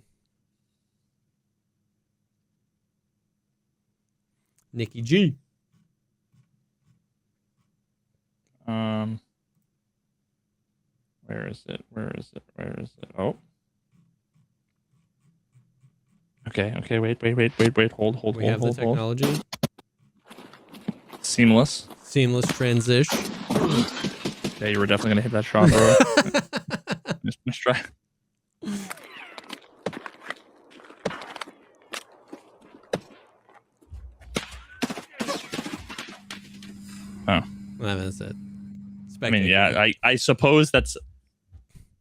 Nicky G. Where is it? Oh. Okay, wait. Hold. We have the technology. Seamless transition. Yeah, you were definitely gonna hit that shot, bro. Just try. Oh. Well, that's it. I mean, yeah, I suppose that's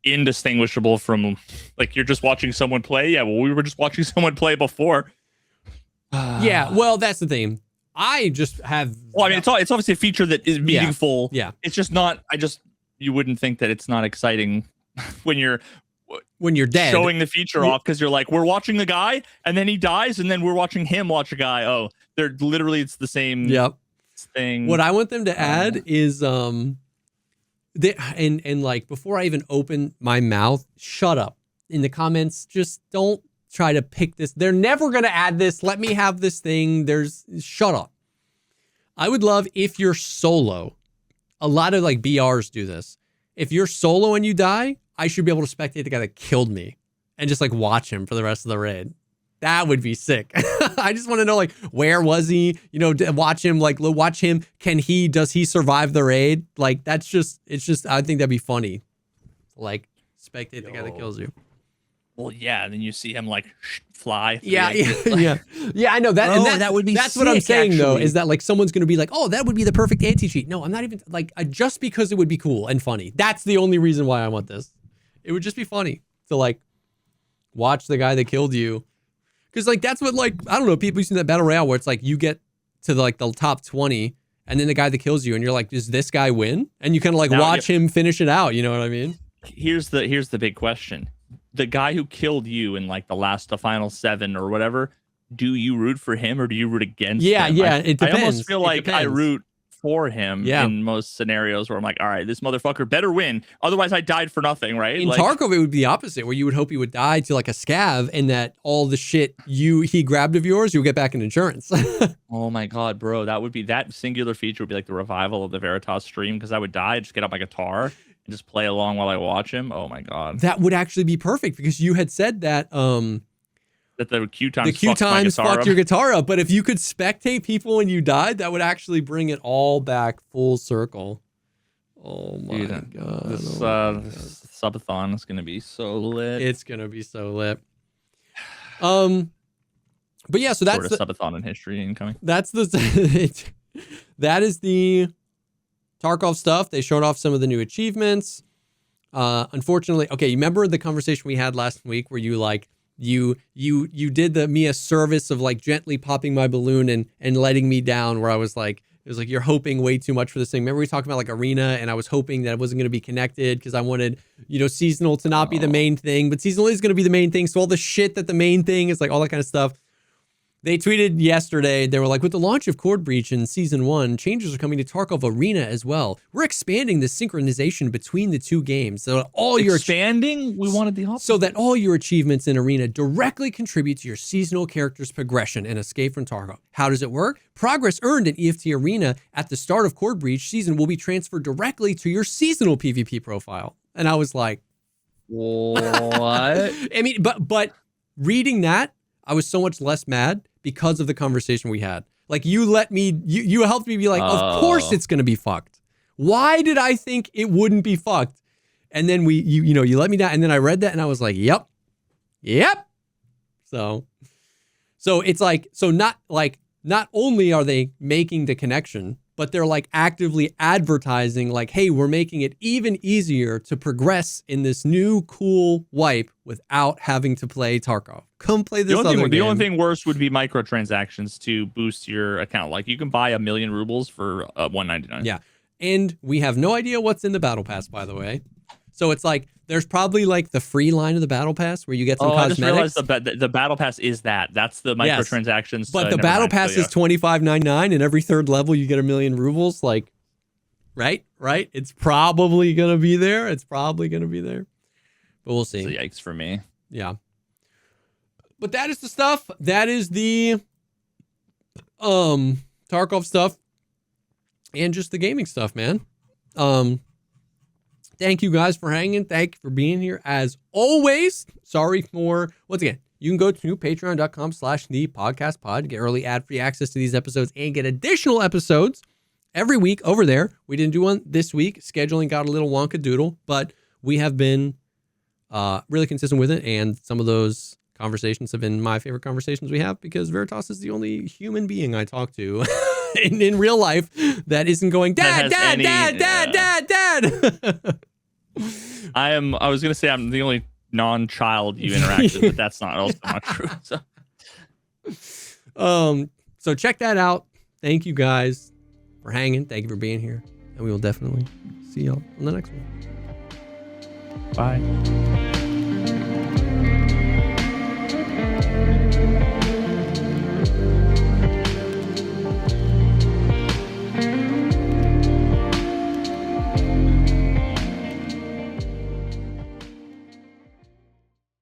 indistinguishable from, like, you're just watching someone play. Yeah, well, we were just watching someone play before. Yeah, well, that's the thing. I just have. Well, I mean, it's obviously a feature that is meaningful. Yeah. It's just not. You wouldn't think that it's not exciting when you're dead, showing the feature off, because you're like, we're watching the guy and then he dies and then we're watching him watch a guy. Oh, they're literally, it's the same. Yep. Thing. What I want them to add is like, before I even open my mouth, shut up in the comments. Just don't try to pick this. They're never gonna add this. Let me have this thing. Shut up. I would love if you're solo. A lot of like BRs do this. If you're solo and you die, I should be able to spectate the guy that killed me and just like watch him for the rest of the raid. That would be sick. I just want to know, like, where was he? You know, watch him. Does he survive the raid? Like, I think that'd be funny. Like, spectate the guy that kills you. Well, yeah, then you see him like fly. Yeah. I know that. Bro, and that would be. That's what I'm saying, actually. though, is that like someone's gonna be like, oh, that would be the perfect anti-cheat. No, I'm not even like, just because it would be cool and funny. That's the only reason why I want this. It would just be funny to like watch the guy that killed you. Because, like, that's what, like, I don't know, people using that battle royale where it's like you get to the top 20 and then the guy that kills you and you're like, does this guy win? And you kind of like watch him finish it out. You know what I mean? Here's the big question. The guy who killed you in like the final 7 or whatever, do you root for him or do you root against him? Yeah, it depends. I almost feel like I root for him Yeah. in most scenarios where I'm like, all right, this motherfucker better win. Otherwise I died for nothing, right? In like, Tarkov, it would be the opposite, where you would hope he would die to like a scav and that all the shit he grabbed of yours, you'll get back in insurance. oh my God, bro. That singular feature would be like the revival of the Veritas stream, because I would die, just get out my guitar and just play along while I watch him. Oh my God. That would actually be perfect, because you had said that that the Q times fucked your guitar up. But if you could spectate people when you died, that would actually bring it all back full circle. Oh my God. This subathon is gonna be so lit. It's gonna be so lit. But yeah, so that's the subathon in history incoming. That is the Tarkov stuff. They showed off some of the new achievements. Unfortunately, okay, you remember the conversation we had last week where you like you did me a service of like gently popping my balloon and letting me down, where I was like, it was like, you're hoping way too much for this thing. Remember we talked about like arena, and I was hoping that it wasn't going to be connected because I wanted, seasonal to not be the main thing, but seasonal is going to be the main thing. So all the shit that the main thing is, like all that kind of stuff. They tweeted yesterday, they were like, with the launch of Chord Breach in Season 1, changes are coming to Tarkov Arena as well. We're expanding the synchronization between the two games so that all your expanding. We wanted the opposite. so that all your achievements in Arena directly contribute to your seasonal character's progression and escape from Tarkov. How does it work? Progress earned in EFT Arena at the start of Chord Breach season will be transferred directly to your seasonal PvP profile. And I was like, what? I mean, but reading that, I was so much less mad because of the conversation we had. Like, you helped me be like, of course it's going to be fucked. Why did I think it wouldn't be fucked? And then you let me down. And then I read that and I was like, yep. So it's like, not only are they making the connection, but they're like actively advertising like, hey, we're making it even easier to progress in this new cool wipe without having to play Tarkov. Come play this other game. The only thing worse would be microtransactions to boost your account. Like, you can buy 1 million rubles for $1.99. Yeah. And we have no idea what's in the battle pass, by the way. So it's like, there's probably like the free line of the battle pass where you get some cosmetics. I just realized the battle pass is that. That's the microtransactions. Yes. But the battle pass is $25.99, and every third level you get 1 million rubles. Like, right? It's probably gonna be there. But we'll see. It's a yikes for me. Yeah. But that is the stuff. That is the Tarkov stuff, and just the gaming stuff, man. Thank you guys for hanging. Thank you for being here as always. Sorry for, once again, you can go to patreon.com/thepodcastpod, get early ad-free access to these episodes and get additional episodes every week over there. We didn't do one this week. Scheduling got a little wonka-doodle, but we have been really consistent with it. And some of those conversations have been my favorite conversations we have because Veritas is the only human being I talk to in real life that isn't going, Dad. I was gonna say I'm the only non-child you interact with, but that's also not true. So check that out. Thank you guys for hanging. Thank you for being here, and we will definitely see y'all on the next one. Bye.